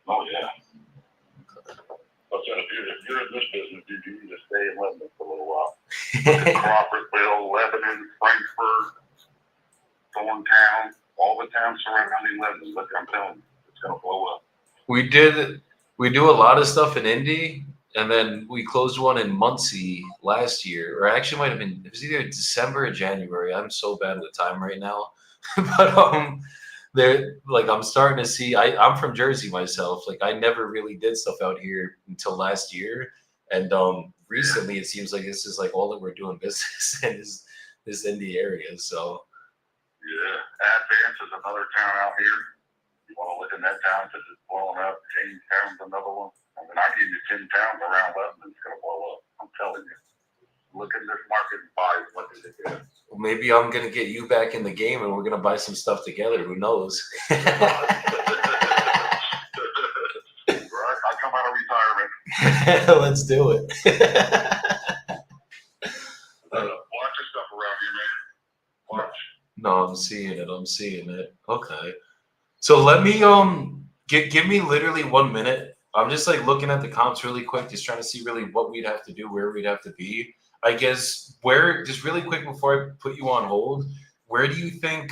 Oh, yeah. I said, if you're in this business, you need to stay in Lebanon for a little while. Crawfordville, Lebanon, Frankfurt, Thorntown, all the towns surrounding Lebanon. Look, I'm telling you, it's gonna blow up. We do a lot of stuff in Indy, and then we closed one in Muncie last year, or actually might have been, it was either December or January. I'm so bad with time right now. But they're like, I'm starting to see, I'm from Jersey myself. Like I never really did stuff out here until last year. And recently it seems like this is like all that we're doing business in is this Indy area. So Yeah, Advance is another town out here. You wanna look in that town because it's blowing up. Jamestown's another one. I mean, I give you 10 towns around Lebanon, it's gonna blow up. I'm telling you. Look in this market and buy as much as it is. well, maybe I'm gonna get you back in the game and we're gonna buy some stuff together. Who knows? Right, I come out of retirement. Let's do it. Watch your stuff around here, man. Watch. No, I'm seeing it. I'm seeing it. Okay. So let me give me literally 1 minute. I'm just like looking at the comps really quick, just trying to see really what we'd have to do, where we'd have to be. I guess where just really quick before I put you on hold, where do you think,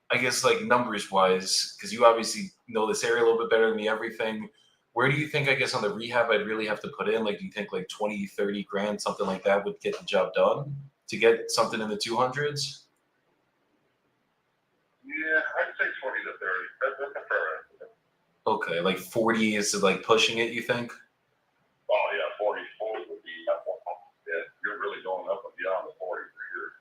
I guess like numbers wise, because you obviously know this area a little bit better than me, everything. Where do you think, I guess, on the rehab I'd really have to put in? Like, do you think like 20, 30 grand, something like that would get the job done to get something in the 200s? Yeah, I'd say 20 to 30. That's a fair estimate. Okay, like 40 is like pushing it, you think? Oh, yeah, 40 would be, yeah, you're really going up and beyond the 40 for sure.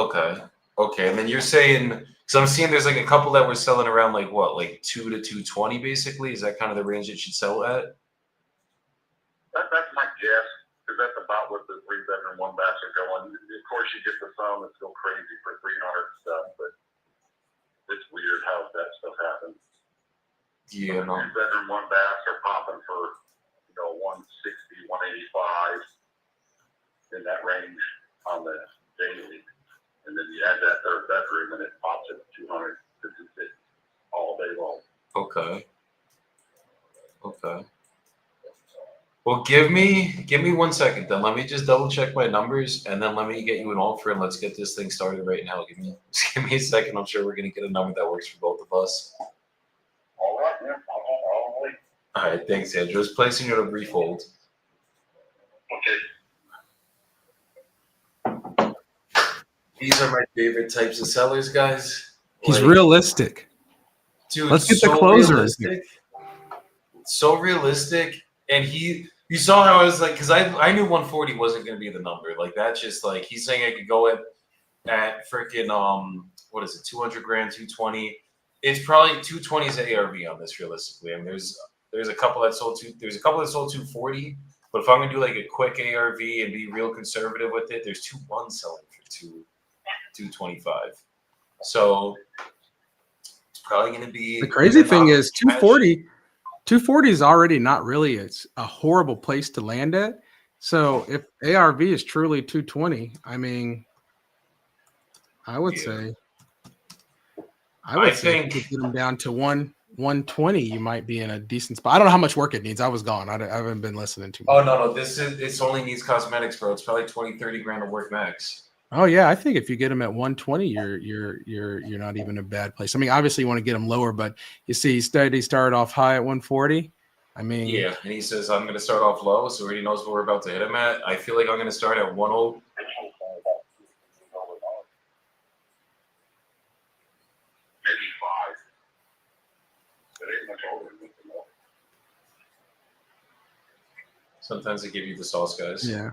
Okay. Okay. And then you're saying, because I'm seeing there's like a couple that were selling around like what, like 2 to 220 basically? Is that kind of the range it should sell at? That's my guess, because that's about what the 3-bedroom, 1 bath are going. Of course, you get the some that's go crazy for 300 and stuff, but it's weird how that stuff happens. Yeah, no. 2-bedroom, 1 bath are popping for, 160, 185 in that range on the daily. And then you add that 3rd bedroom and it pops at 200 to 250 all day long. Okay. Okay. Well, give me 1 second then. Let me just double check my numbers and then let me get you an offer and let's get this thing started right now. Give me a second. I'm sure we're gonna get a number that works for both of us. All right, yeah, I'll wait. All right, thanks, Andrew. Just placing you on a brief hold. Okay. These are my favorite types of sellers, guys. He's Like, realistic. dude, Let's get the closer. realistic. So realistic. And you saw how I was like, because I knew 140 wasn't going to be the number. Like, that's just like, he's saying I could go at freaking, what is it, 200 grand, 220. It's probably 220 is the ARV on this realistically. I mean, there's a couple that sold 240. But if I'm going to do like a quick ARV and be real conservative with it, there's 2-1 selling for 225. So it's probably going to be The crazy thing is 240 is already not really a horrible place to land at. So if ARV is truly 220, I mean, I would say if you could get them down to 120, you might be in a decent spot. I don't know how much work it needs. I was gone. I haven't been listening too much. Oh no, this only needs cosmetics, bro. It's probably 20-30 grand of work max. Oh yeah, I think if you get them at 120, you're not even in a bad place. I mean, obviously you want to get them lower, but you see, he started off high at 140. I mean, yeah, and he says I'm going to start off low, so he knows what we're about to hit him at. I feel like I'm going to start at 10. Maybe 5. It ain't much older than that. Sometimes they give you the sauce, guys. yeah.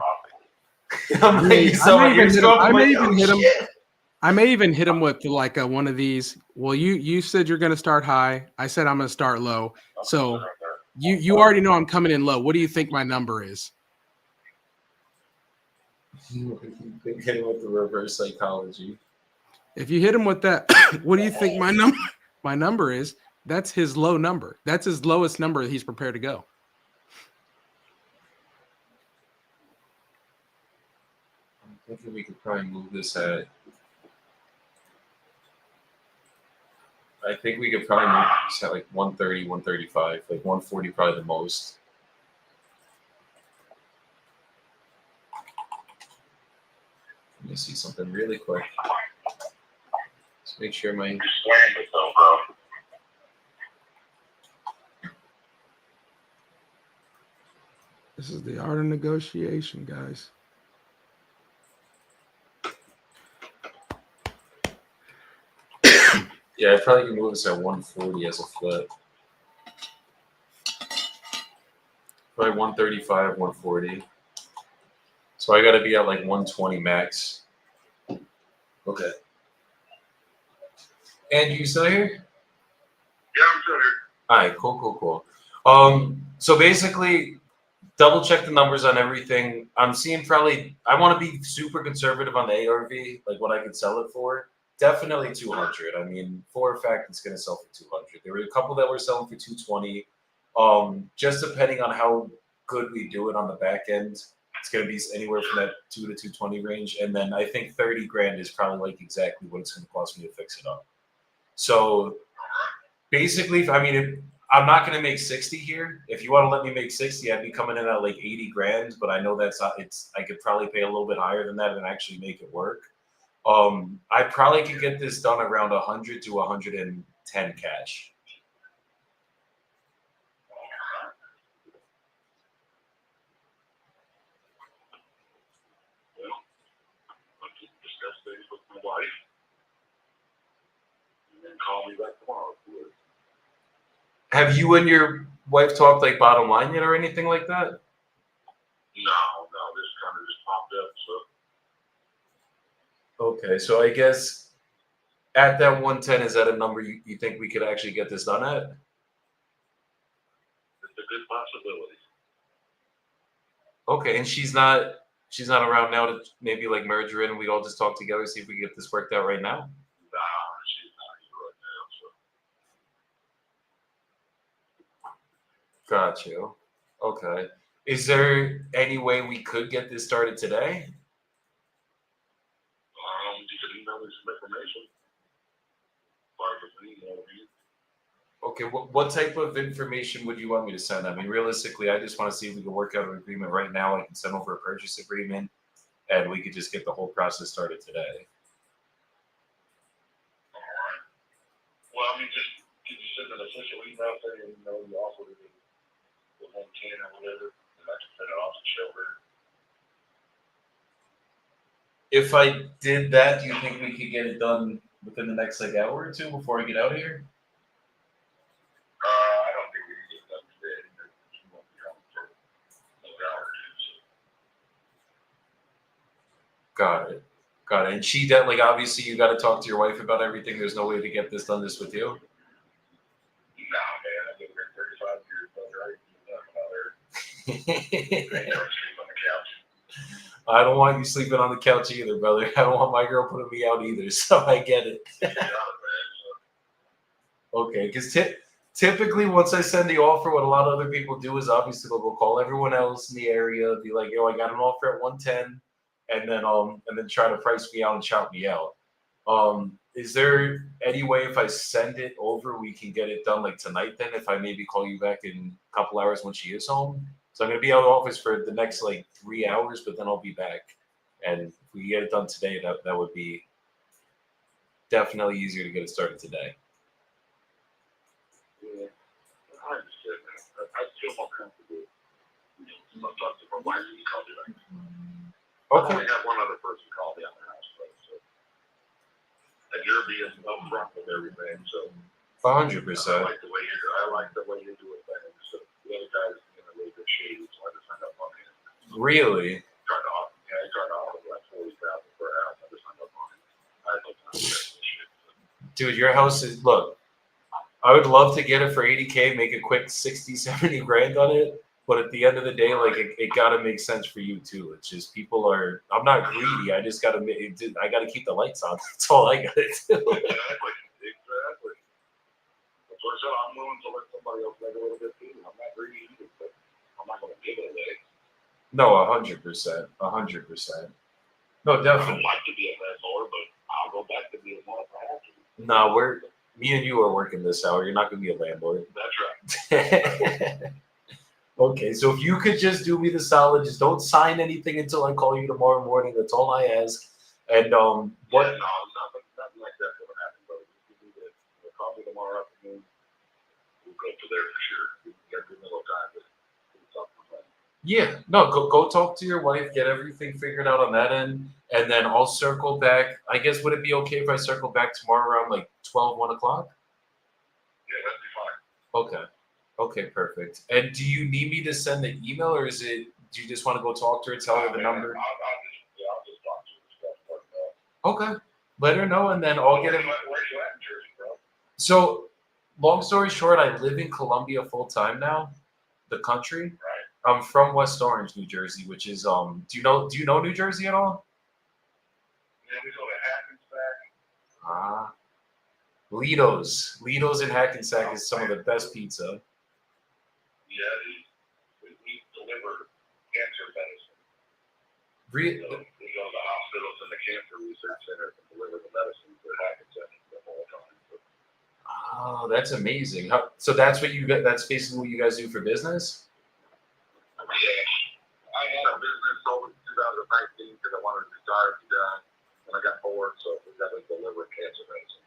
I'm like, I may even hit him. I may even hit him with like one of these. Well, you said you're going to start high. I said I'm going to start low. So you already know I'm coming in low. What do you think my number is? Hit him with the reverse psychology. If you hit him with that, what do you think my number is? That's his low number. That's his lowest number that he's prepared to go. I'm thinking we could probably move this at. I think we could probably move this at like 130, 135, like 140 probably the most. Let me see something really quick. Let's make sure my. You slammed yourself, bro. This is the art of negotiation, guys. Yeah, I probably can move this at 140 as a flip. Probably 135, 140. So I got to be at like 120 max. Okay. And you still here? Yeah, I'm still here. All right, cool. So basically, double check the numbers on everything. I'm seeing probably, I want to be super conservative on the ARV, like what I could sell it for. Definitely 200. I mean, for a fact, it's going to sell for 200. There were a couple that were selling for 220. Just depending on how good we do it on the back end, it's going to be anywhere from that 2 to 220 range. And then I think 30 grand is probably like exactly what it's going to cost me to fix it up. So basically, I mean, I'm not going to make 60 here. If you want to let me make 60, I'd be coming in at like 80 grand, but I know that's not, I could probably pay a little bit higher than that and actually make it work. I probably could get this done around 100 to 110 cash. I'll just discuss things with my wife. And then call me back tomorrow. Have you and your wife talked like bottom line yet or anything like that? No, this kind of just popped up, so. Okay, so I guess at that 110, is that a number you think we could actually get this done at? It's a good possibility. Okay, and she's not around now to maybe like merge her in and we all just talk together, see if we can get this worked out right now. Nah, she's not here right now, so. Got you. Okay. Is there any way we could get this started today? You can email me some information. Or just email me. Okay, what type of information would you want me to send? I mean, realistically, I just want to see if we can work out an agreement right now. I can send over a purchase agreement, and we could just get the whole process started today. All right. Well, I mean, just could you send an official email saying, you know, you offered it the 110 or whatever, and I can send it off to show her. If I did that, do you think we could get it done within the next like hour or two before I get out of here? I don't think we can get done today. She won't be home for another hour or two, so. Got it. And she that like obviously you got to talk to your wife about everything. There's no way to get this done just with you. Nah, man, I've been here 35 years, brother. I ain't doing nothing about her. I ain't never sleep on the couch. I don't want you sleeping on the couch either, brother. I don't want my girl putting me out either. So I get it. Yeah, man. Okay, because typically once I send the offer, what a lot of other people do is obviously they'll go call everyone else in the area, be like, "Yo, I got an offer at 110," and then try to price me out and shout me out. Is there any way if I send it over, we can get it done like tonight? Then, if I maybe call you back in a couple hours when she is home, so I'm gonna be out of the office for the next like 3 hours, but then I'll be back, and if we get it done today, that would be definitely easier to get it started today. Yeah, I understand, man. I feel more comfortable. You know, talk to my wife and call me back. Okay. I got one other person call me on the house, right? So, and you're being upfront with everything, so. 100%. I like the way you do it, man. So the other guy's being a little bit shady, so I just hung up on him. Really? He tried to offer like $40,000 per house. I just hung up on him. I had no Dude, your house is look. I would love to get it for 80K, make a quick 60, 70 grand on it. But at the end of the day, like it gotta make sense for you too. It's just people are. I'm not greedy. I just gotta. I gotta keep the lights on. That's all I gotta do. Exactly. That's what I said. I'm willing to let somebody else make a little bit too. I'm not greedy either, but I'm not going to give it away. No, 100%, 100%. No, I don't definitely. like to be a landlord, but I'll go back to being one if I have to. No, me and you are working this hour. You're not gonna be a landlord. That's right. Okay, so if you could just do me the solid, just don't sign anything until I call you tomorrow morning. That's all I ask. And Yeah, what? no, nothing like that's going to happen, but if you do that, call me tomorrow afternoon. We'll go to there for sure. We can get a little time to talk about that. Yeah, no, go talk to your wife, get everything figured out on that end, and then I'll circle back. I guess would it be okay if I circle back tomorrow around like 12, 1 o'clock? Yeah, that'd be fine. Okay. Okay, perfect. And do you need me to send the email, or is it? Do you just want to go talk to her, tell her the number? I'll just talk to you and stuff. Okay, let her know, and then I'll get it. Where's you at in Jersey, bro? So, long story short, I live in Columbia full time now, the country. Right. I'm from West Orange, New Jersey, which is Do you know New Jersey at all? Yeah, we go to Hackensack. Ah, Lido's in Hackensack is some of the best pizza. Yeah, we deliver cancer medicine. Re- So we go to the hospitals and the cancer research center and deliver the medicine to Hackensack the whole time. So, Oh, that's amazing. So that's what you got. That's basically what you guys do for business. yeah, I had a business over 2019 because I wanted to retire to die, and I got bored, so we got to deliver cancer medicine.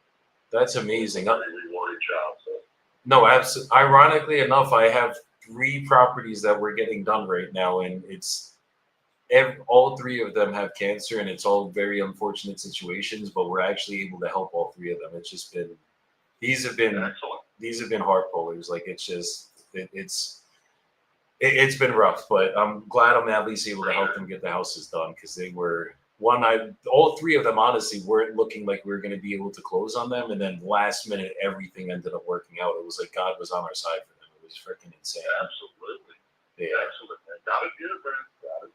That's amazing. Very rewarding job. So. No, absolutely. Ironically enough, I have 3 properties that we're getting done right now, and all 3 of them have cancer, and it's all very unfortunate situations. But we're actually able to help all 3 of them. It's just been these have been heart pullers. Like it's been rough, but I'm glad I'm at least able to help them get the houses done because they were all 3 of them honestly weren't looking like we were going to be able to close on them, and then last minute everything ended up working out. It was like God was on our side for them. It was freaking insane. Absolutely. Yeah. Absolutely. Got it good, man. Got it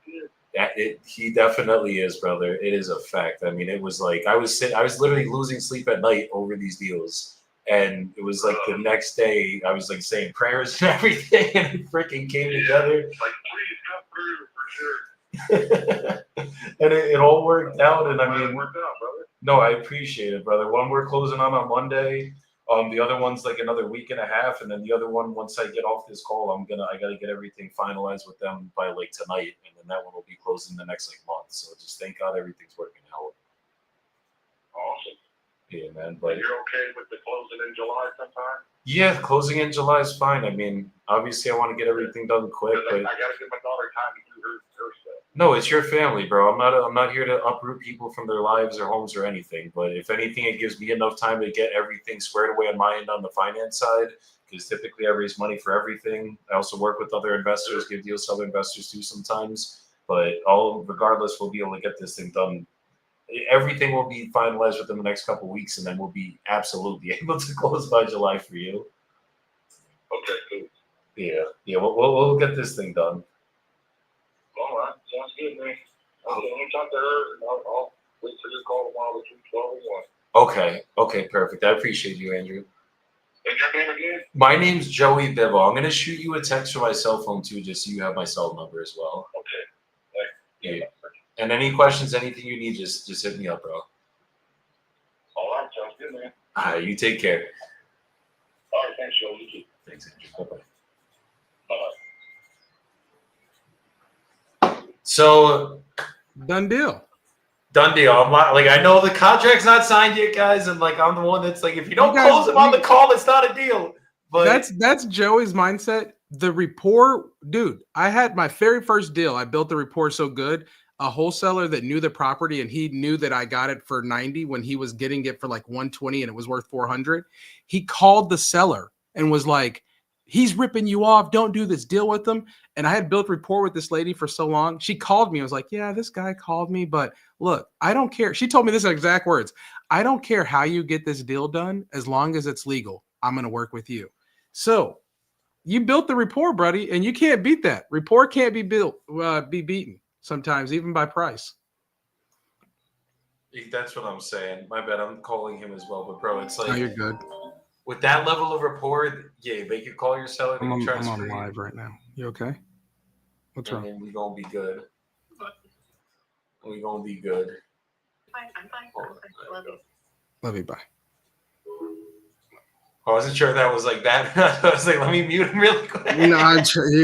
good. He definitely is, brother. It is a fact. I mean, it was like I was literally losing sleep at night over these deals, and it was like the next day I was like saying prayers and everything, and it freaking came together. Like, please come through for sure. And it all worked out, and I mean, it worked out, brother. no, I appreciate it, brother. One we're closing on Monday. The other one's like another week and a half, and then the other one, once I get off this call, I gotta get everything finalized with them by like tonight, and then that one will be closing the next like month. So just thank God everything's working out. Awesome. Yeah, man. But you're okay with the closing in July sometime? yeah, closing in July is fine. I mean, obviously, I want to get everything done quick, I but gotta give my daughter time to do her stuff. no, it's your family, bro. I'm not here to uproot people from their lives or homes or anything. But if anything, it gives me enough time to get everything squared away on my end on the finance side. Because typically I raise money for everything. I also work with other investors, give deals to other investors too sometimes. But regardless, we'll be able to get this thing done. Everything will be finalized within the next couple of weeks, and then we'll be absolutely able to close by July for you. Okay, cool. Yeah, we'll get this thing done. All right, sounds good, man. Okay, let me talk to her, and I'll wait for your call tomorrow between 12 and 1. Okay, perfect. I appreciate you, Andrew. And your name again? My name's Joey Bibble. I'm gonna shoot you a text from my cell phone too, just so you have my cell number as well. Okay. Thanks. Yeah. And any questions, anything you need, just hit me up, bro. All right, sounds good, man. All right, you take care. All right, thanks, Joe. You too. Thanks, Andrew. Bye-bye. Bye-bye. So, Done deal. done deal. I'm like, I know the contract's not signed yet, guys, and like I'm the one that's like, if you don't You guys- close them on the call, it's not a deal. But That's Joey's mindset. The rapport, dude. I had my very first deal. I built the rapport so good. A wholesaler that knew the property, and he knew that I got it for 90 when he was getting it for like 120 and it was worth 400. He called the seller and was like, He's ripping you off. Don't do this. Deal with him. And I had built rapport with this lady for so long. She called me. I was like, yeah, this guy called me, but look, I don't care. She told me this exact words. I don't care how you get this deal done as long as it's legal. I'm going to work with you. So you built the rapport, buddy, and you can't beat that. Rapport can't be beaten sometimes, even by price. That's what I'm saying. My bad. I'm calling him as well, but bro, it's like No, you're good. with that level of rapport, yeah, make you call your seller. I'm on transfer you, live right now. You okay? What's and wrong? then we gonna be good. We gonna be good. I'm fine. Love you. Love you. Bye. I wasn't sure that was like that. I was like, let me mute him really quick. No,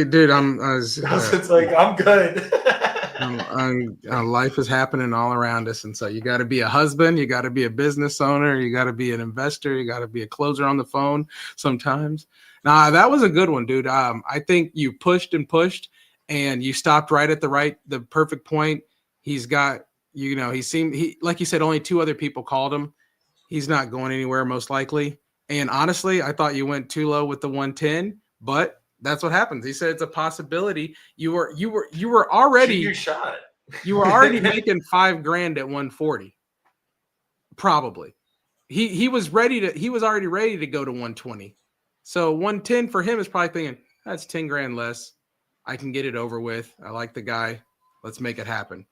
dude, It's like I'm good. life is happening all around us, and so you got to be a husband, you got to be a business owner, you got to be an investor, you got to be a closer on the phone sometimes. Nah, that was a good one, dude. I think you pushed and pushed, and you stopped right at the perfect point. He's got, he like you said, only 2 other people called him. He's not going anywhere most likely. And honestly, I thought you went too low with the 110, but that's what happens. He said it's a possibility. You were already Shoot your shot. You were already making $5,000 at 140. Probably. He was already ready to go to 120. So 110 for him is probably thinking, that's 10 grand less. I can get it over with. I like the guy. Let's make it happen.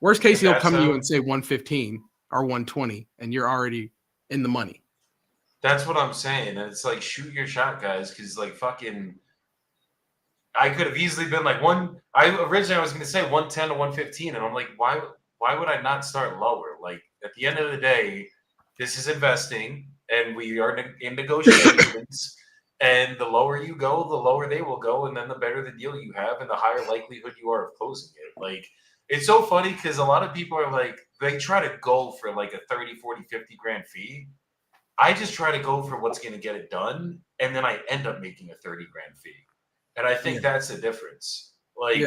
Worst case, he'll come to you and say 115 or 120, and you're already in the money. That's what I'm saying. And it's like, shoot your shot, guys, because like fucking I could have easily been like I was going to say 110 to 115, and I'm like, why would I not start lower? Like at the end of the day, this is investing, and we are in negotiations. And the lower you go, the lower they will go, and then the better the deal you have, and the higher likelihood you are of closing it. Like it's so funny because a lot of people are like, they try to go for like a 30, 40, 50 grand fee. I just try to go for what's going to get it done, and then I end up making a 30 grand fee. And I think that's the difference. Like,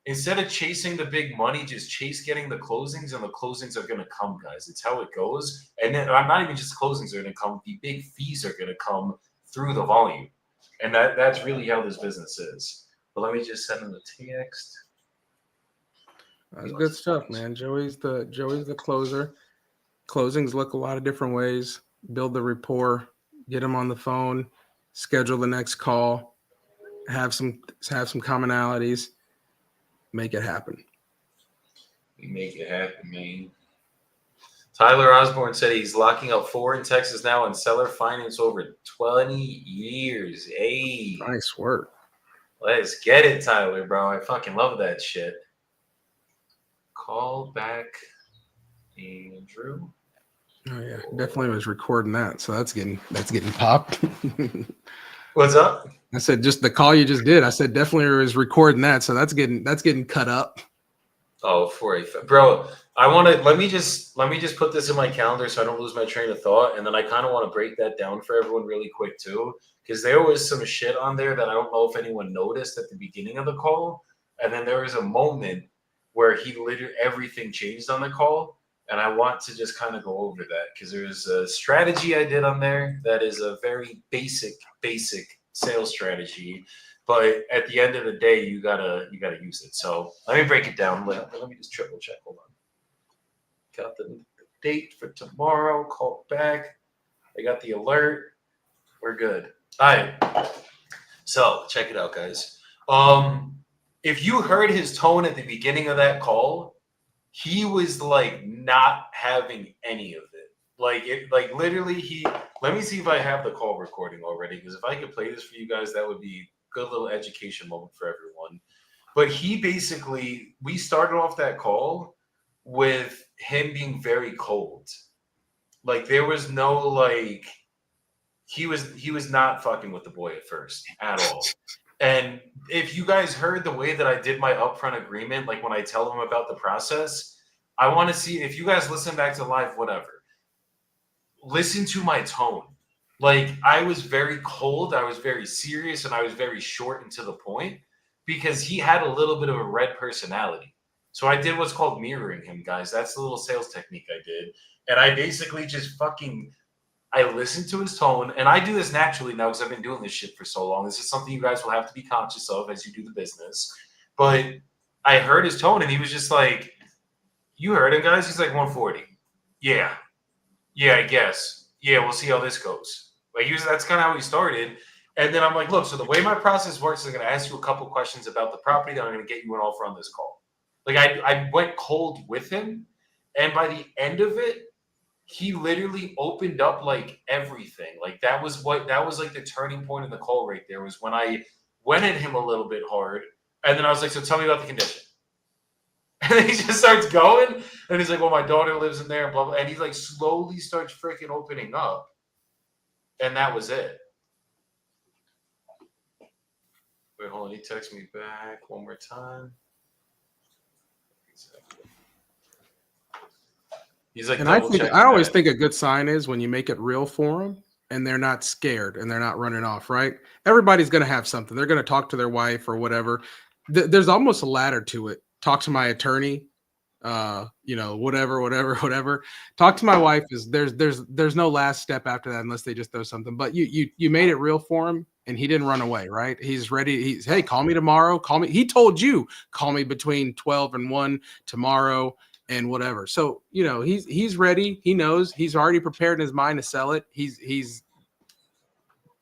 instead of chasing the big money, just chase getting the closings, and the closings are going to come, guys. It's how it goes. And then I'm not even just closings are going to come. The big fees are going to come through the volume. And that's really how this business is. But let me just send him the text. That's good stuff, man. Joey's the closer. Closings look a lot of different ways. Build the rapport, get them on the phone, schedule the next call, have some commonalities, make it happen. We make it happen, man. Tyler Osborne said he's locking up 4 in Texas now and seller finance over 20 years. Hey, Nice work. let's get it, Tyler, bro. I fucking love that shit. Call back Andrew. Oh yeah, definitely was recording that. So that's getting popped. What's up? I said just the call you just did. I said definitely was recording that. So that's getting cut up. Oh, bro. Let me just put this in my calendar so I don't lose my train of thought. And then I kind of want to break that down for everyone really quick too, because there was some shit on there that I don't know if anyone noticed at the beginning of the call. And then there was a moment where everything changed on the call. And I want to just kind of go over that because there's a strategy I did on there that is a very basic sales strategy. But at the end of the day, you gotta use it. So let me break it down. Let me just triple check. Hold on. Got the date for tomorrow. Call back. I got the alert. We're good. All right. So check it out, guys. If you heard his tone at the beginning of that call, he was like not having any of it. Like literally let me see if I have the call recording already, because if I could play this for you guys, that would be a good little education moment for everyone. But we started off that call with him being very cold. Like there was no he was not fucking with the boy at first at all. And if you guys heard the way that I did my upfront agreement, like when I tell them about the process, I want to see if you guys listen back to live, whatever. Listen to my tone. Like I was very cold, I was very serious, and I was very short and to the point because he had a little bit of a red personality. So I did what's called mirroring him, guys. That's the little sales technique I did. And I basically just I listened to his tone, and I do this naturally now because I've been doing this shit for so long. This is something you guys will have to be conscious of as you do the business. But I heard his tone, and he was just like, "You heard him, guys? He's like 140. Yeah, I guess. Yeah, we'll see how this goes." Like that's kind of how he started. And then I'm like, "Look, so the way my process works is I'm going to ask you a couple questions about the property, then I'm going to get you an offer on this call." Like I went cold with him, and by the end of it, he literally opened up like everything. Like that was like the turning point in the call right there, was when I went at him a little bit hard, and then I was like, "So tell me about the condition." And he just starts going, and he's like, "Well, my daughter lives in there," blah blah, and he like slowly starts freaking opening up, and that was it. Wait, hold on. He texted me back one more time. He's like, And I always think a good sign is when you make it real for them and they're not scared and they're not running off, right? Everybody's going to have something. They're going to talk to their wife or whatever. There's almost a ladder to it. Talk to my attorney, whatever. Talk to my wife is there's no last step after that unless they just throw something. But you made it real for him and he didn't run away, right? He's ready. Hey, call me tomorrow. Call me. He told you, call me between 12 and 1 tomorrow. And whatever. So, he's ready. He knows. He's already prepared in his mind to sell it. He's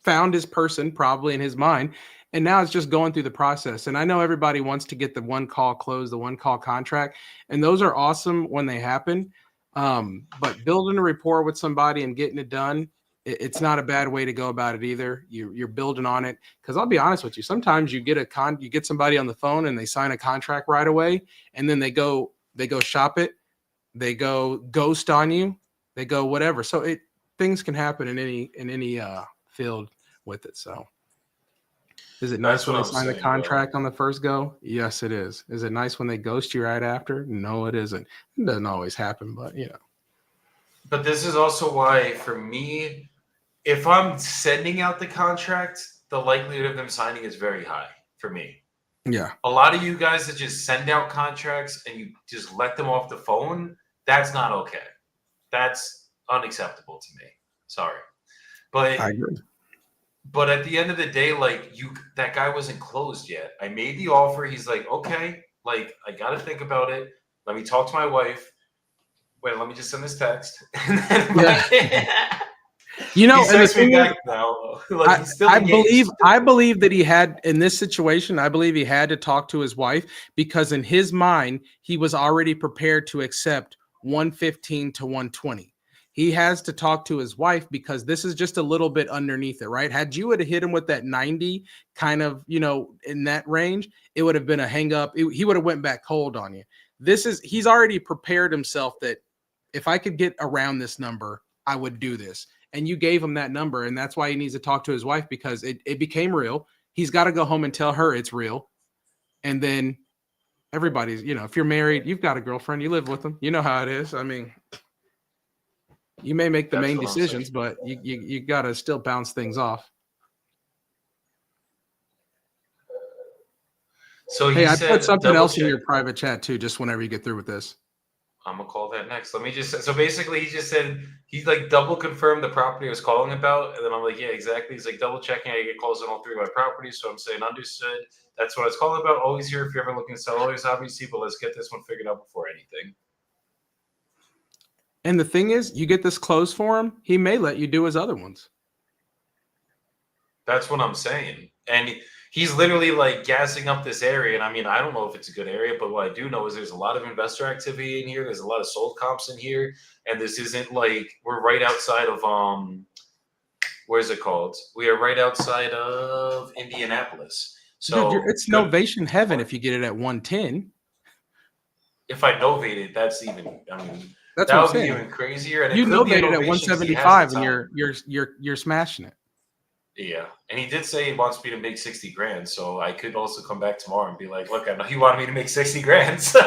found his person probably in his mind. And now it's just going through the process. And I know everybody wants to get the one call close, the one call contract. And those are awesome when they happen. But building a rapport with somebody and getting it done, it's not a bad way to go about it either. You're building on it. Because I'll be honest with you, sometimes you get somebody on the phone and they sign a contract right away, and then they go shop it, they go ghost on you, they go whatever. So things can happen in any field with it. So is it nice when they sign the contract on the first go? Yes, it is. Is it nice when they ghost you right after? No, it isn't. It doesn't always happen, but But this is also why, for me, if I'm sending out the contract, the likelihood of them signing is very high for me. Yeah. A lot of you guys that just send out contracts and you just let them off the phone, that's not okay. That's unacceptable to me. Sorry. But I agree. But at the end of the day, like that guy wasn't closed yet. I made the offer. He's like, "Okay, like I got to think about it. Let me talk to my wife. Wait, let me just send this text." And then he texts me back now. Like, I believe that he had, in this situation, I believe he had to talk to his wife, because in his mind, he was already prepared to accept 115 to 120. He has to talk to his wife because this is just a little bit underneath it, right? Had you hit him with that 90 kind of, in that range, it would have been a hang up. He would have went back cold on you. He's already prepared himself that if I could get around this number, I would do this. And you gave him that number, and that's why he needs to talk to his wife, because it became real. He's got to go home and tell her it's real. And then everybody's, if you're married, you've got a girlfriend, you live with them, you know how it is. I mean, you may make the main decisions, but you got to still bounce things off. So hey, I put something else in your private chat too, just whenever you get through with this. I'm gonna call that next. Let me so basically he just said he's like double confirmed the property I was calling about, and then I'm like, yeah, exactly. He's like double checking. I get calls on all three of my properties, so I'm saying understood. That's what I was calling about. Always here if you're ever looking to sell. Always obviously, but let's get this one figured out before anything. And the thing is, you get this closed for him, he may let you do his other ones. That's what I'm saying. And he's literally like gassing up this area. And I mean, I don't know if it's a good area, but what I do know is there's a lot of investor activity in here. There's a lot of sold comps in here. And this isn't like, we're right outside of, where's it called? We are right outside of Indianapolis. So dude, it's novation heaven if you get it at 110. If I novated, that's even, I mean, that's that what would I'm saying. be even crazier. And you novated at 175 and you're smashing it. Yeah, and he did say he wants me to make 60 grand, so I could also come back tomorrow and be like, "Look, I know he wanted me to make 60 grand, so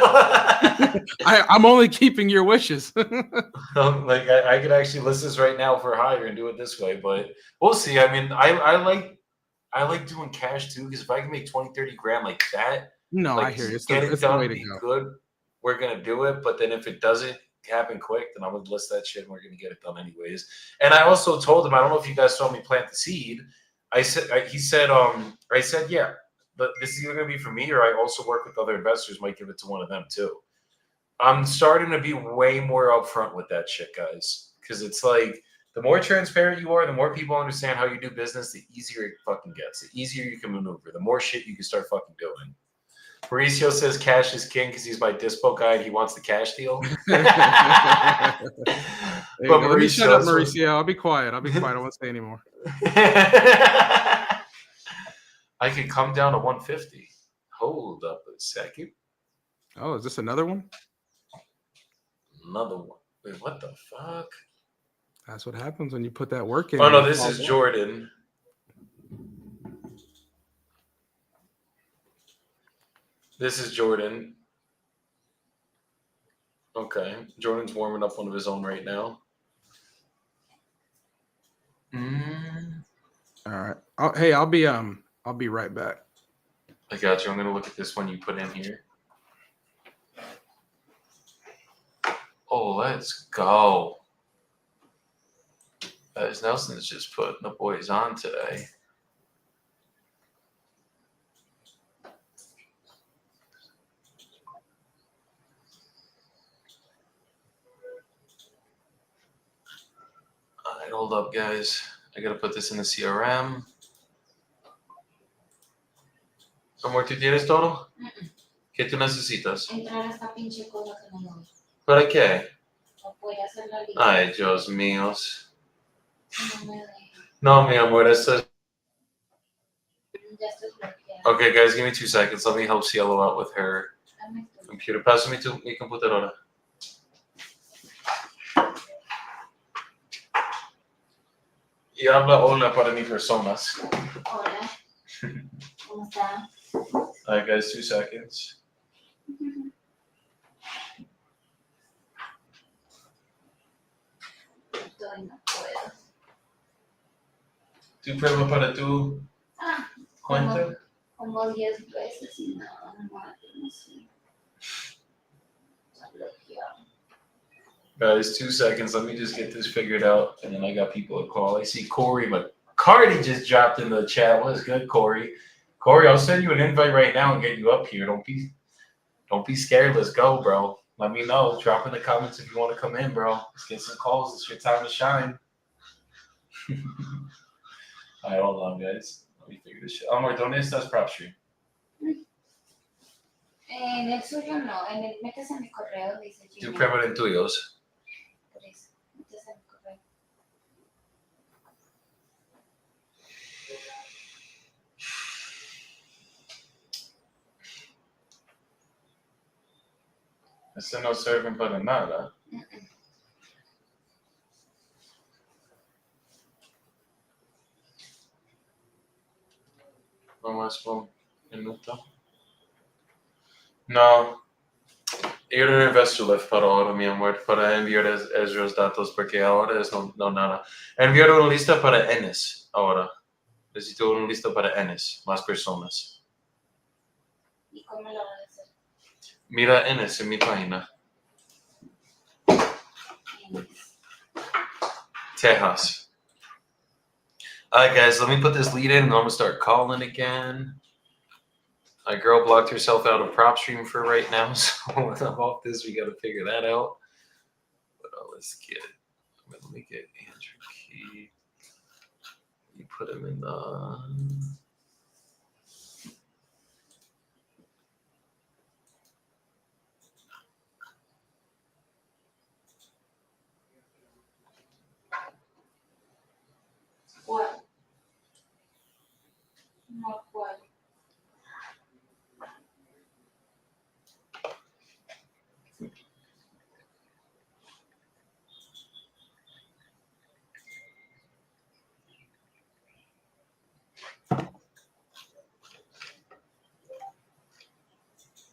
I'm only keeping your wishes." Like I could actually list this right now for hire and do it this way, but we'll see. I mean, I like doing cash too, because if I can make 20, 30 grand like that, no, like, I hear you. It's the way to go. Good, we're gonna do it. But then if it doesn't happen quick, then I'm gonna list that shit and we're gonna get it done anyways. And I also told him, I don't know if you guys saw me plant the seed. I said, yeah, but this is either gonna be for me or I also work with other investors, might give it to one of them too. I'm starting to be way more upfront with that shit, guys, because it's like the more transparent you are, the more people understand how you do business, the easier it fucking gets. The easier you can maneuver, the more shit you can start fucking doing. Mauricio says cash is king because he's my dispo guy and he wants the cash deal. There you go. Let me shut up, Mauricio. I'll be quiet. I won't say anymore. I could come down to 150. Hold up a second. Oh, is this another one? Another one. Wait, what the fuck? That's what happens when you put that work in. Oh no, this is Jordan. This is Jordan. Okay, Jordan's warming up one of his own right now. All right. Oh, hey, I'll be right back. I got you. I'm gonna look at this one you put in here. Oh, let's go. As Nelson's just putting the boys on today. All right, hold up, guys. I gotta put this in the CRM. Amor, ¿tú tienes todo? ¿Qué tú necesitas? Entrar a esta pinche cosa que no me gusta. ¿Para qué? No puede hacer la lista. Ay, Dios míos. No me deja. No, mi amor, esto es... Ya estoy bloqueada. Okay, guys, give me 2 seconds. Let me help Cielo out with her Dame tu- computer. Pásame mi computadora. Y habla hola para mis personas. Hola. ¿Cómo está? All right, guys, 2 seconds. Estoy, no puedo. ¿Tú prueba para tu Ah, cuenta? como 10 veces y no sé. Está bloqueado. Guys, 2 seconds. Let me just get this figured out, and then I got people to call. I see Corey McCarty just dropped in the chat. What is good, Corey? Corey, I'll send you an invite right now and get you up here. Don't be scared. Let's go, bro. Let me know. Drop in the comments if you want to come in, bro. Let's get some calls. It's your time to shine. All right, hold on, guys. Let me figure this shit. Amor, ¿dónde estás, PropStream? En el suyo no, metes en mi correo, dice Tú Gmail. prueba en tuyos. Por eso, metes en mi correo. Este no sirven para nada. Vamos por un minuto. No. Yo no investo left para ahora, mi amor, para enviar esos datos, porque ahora es no nada. Enviar una lista para Enes ahora. Necesito una lista para Enes, más personas. ¿Y cómo lo van a hacer? Mira Enes en mi página. Tejas. All right, guys, let me put this lead in and I'm going to start calling again. My girl blocked herself out of PropStream for right now, so off this, we got to figure that out. But let's get it. Let me get Andrew Key. You put him in the... ¿Cuál? No, ¿cuál?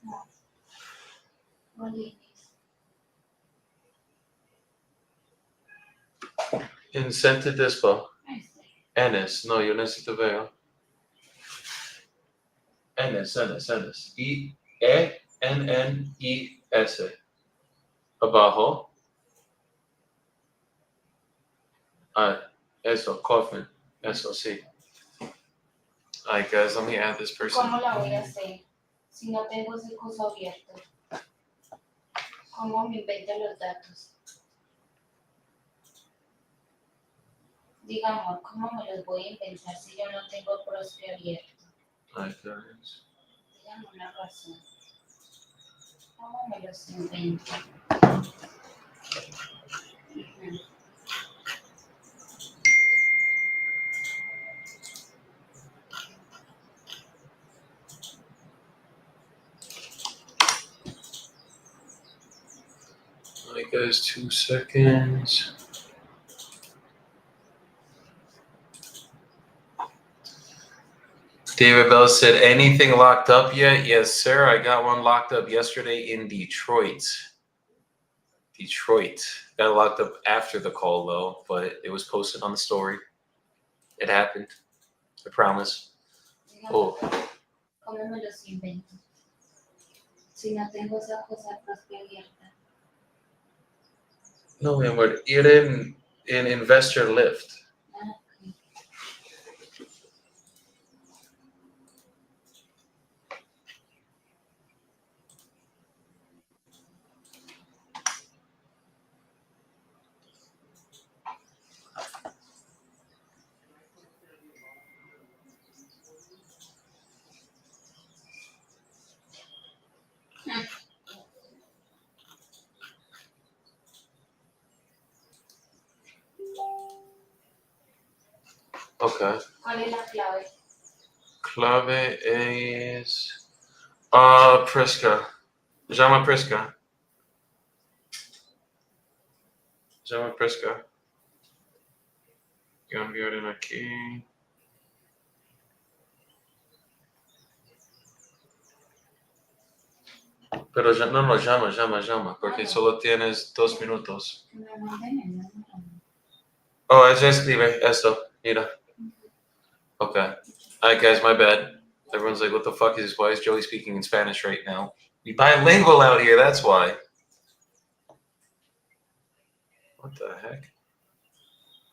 No. Molines. Incente Dispo. Este. Enes. No, yo necesito ver. Enes. E-N-N-I-S. Abajo. Eso, Kaufman. Eso, sí. All right, guys, let me add this person. ¿Cómo la voy a hacer? Si no tengo ese curso abierto. ¿Cómo me invento los datos? Digamos, ¿cómo me los voy a inventar si yo no tengo Prospe abierto? All right, guys. Dígame una razón. ¿Cómo me los invento? Ujú. All right, guys, 2 seconds. David Bell said, anything locked up yet? Yes, sir. I got one locked up yesterday in Detroit. Got locked up after the call, though, but it was posted on the story. It happened. I promise. Dígame, Oh. ¿cómo me los invento? Si no tengo esa cosa Prospe abierta. No, man, but you're in Investor Lift. Ah, ok. Okay. ¿Cuál es la clave? Clave es Priska. Llama Priska. Enviar aquí. Pero ya, no, llama, porque solo tienes 2 minutos. Que me manden el número. Oh, ella escribe esto, mira. Okay. Alright, guys, my bad. Everyone's like, what the fuck why is Joey speaking in Spanish right now? We bilingual out here, that's why. What the heck?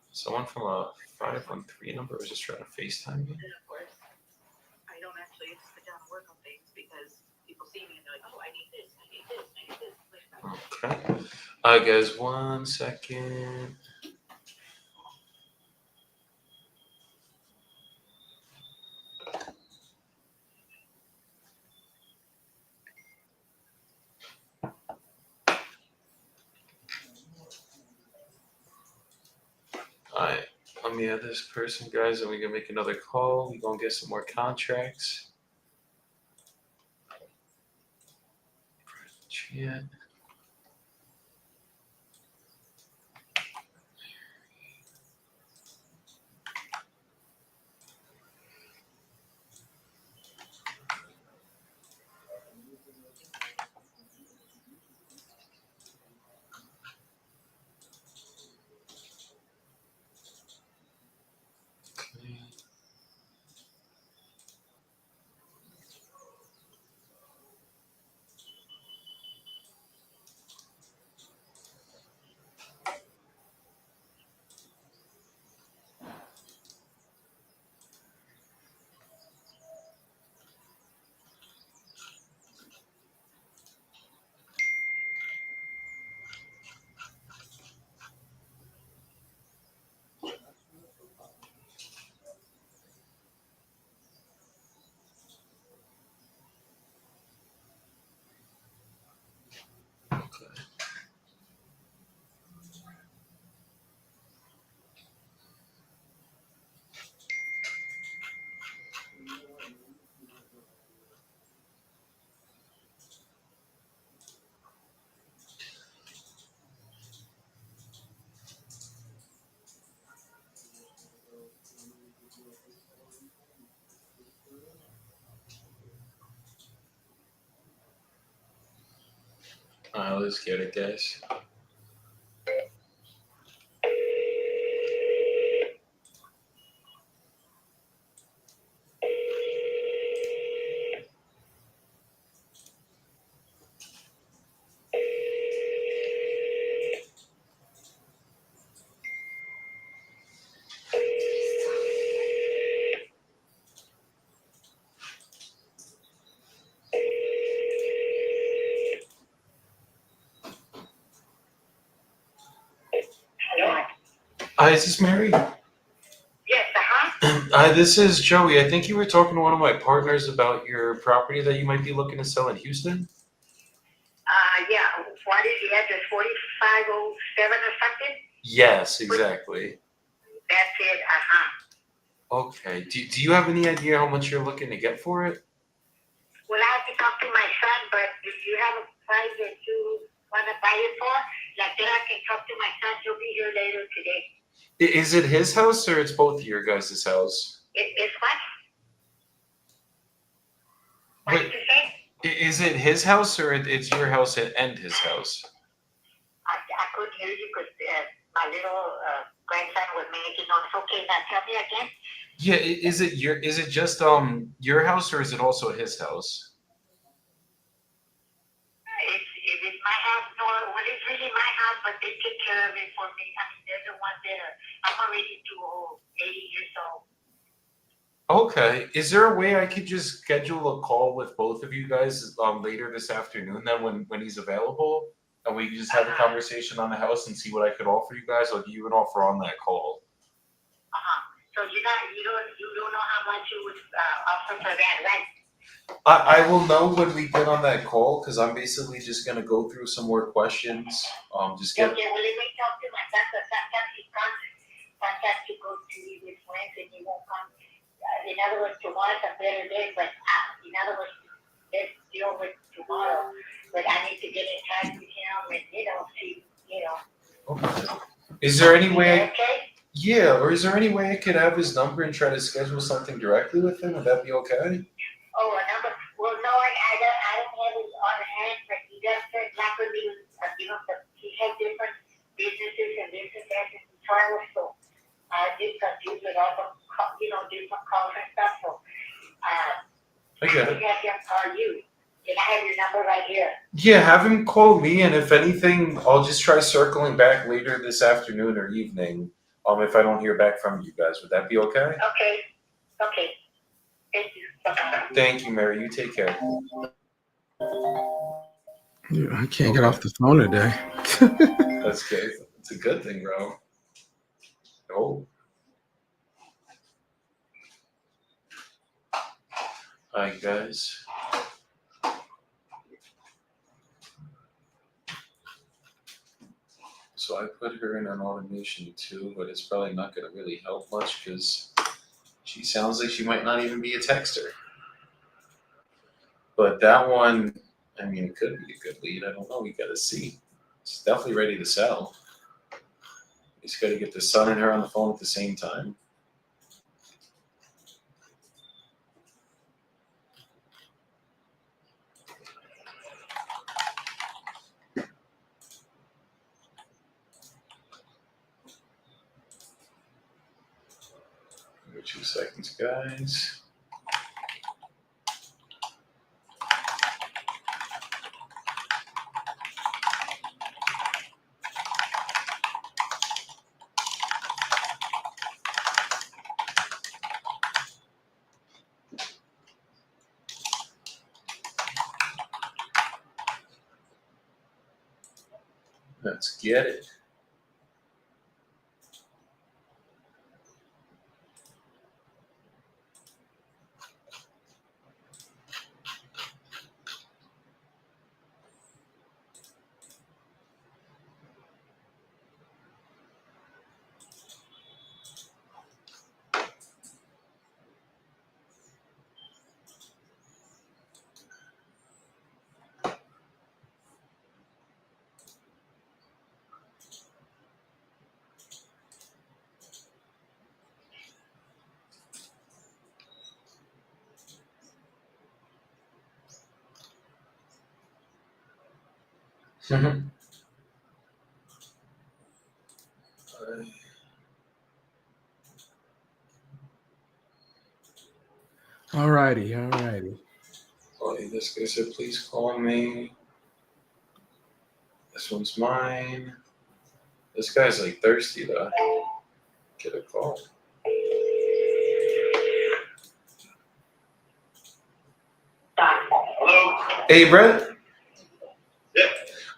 Someone from a 513 number was just trying to FaceTime me? And of course, I don't actually sit down and work on things because people see me and they're like, oh, I need this, I need this, I need this. Like, Okay. Alright, guys, 1 second. Alright, let me add this person, guys, and we can make another call. We're gonna get some more contracts. Chat. Okay. Alright, let's get it, guys. Hi, is this Mary? Yes, Hi, this is Joey. I think you were talking to one of my partners about your property that you might be looking to sell in Houston. Yeah, what is the address, 4507 or something? Yes, exactly. That's it, Okay. Do you have any idea how much you're looking to get for it? Well, I have to talk to my son, but if you have a price that you want to buy it for, like that I can talk to my son, he'll be here later today. Is it his house or it's both of your guys' house? It's what? What Wait, did you say? is it his house or it's your house and his house? I couldn't hear you because my little grandson was making noise. Okay, now tell me again. Yeah, is it just your house or is it also his house? It's my house. No, well, it's really my house, but they take care of it for me. I mean, they're the ones that are, I'm already too old, 80 years old. Okay. Is there a way I could just schedule a call with both of you guys later this afternoon then when he's available? And we can just have a conversation on the house and see what I could offer you guys, or do you even offer on that call? So you don't know how much you would offer for that, right? I will know when we get on that call because I'm basically just gonna go through some more questions. Just get Okay, well, let me talk to my son, because sometimes he comes, sometimes he goes to eat with friends and he won't come. In other words, tomorrow's a better day, but in other words, let's deal with tomorrow. But I need to get in touch with him and, see, Okay. Is there any way? Okay? Yeah, or is there any way I could have his number and try to schedule something directly with him? Would that be okay? Oh, a number. Well, no, I don't have it on hand, but he does not really, he has different businesses and this and that and travels, so I get confused with all the, different calls and stuff, so, I get it. I have him call you. And I have your number right here. Yeah, have him call me, and if anything, I'll just try circling back later this afternoon or evening. If I don't hear back from you guys, would that be okay? Okay. Thank you. Bye-bye. Thank you, Mary. You take care. Yeah, I can't get off the phone today. That's good. It's a good thing, bro. Oh. Hi, guys. So I put her in an automation too, but it's probably not going to really help much because she sounds like she might not even be a texter. But that one, I mean, it could be a good lead. I don't know. We got to see. It's definitely ready to sell. We just got to get the son and her on the phone at the same time. Give me 2 seconds, guys. Let's get it. Alrighty. Oh, this guy said, please call me. This one's mine. This guy's like thirsty though. Get a call. Hello? Hey, Brett. Yeah.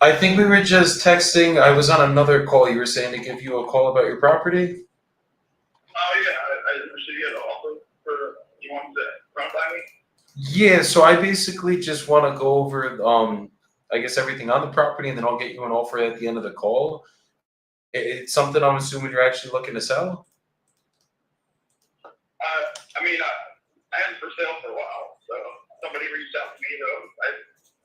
I think we were just texting. I was on another call. You were saying to give you a call about your property? Oh, yeah, I understood you had an offer for, you wanted to run by me? Yeah, so I basically just want to go over, I guess everything on the property, and then I'll get you an offer at the end of the call. It's something I'm assuming you're actually looking to sell? I mean, I had it for sale for a while, so somebody reached out to me, though, I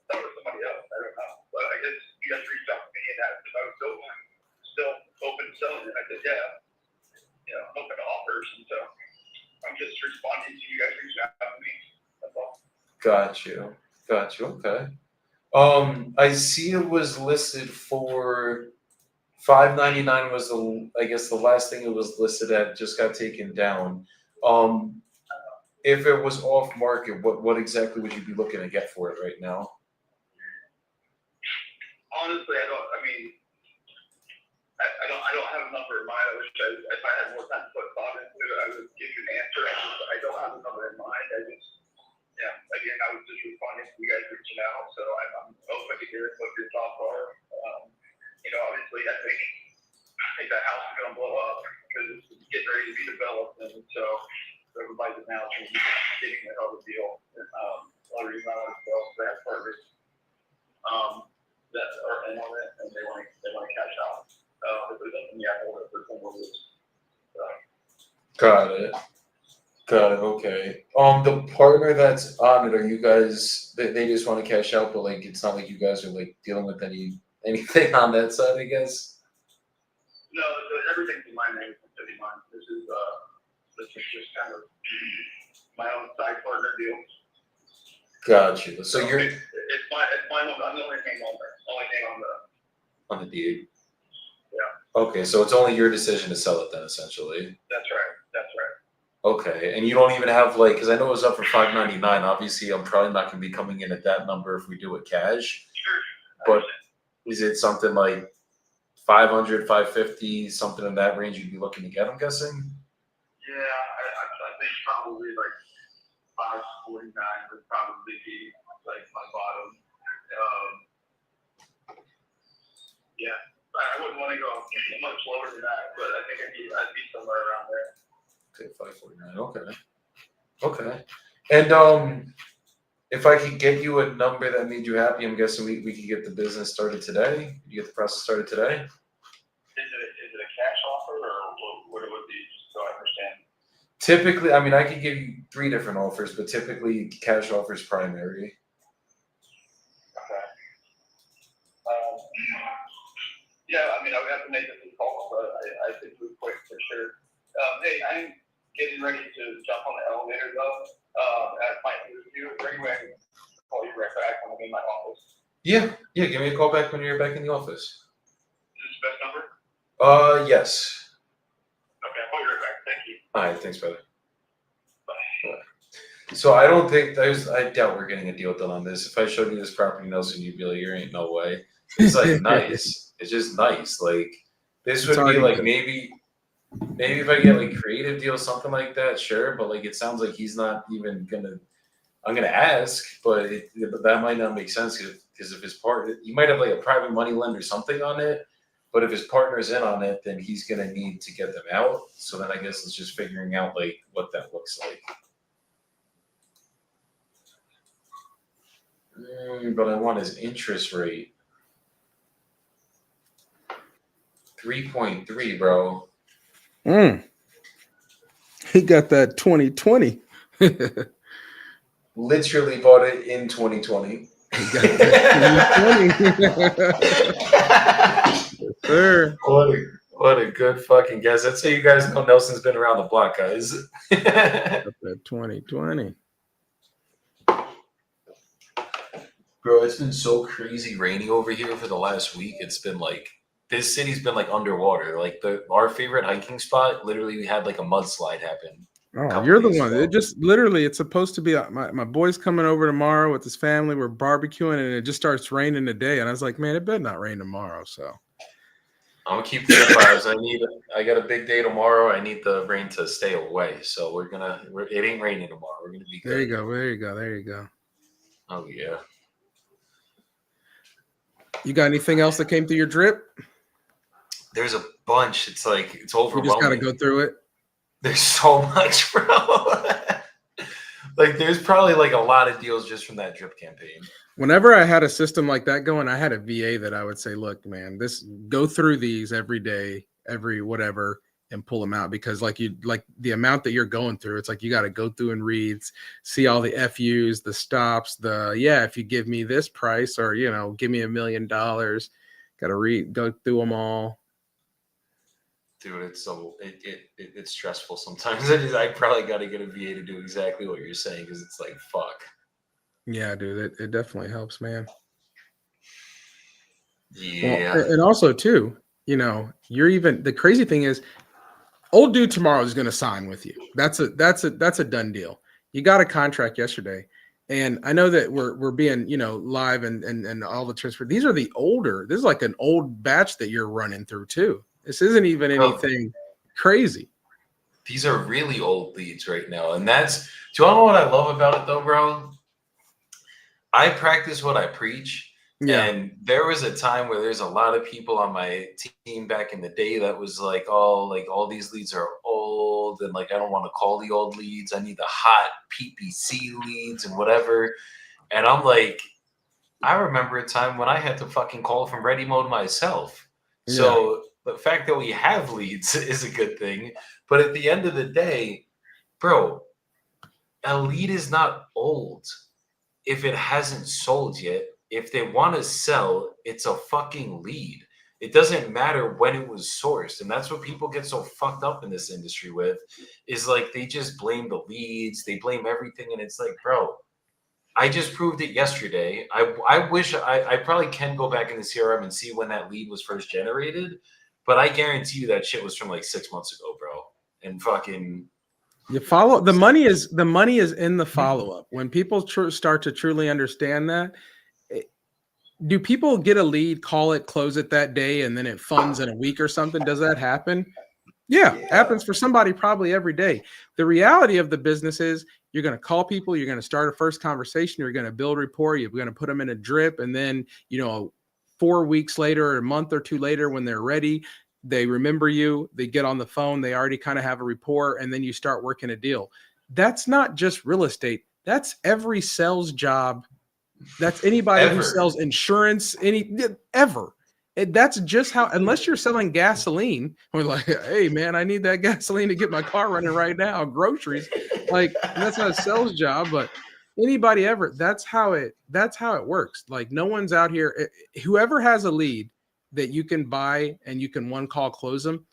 thought it was somebody else, I don't know. But I guess you guys reached out to me and asked if I was still open to selling it. I said, yeah, I'm open to offers, and so I'm just responding to you guys reaching out to me, that's all. Got you. Okay. I see it was listed for $599 was I guess the last thing it was listed at, just got taken down. If it was off market, what exactly would you be looking to get for it right now? Honestly, I don't have a number in mind. I wish if I had more time to put thought into it, I would give you an answer. I don't have a number in mind. Again, I was just responding to you guys reaching out, so I'm open to hearing what your thoughts are. Obviously, I think that house is going to blow up because it's getting ready to be developed, and so everybody's announcing getting a hell of a deal. One reason I want to sell is they have partners that are in on it, and they want to cash out. If there's nothing yet, there's one more lose. Got it. Okay. The partner that's on it, are you guys? They just want to cash out, but like it's not like you guys are like dealing with anything on that side, I guess. No, everything's in my name. It's in mine. This is just kind of my own side partner deal. Got you. So you're it's my own. I'm the only name on the deed. Yeah. Okay, so it's only your decision to sell it then, essentially. That's right. Okay, and you don't even have because I know it was up for $599. Obviously, I'm probably not going to be coming in at that number if we do it cash. Sure. But is it something like 500, 550, something in that range you'd be looking to get? I'm guessing. Yeah, I think probably like 549 would probably be like my bottom. Yeah, I wouldn't want to go much lower than that, but I think I'd be somewhere around there. Okay, 549. Okay. And if I could get you a number that made you happy, I'm guessing we could get the business started today. Could you get the process started today? Is it a cash offer or what it would be, just so I understand? Typically, I mean, I could give you 3 different offers, but typically cash offers primary. Okay. Yeah, I mean, I would have to make this call, but I think we're quick for sure. Hey, I'm getting ready to jump on the elevator though. At my interview, anyway, I can call you right back when I'm in my office. Yeah. Give me a call back when you're back in the office. Is this the best number? Yes. Okay, I'll call you right back. Thank you. All right, thanks, brother. Bye. So I don't think I doubt we're getting a deal done on this. If I showed you this property, Nelson, you'd be like, "There ain't no way." It's like nice. It's just nice. Like this would be like maybe if I get like creative deals, something like that, sure. But like it sounds like he's not even gonna. I'm gonna ask, but that might not make sense because if his partner, you might have like a private money lender or something on it. But if his partner's in on it, then he's gonna need to get them out. So then I guess it's just figuring out like what that looks like. But I want his interest rate. 3.3, bro. He got that 2020. Literally bought it in 2020. He got that 2020. Yes, sir. What a good fucking guess. That's how you guys know Nelson's been around the block, guys. Got that 2020. Bro, it's been so crazy rainy over here for the last week. It's been like this city's been like underwater. Like our favorite hiking spot, literally we had like a mudslide happen. Oh, you're the one. It just literally, it's supposed to be my boy's coming over tomorrow with his family. We're barbecuing and it just starts raining today. And I was like, man, it better not rain tomorrow. So I'm gonna keep the vibes. I got a big day tomorrow. I need the rain to stay away. So it ain't raining tomorrow. We're gonna be good. There you go. Oh yeah. You got anything else that came through your drip? There's a bunch. It's like it's You just got to overwhelming. go through it. There's so much, bro. Like there's probably like a lot of deals just from that drip campaign. Whenever I had a system like that going, I had a VA that I would say, look, man, this go through these every day, every whatever, and pull them out, because like the amount that you're going through, it's like you got to go through and read, see all the FUs, the stops, if you give me this price, or give me $1 million, got to go through them all. Dude, it's so it's stressful sometimes. I probably got to get a VA to do exactly what you're saying, because it's like fuck. Yeah, dude, it definitely helps, man. Yeah. Well, and also too, the crazy thing is, old dude tomorrow is going to sign with you. That's a done deal. You got a contract yesterday, and I know that we're being live and all the transfer. These are the older. This is like an old batch that you're running through too. This isn't even anything crazy. These are really old leads right now, and do you want to know what I love about it though, bro? I practice what I preach. Yeah. And there was a time where there's a lot of people on my team back in the day that was like, oh, like all these leads are old, and like I don't want to call the old leads. I need the hot PPC leads and whatever. And I'm like, I remember a time when I had to fucking call from Ready Mode myself. Yeah. So the fact that we have leads is a good thing. But at the end of the day, bro, a lead is not old if it hasn't sold yet. If they want to sell, it's a fucking lead. It doesn't matter when it was sourced. And that's what people get so fucked up in this industry with, is like they just blame the leads, they blame everything. And it's like, bro, I just proved it yesterday. I wish I probably can go back in the CRM and see when that lead was first generated, but I guarantee you that shit was from like 6 months ago, bro. And fucking you follow the money is in the follow-up. When people start to truly understand that, do people get a lead, call it, close it that day, and then it funds in a week or something? Does that happen? Yeah, happens for somebody probably every day. The reality of the business is you're going to call people, you're going to start a first conversation, you're going to build rapport, you're going to put them in a drip, and then 4 weeks later or a month or two later, when they're ready, they remember you, they get on the phone, they already kind of have a rapport, and then you start working a deal. That's not just real estate. That's every sales job. That's anybody who sells insurance, ever. That's just how, unless you're selling gasoline, we're like, hey man, I need that gasoline to get my car running right now, groceries. Like, that's not a sales job, but anybody ever, that's how it works. Like, no one's out here. Whoever has a lead that you can buy and you can one call close them,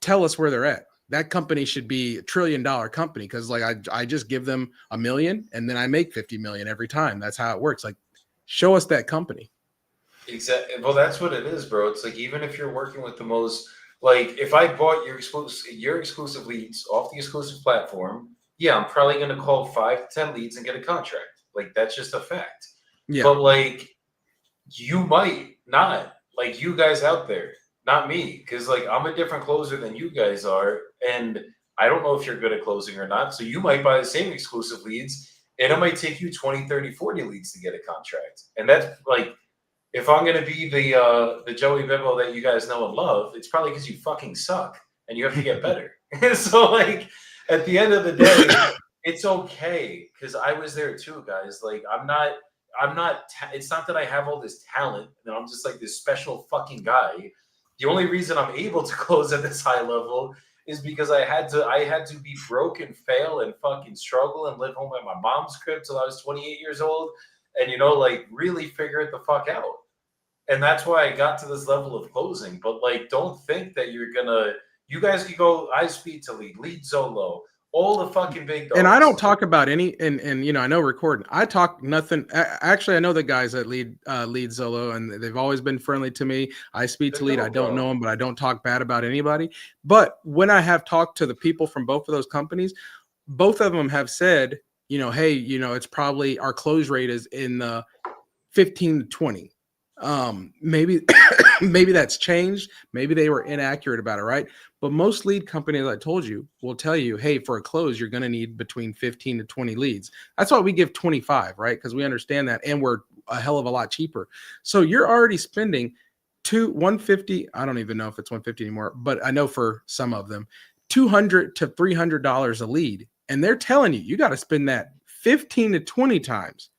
tell us where they're at. That company should be $1 trillion company, because like I just give them $1 million and then I make 50 million every time. That's how it works. Like, show us that company. Exactly. Well, that's what it is, bro. It's like, even if you're working with the most, like if I bought your exclusive leads off the exclusive platform, yeah, I'm probably going to call 5 to 10 leads and get a contract. Like, that's just a fact. Yeah. But like, you might not, like you guys out there, not me, because like I'm a different closer than you guys are, and I don't know if you're good at closing or not. So you might buy the same exclusive leads, and it might take you 20, 30, 40 leads to get a contract. And that's like, if I'm going to be the Joey Bibbo that you guys know and love, it's probably because you fucking suck and you have to get better. So like, at the end of the day, it's okay, because I was there too, guys. Like, I'm not, it's not that I have all this talent and I'm just like this special fucking guy. The only reason I'm able to close at this high level is because I had to be broke and fail and fucking struggle and live home at my mom's crib till I was 28 years old, and like really figure it the fuck out. And that's why I got to this level of closing. But like, don't think that you guys could go iSpeed to Lead Zolo, all the fucking big dogs. And I don't talk about any, and I know recording, I talk nothing. Actually, I know the guys that lead Zolo, and they've always been friendly to me. iSpeed to Lead, I don't know them, but I don't talk bad about anybody. But when I have talked to the people from both of those companies, both of them have said, hey, it's probably our close rate is in the 15 to 20. Maybe that's changed. Maybe they were inaccurate about it, right? But most lead companies, I told you, will tell you, hey, for a close, you're going to need between 15 to 20 leads. That's why we give 25, right? Because we understand that, and we're a hell of a lot cheaper. So you're already spending 150. I don't even know if it's 150 anymore, but I know for some of them, $200 to $300 a lead. And they're telling you, you got to spend that 15 to 20 times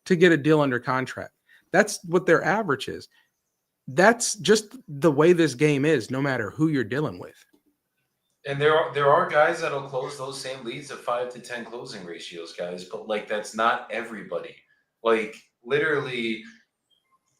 to get a deal under contract. That's what their average is. That's just the way this game is, no matter who you're dealing with. And there are guys that'll close those same leads at 5 to 10 closing ratios, guys. But like, that's not everybody. Like, literally,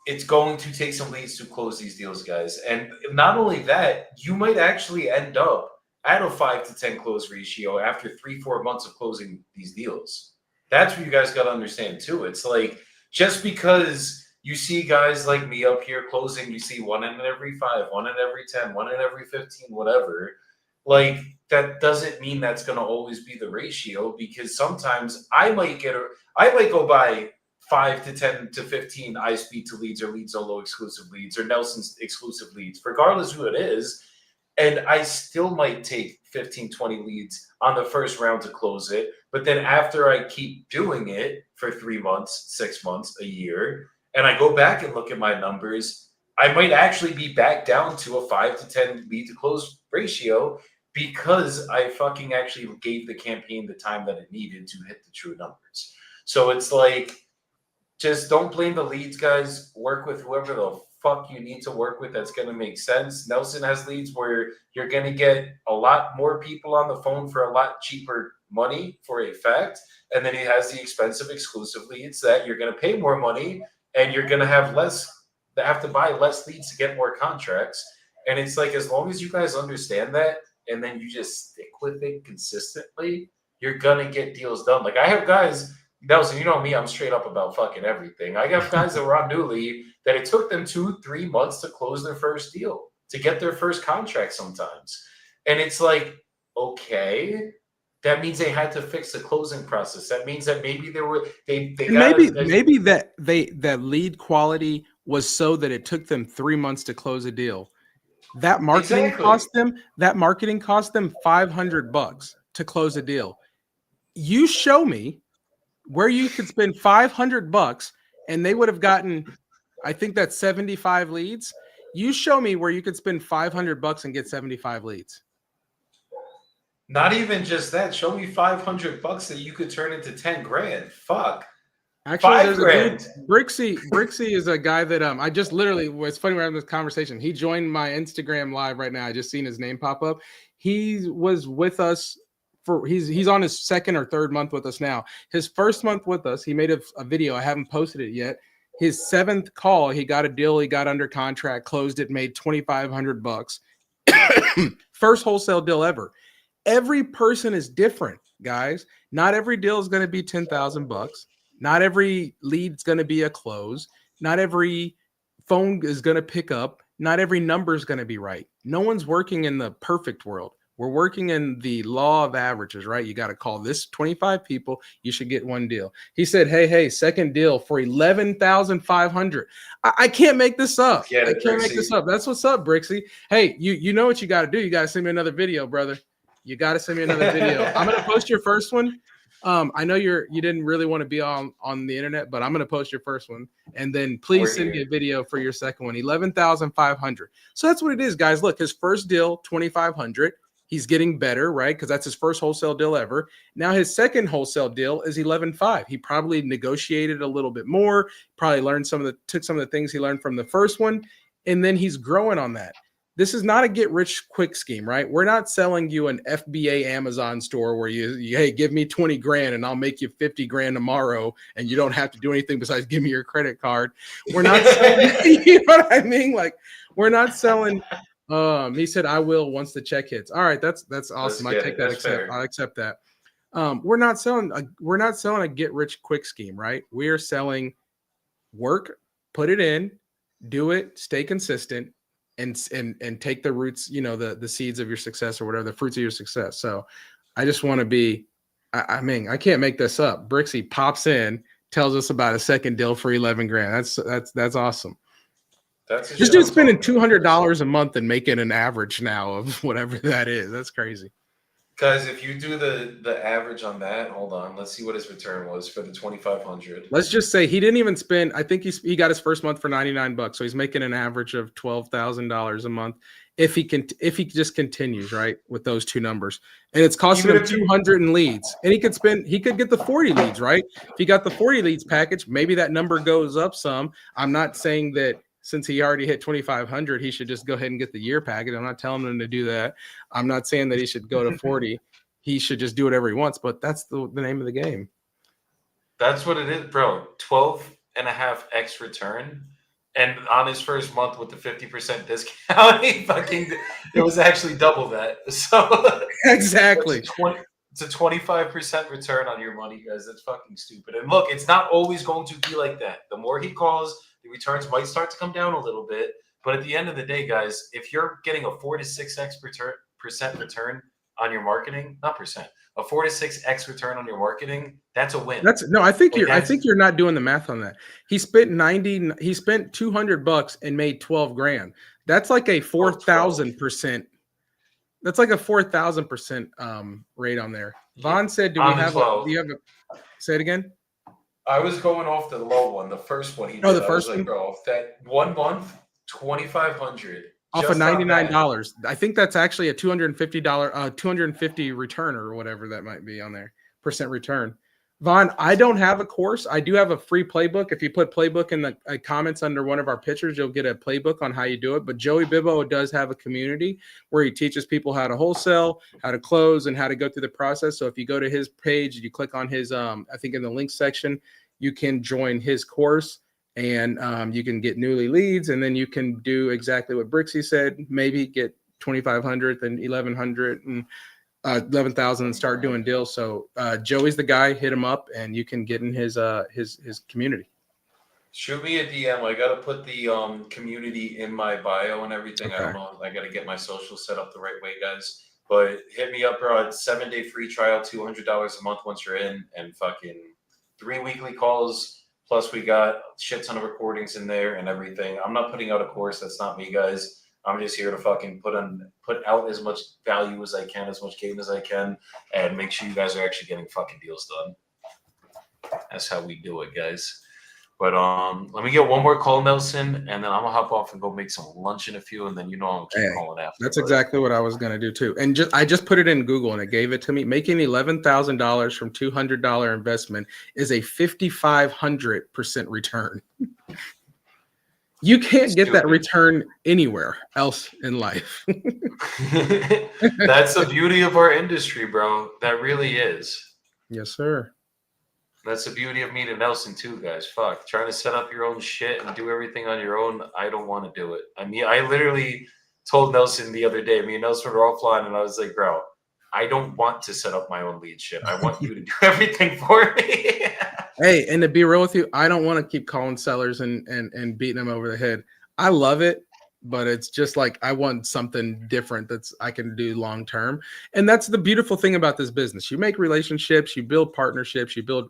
it's going to take some leads to close these deals, guys. And not only that, you might actually end up at a 5 to 10 close ratio after 3-4 months of closing these deals. That's what you guys got to understand too. It's like, just because you see guys like me up here closing, you see 1 in every 5, 1 in every 10, 1 in every 15, whatever. Like, that doesn't mean that's going to always be the ratio, because sometimes I might go by 5 to 10 to 15 I speed to leads or leads solo exclusive leads or Nelson's exclusive leads, regardless who it is. And I still might take 15, 20 leads on the first round to close it. But then after I keep doing it for 3 months, 6 months, a year, and I go back and look at my numbers, I might actually be back down to a 5 to 10 lead to close ratio, because I fucking actually gave the campaign the time that it needed to hit the true numbers. So it's like, just don't blame the leads, guys. Work with whoever the fuck you need to work with that's going to make sense. Nelson has leads where you're going to get a lot more people on the phone for a lot cheaper money for a fact. And then he has the expensive exclusive leads that you're going to pay more money and you're going to have to buy less leads to get more contracts. And it's like, as long as you guys understand that, and then you just stick with it consistently, you're going to get deals done. Like, I have guys, Nelson, you know me, I'm straight up about fucking everything. I got guys that were on Newly that it took them 2-3 months to close their first deal, to get their first contract sometimes. And it's like, okay, that means they had to fix the closing process. That means that maybe maybe that lead quality was so that it took them 3 months to close a deal. That marketing cost them $500 to close a deal. You show me where you could spend $500 and they would have gotten, I think that's 75 leads. You show me where you could spend $500 and get 75 leads. Not even just that. Show me $500 that you could turn into 10 grand. Fuck. Actually, there's a dude, Brixie is a guy that I just literally, it's funny we're having this conversation. He joined my Instagram live right now. I just seen his name pop up. He was with us he's on his 2nd or 3rd month with us now. His first month with us, he made a video. I haven't posted it yet. His 7th call, he got a deal. He got under contract, closed it, made $2,500. First wholesale deal ever. Every person is different, guys. Not every deal is going to be $10,000. Not every lead is going to be a close. Not every phone is going to pick up. Not every number is going to be right. No one's working in the perfect world. We're working in the law of averages, right? You got to call this 25 people. You should get 1 deal. He said, hey, second deal for $11,500. I can't make this up. I can't make this up. That's what's up, Brixie. Hey, you know what you got to do. You got to send me another video, brother. You got to send me another video. I'm going to post your first one. I know you didn't really want to be on the internet, but I'm going to post your first one. And then please send me a video for your second one. $11,500. So that's what it is, guys. Look, his first deal, $2,500. He's getting better, right? Because that's his first wholesale deal ever. Now his second wholesale deal is $11,500. He probably negotiated a little bit more, probably took some of the things he learned from the first one, and then he's growing on that. This is not a get rich quick scheme, right? We're not selling you an FBA Amazon store where you hey, give me 20 grand and I'll make you 50 grand tomorrow and you don't have to do anything besides give me your credit card. We're not selling, you know what I mean? Like, we're not selling. He said, I will once the check hits. All right, that's awesome. I take that. I'll accept that. We're not selling a get rich quick scheme, right? We are selling work, put it in, do it, stay consistent, and take the roots, the seeds of your success or whatever, the fruits of your success. So I just want to be, I mean, I can't make this up. Brixie pops in, tells us about a second deal for 11 grand. That's awesome. This dude's spending $200 a month and making an average now of whatever that is. That's crazy. Guys, if you do the average on that, hold on, let's see what his return was for the 2,500. Let's just say he didn't even spend. I think he got his first month for $99, so he's making an average of $12,000 a month if he just continues right with those two numbers, and it's costing Even him if he- 200 in leads, and he could get the 40 leads, right? If he got the 40 leads package, maybe that number goes up some. I'm not saying that since he already hit 2,500, he should just go ahead and get the year package. I'm not telling him to do that. I'm not saying that he should go to 40. He should just do whatever he wants, but that's the name of the game. That's what it is, bro. 12.5x return. And on his first month with the 50% discount, it was actually double that. So Exactly. it's a 25% return on your money, guys. That's fucking stupid. And look, it's not always going to be like that. The more he calls, the returns might start to come down a little bit. But at the end of the day, guys, if you're getting a 4 to 6x percent return on your marketing, not percent, a 4 to 6x return on your marketing, that's a win. I think you're not doing the math on that. He spent $200 and made 12 grand. That's like a 4,000%. That's like a 4,000% rate on there. Vaughn said, do you have a say it again? I was going off the low one, the first one he did. Oh, the first one? Bro, that 1 month, 2,500. Off of $99. I think that's actually a $250, 250 return or whatever that might be on there. Percent return. Vaughn, I don't have a course. I do have a free playbook. If you put playbook in the comments under one of our pictures, you'll get a playbook on how you do it. But Joey Bibbo does have a community where he teaches people how to wholesale, how to close, and how to go through the process. So if you go to his page, you click on his, I think in the link section, you can join his course. And you can get newly leads, and then you can do exactly what Brixie said. Maybe get 2,500 and 1,100 and 11,000 and start doing deals. So Joey's the guy. Hit him up, and you can get in his community. Shoot me a DM. I gotta put the community in my bio and everything. Okay. I don't know. I gotta get my social set up the right way, guys. But hit me up, bro. It's 7-day free trial, $200 a month once you're in, and fucking 3 weekly calls. Plus, we got shit ton of recordings in there and everything. I'm not putting out a course. That's not me, guys. I'm just here to fucking put out as much value as I can, as much game as I can, and make sure you guys are actually getting fucking deals done. That's how we do it, guys. But let me get one more call, Nelson, and then I'm gonna hop off and go make some lunch in a few, and then I'm gonna keep calling after. That's exactly what I was gonna do too. And I just put it in Google and it gave it to me. Making $11,000 from $200 investment is a 5,500% return. You can't get that return anywhere else in life. That's the beauty of our industry, bro. That really is. Yes, sir. That's the beauty of meeting Nelson too, guys. Fuck, trying to set up your own shit and do everything on your own. I don't want to do it. I mean, I literally told Nelson the other day, me and Nelson were offline, and I was like, bro, I don't want to set up my own lead shit. I want you to do everything for me. Hey, and to be real with you, I don't want to keep calling sellers and beating them over the head. I love it, but it's just like I want something different that's I can do long term. And that's the beautiful thing about this business. You make relationships, you build partnerships, you build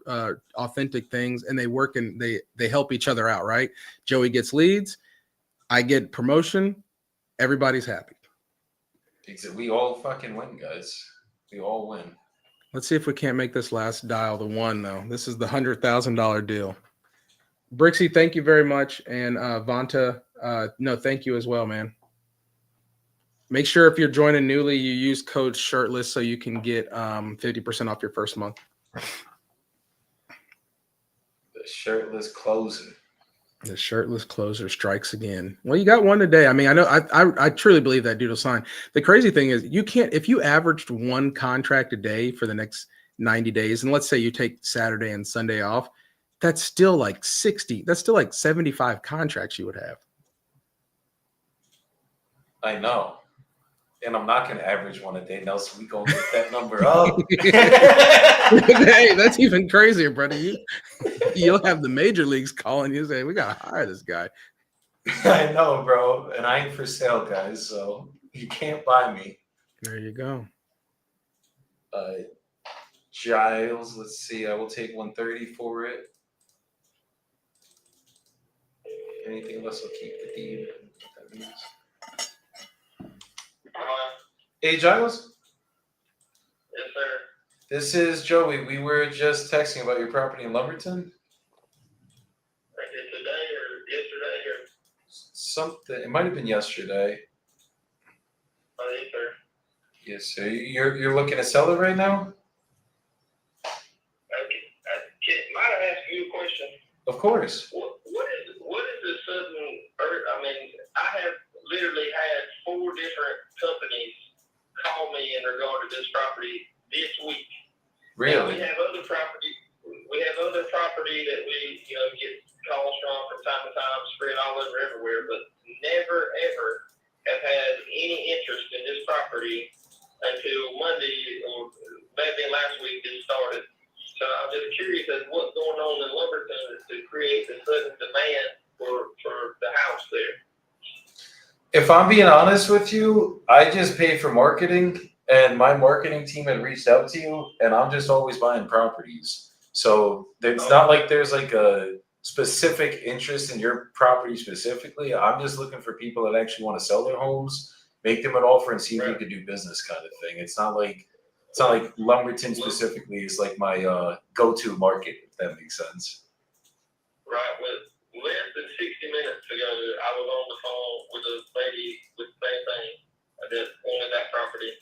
authentic things, and they work and they help each other out, right? Joey gets leads, I get promotion, everybody's happy. We all fucking win, guys. We all win. Let's see if we can't make this last dial the one, though. This is the $100,000 deal. Brixie, thank you very much. And Vanta, no, thank you as well, man. Make sure if you're joining newly, you use code SHIRTLESS so you can get 50% off your first month. The shirtless closer. The shirtless closer strikes again. Well, you got one today. I mean, I know I truly believe that dude will sign. The crazy thing is you can't, if you averaged one contract a day for the next 90 days, and let's say you take Saturday and Sunday off, that's still like 60. That's still like 75 contracts you would have. I know. And I'm not going to average one a day, Nelson. We going to get that number up. Hey, that's even crazier, brother. You'll have the major leagues calling you saying, we got to hire this guy. I know, bro. And I ain't for sale, guys. So you can't buy me. There you go. Giles, let's see. I will take 130 for it. Anything less will keep the deed. That means. Hey, Giles. This is Joey. We were just texting about your property in Lumberton. Today or yesterday or? Something. It might have been yesterday. Oh, yes, sir. Yes, sir. You're looking to sell it right now? Okay. Might I ask you a question? Of course. What is the sudden? I mean, I have literally had 4 different companies call me in regard to this property this week. Now, Really? we have other property. We have other property that we get calls from time to time, spread all over everywhere, but never ever have had any interest in this property until Monday or maybe last week it started. So I'm just curious as what's going on in Lumberton to create the sudden demand for the house there. If I'm being honest with you, I just pay for marketing, and my marketing team had reached out to you, and I'm just always buying properties. So it's not like there's like a specific interest in your property specifically. I'm just looking for people that actually want to sell their homes, make them an offer, and see if we could do business kind of thing. It's not like Lumberton specifically is like my go-to market, if that makes sense. Right. Well, less than 60 minutes ago, I was on the phone with a lady with the same thing that wanted that property.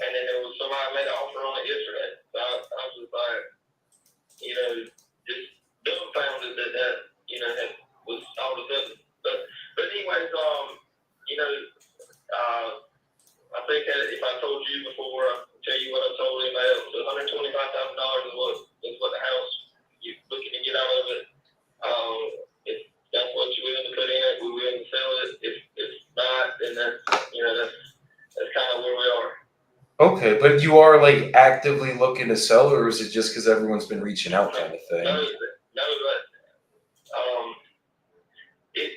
And then there was somebody made an offer on it yesterday. So I was just like, just dumbfounded that was all of a sudden. But anyways, I think that if I told you before, I'll tell you what I told anybody else. $125,000 is what the house you're looking to get out of it. If that's what you're willing to put in it, we're willing to sell it. If not, then that's kind of where we are. Okay, but you are like actively looking to sell, or is it just because everyone's been reaching out kind of thing? No, it's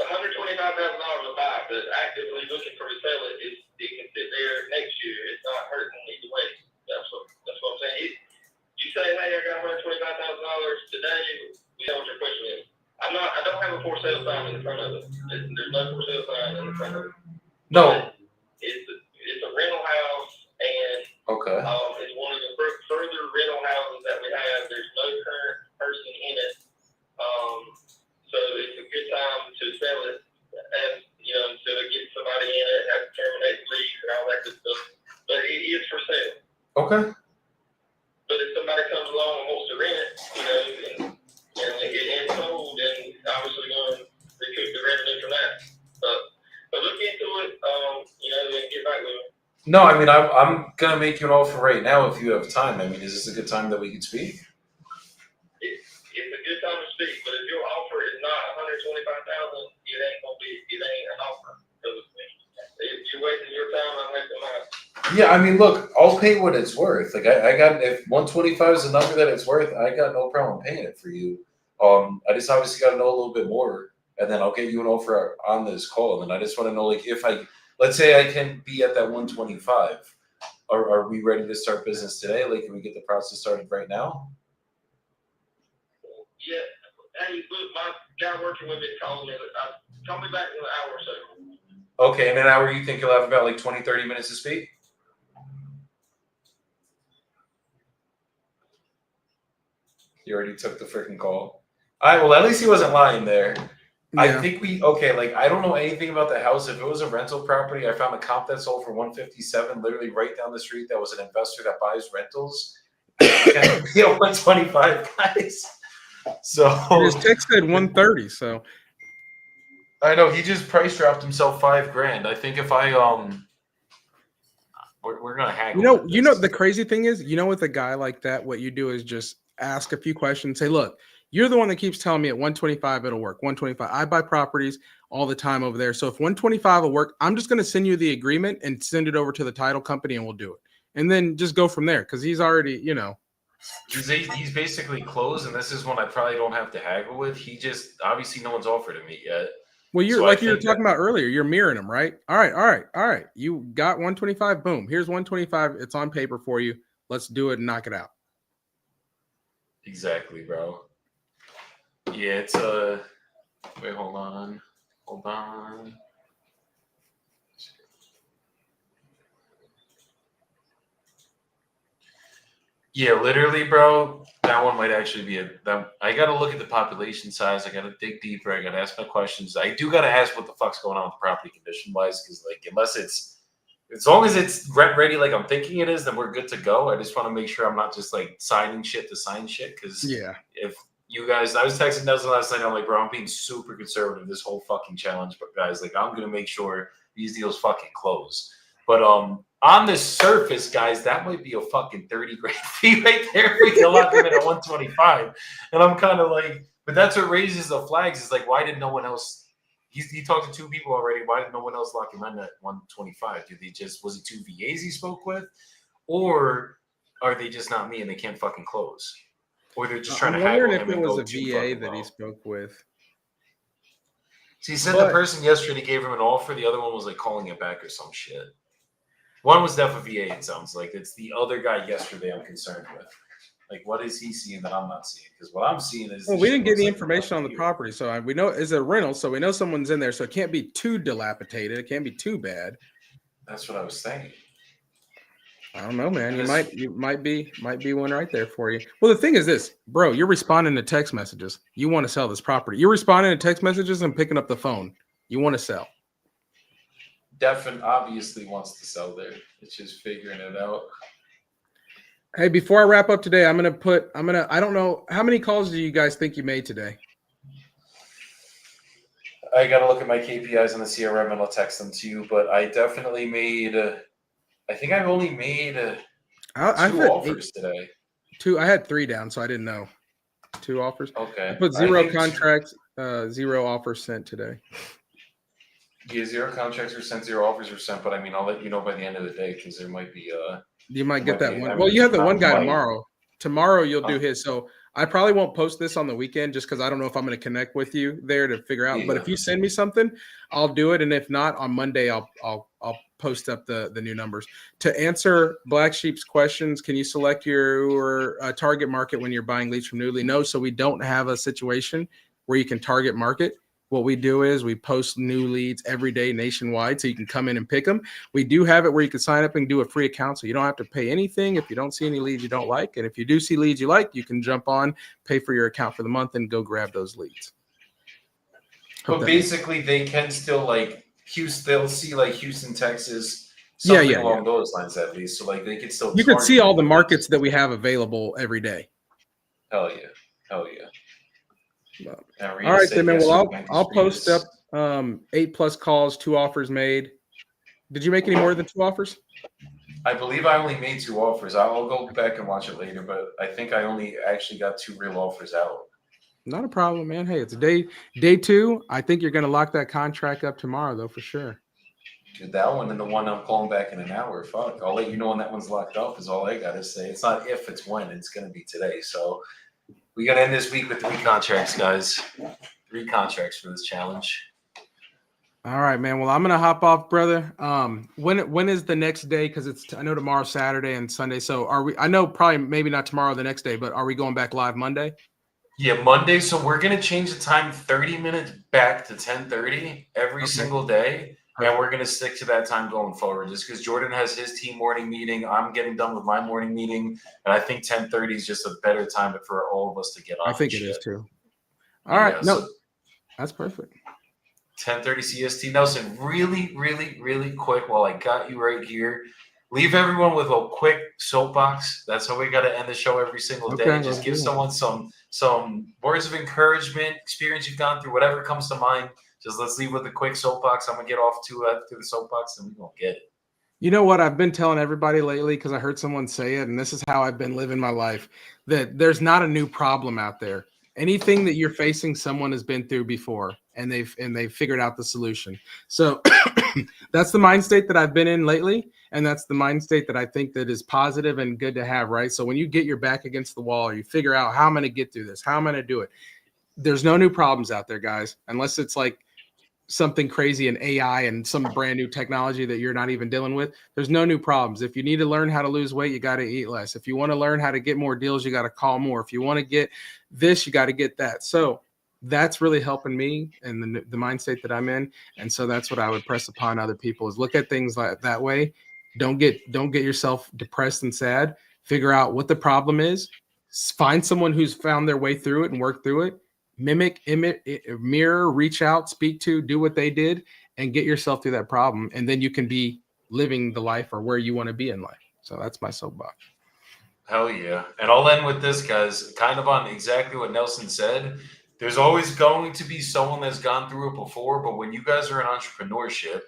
$125,000 a buy, but actively looking for to sell it, it can sit there next year. It's not hurting either way. That's what I'm saying. You say, hey, I got $125,000 today. We know what your question is. I don't have a for sale sign in front of it. There's no for sale sign in front of it. No. It's a rental house, and Okay. it's one of the further rental houses that we have. There's no current person in it, so it's a good time to sell it, and instead of getting somebody in it, have to terminate the lease and all that good stuff. But it is for sale. Okay. But if somebody comes along and wants to rent it, and it ain't sold, then obviously going to recoup the revenue from that. But look into it, and get back with me. No, I mean I'm gonna make you an offer right now if you have time. I mean, is this a good time that we can speak? It's a good time to speak, but if your offer is not $125,000, it ain't an offer. If you're wasting your time, I'm wasting mine. Yeah, I mean, look, I'll pay what it's worth. Like I got, if 125 is the number that it's worth, I got no problem paying it for you. I just obviously got to know a little bit more, and then I'll get you an offer on this call. And I just want to know, like, if let's say I can be at that 125, are we ready to start business today? Like, can we get the process started right now? Yeah. Hey, look, my guy working with me called me. Call me back in an hour or so. Okay, in an hour, you think you'll have about like 20, 30 minutes to speak? You already took the freaking call. All right, well, at least he wasn't lying there. Yeah. I think I don't know anything about the house. If it was a rental property, I found a comp that sold for 157, literally right down the street. That was an investor that buys rentals. And be at 125, guys. So His text said 130. So I know he just price dropped himself $5,000. I think if we're gonna haggle. you know the crazy thing is, with a guy like that, what you do is just ask a few questions. Say, look, you're the one that keeps telling me at 125 it'll work. 125. I buy properties all the time over there. So if 125 will work, I'm just going to send you the agreement and send it over to the title company, and we'll do it. And then just go from there, because he's already, He's basically closed, and this is one I probably don't have to haggle with. He just obviously no one's offered him it yet. Well, you're So like you were talking about earlier. You're mirroring him, right? All right. You got 125. Boom. Here's 125. It's on paper for you. Let's do it and knock it out. Exactly, bro. Yeah, it's wait, hold on. Yeah, literally, bro. That one might actually be I got to look at the population size. I got to dig deeper. I got to ask my questions. I do got to ask what the fuck's going on with the property condition wise, because like unless it's as long as it's rent ready, like I'm thinking it is, then we're good to go. I just want to make sure I'm not just like signing shit to sign shit. Because Yeah. if you guys, I was texting Nelson last night. I'm like, bro, I'm being super conservative this whole fucking challenge, but guys, like I'm gonna make sure these deals fucking close. But on the surface, guys, that might be a fucking 30 grand fee right there. We can lock him in at 125. And I'm kind of like, but that's what raises the flags. Is like, why did no one else? He talked to two people already. Why did no one else lock him in at 125? Did they just was it two VAs he spoke with, or are they just not me and they can't fucking close, or they're just trying I'm to haggle wondering him if it and was go a too VA fucking that he low. spoke with. So he said But- the person yesterday gave him an offer. The other one was like calling it back or some shit. One was definitely VA. It sounds like it's the other guy yesterday. I'm concerned with. Like, what is he seeing that I'm not seeing? Because what I'm seeing is Well, this we shit didn't get looks any like information on the here. property, so we know it's a rental, so we know someone's in there, so it can't be too dilapidated. It can't be too bad. That's what I was saying. I don't know, man. You This- might be one right there for you. Well, the thing is this, bro. You're responding to text messages. You want to sell this property. You're responding to text messages and picking up the phone. You want to sell. Defin obviously wants to sell there. It's just figuring it out. Hey, before I wrap up today, I don't know how many calls do you guys think you made today? I got to look at my KPIs on the CRM and I'll text them to you. But I definitely made. I think I've only made I've two had offers today. two. I had 3 down, so I didn't know. 2 offers. Okay. I put I 0 think- contracts, 0 offers sent today. Yeah, 0 contracts were sent, 0 offers were sent. But I mean, I'll let you know by the end of the day because there might be. You might It get might that be- one. I Well, mean, you have the not one guy might. tomorrow. Tomorrow you'll do Huh? his. So I probably won't post this on the weekend just because I don't know if I'm going to connect with you there to figure out. But Yeah. if you send me something, I'll do it. And if not, on Monday I'll post up the new numbers. To answer Black Sheep's questions, can you select your target market when you're buying leads from Newly? No, so we don't have a situation where you can target market. What we do is we post new leads every day nationwide so you can come in and pick them. We do have it where you can sign up and do a free account so you don't have to pay anything if you don't see any leads you don't like. And if you do see leads you like, you can jump on, pay for your account for the month and go grab those leads. Hope But that- basically, they can still like Houston. They'll see like Houston, Texas, Yeah, something yeah, along those lines at least. So like they can still. you can target see all the those. markets that we have available every day. Hell yeah, hell yeah. Well, Now, Rita All right, said then, man. yes, Well, so thank you, I'll post Rita's- up 8+ calls, 2 offers made. Did you make any more than 2 offers? I believe I only made 2 offers. I'll go back and watch it later, but I think I only actually got 2 real offers out. Not a problem, man. Hey, it's day 2. I think you're going to lock that contract up tomorrow, though, for sure. Dude, that one and the one I'm calling back in an hour. Fuck, I'll let you know when that one's locked up. Is all I gotta say. It's not if, it's when. It's gonna be today. So we gotta end this week with 3 contracts, guys. 3 contracts for this challenge. All right, man. Well, I'm gonna hop off, brother. When is the next day? Because I know tomorrow's Saturday and Sunday. So are we? I know probably maybe not tomorrow, the next day, but are we going back live Monday? Yeah, Monday. So we're gonna change the time 30 minutes back to 10:30 every Okay. single day. And we're gonna stick to that time going forward, just because Jordan has his team morning meeting. I'm getting done with my morning meeting, and I think 10:30 is just a better time for all of us to get on. I think it and is shit. too. All right, Yeah, no, so that's perfect. 10:30 CST. Nelson, really, really, really quick while I got you right here. Leave everyone with a quick soapbox. That's how we got to end the show every single day. Okay, Just let's give do it. someone some words of encouragement, experience you've gone through, whatever comes to mind. Just let's leave with a quick soapbox. I'm gonna get off to the soapbox, and we're gonna get it. You know what I've been telling everybody lately because I heard someone say it, and this is how I've been living my life, that there's not a new problem out there. Anything that you're facing, someone has been through before, and they've figured out the solution. So that's the mind state that I've been in lately, and that's the mind state that I think that is positive and good to have, right? So when you get your back against the wall, you figure out how I'm going to get through this, how I'm going to do it. There's no new problems out there, guys, unless it's like something crazy in AI and some brand new technology that you're not even dealing with. There's no new problems. If you need to learn how to lose weight, you got to eat less. If you want to learn how to get more deals, you got to call more. If you want to get this, you got to get that. So that's really helping me and the mind state that I'm in. And so that's what I would press upon other people is look at things like that way. Don't get yourself depressed and sad. figure out what the problem is, find someone who's found their way through it and work through it, mimic, mirror, reach out, speak to, do what they did, and get yourself through that problem. And then you can be living the life or where you want to be in life. So that's my soapbox. Hell yeah. And I'll end with this, guys, kind of on exactly what Nelson said. There's always going to be someone that's gone through it before, but when you guys are in entrepreneurship,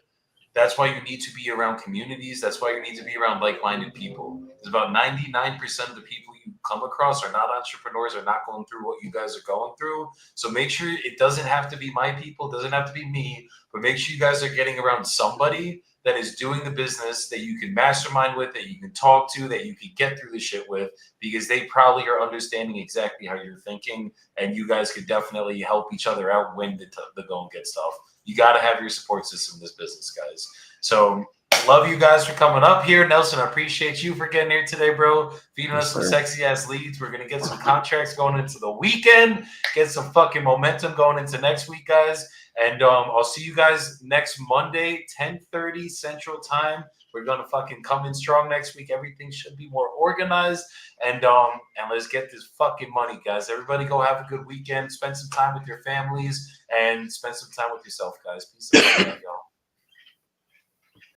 that's why you need to be around communities. That's why you need to be around like-minded people. It's about 99% of the people you come across are not entrepreneurs, are not going through what you guys are going through. So make sure it doesn't have to be my people, it doesn't have to be me, but make sure you guys are getting around somebody that is doing the business that you can mastermind with, that you can talk to, that you can get through the shit with, because they probably are understanding exactly how you're thinking, and you guys could definitely help each other out when the going gets tough. You got to have your support system in this business, guys. So love you guys for coming up here. Nelson, I appreciate you for getting here today, bro. Feeding us some sexy ass leads. We're going to get some contracts going into the weekend, get some fucking momentum going into next week, guys. And I'll see you guys next Monday, 10:30 Central Time. We're gonna fucking come in strong next week. Everything should be more organized, and let's get this fucking money, guys. Everybody, go have a good weekend. Spend some time with your families, and spend some time with yourself, guys. Peace out, y'all.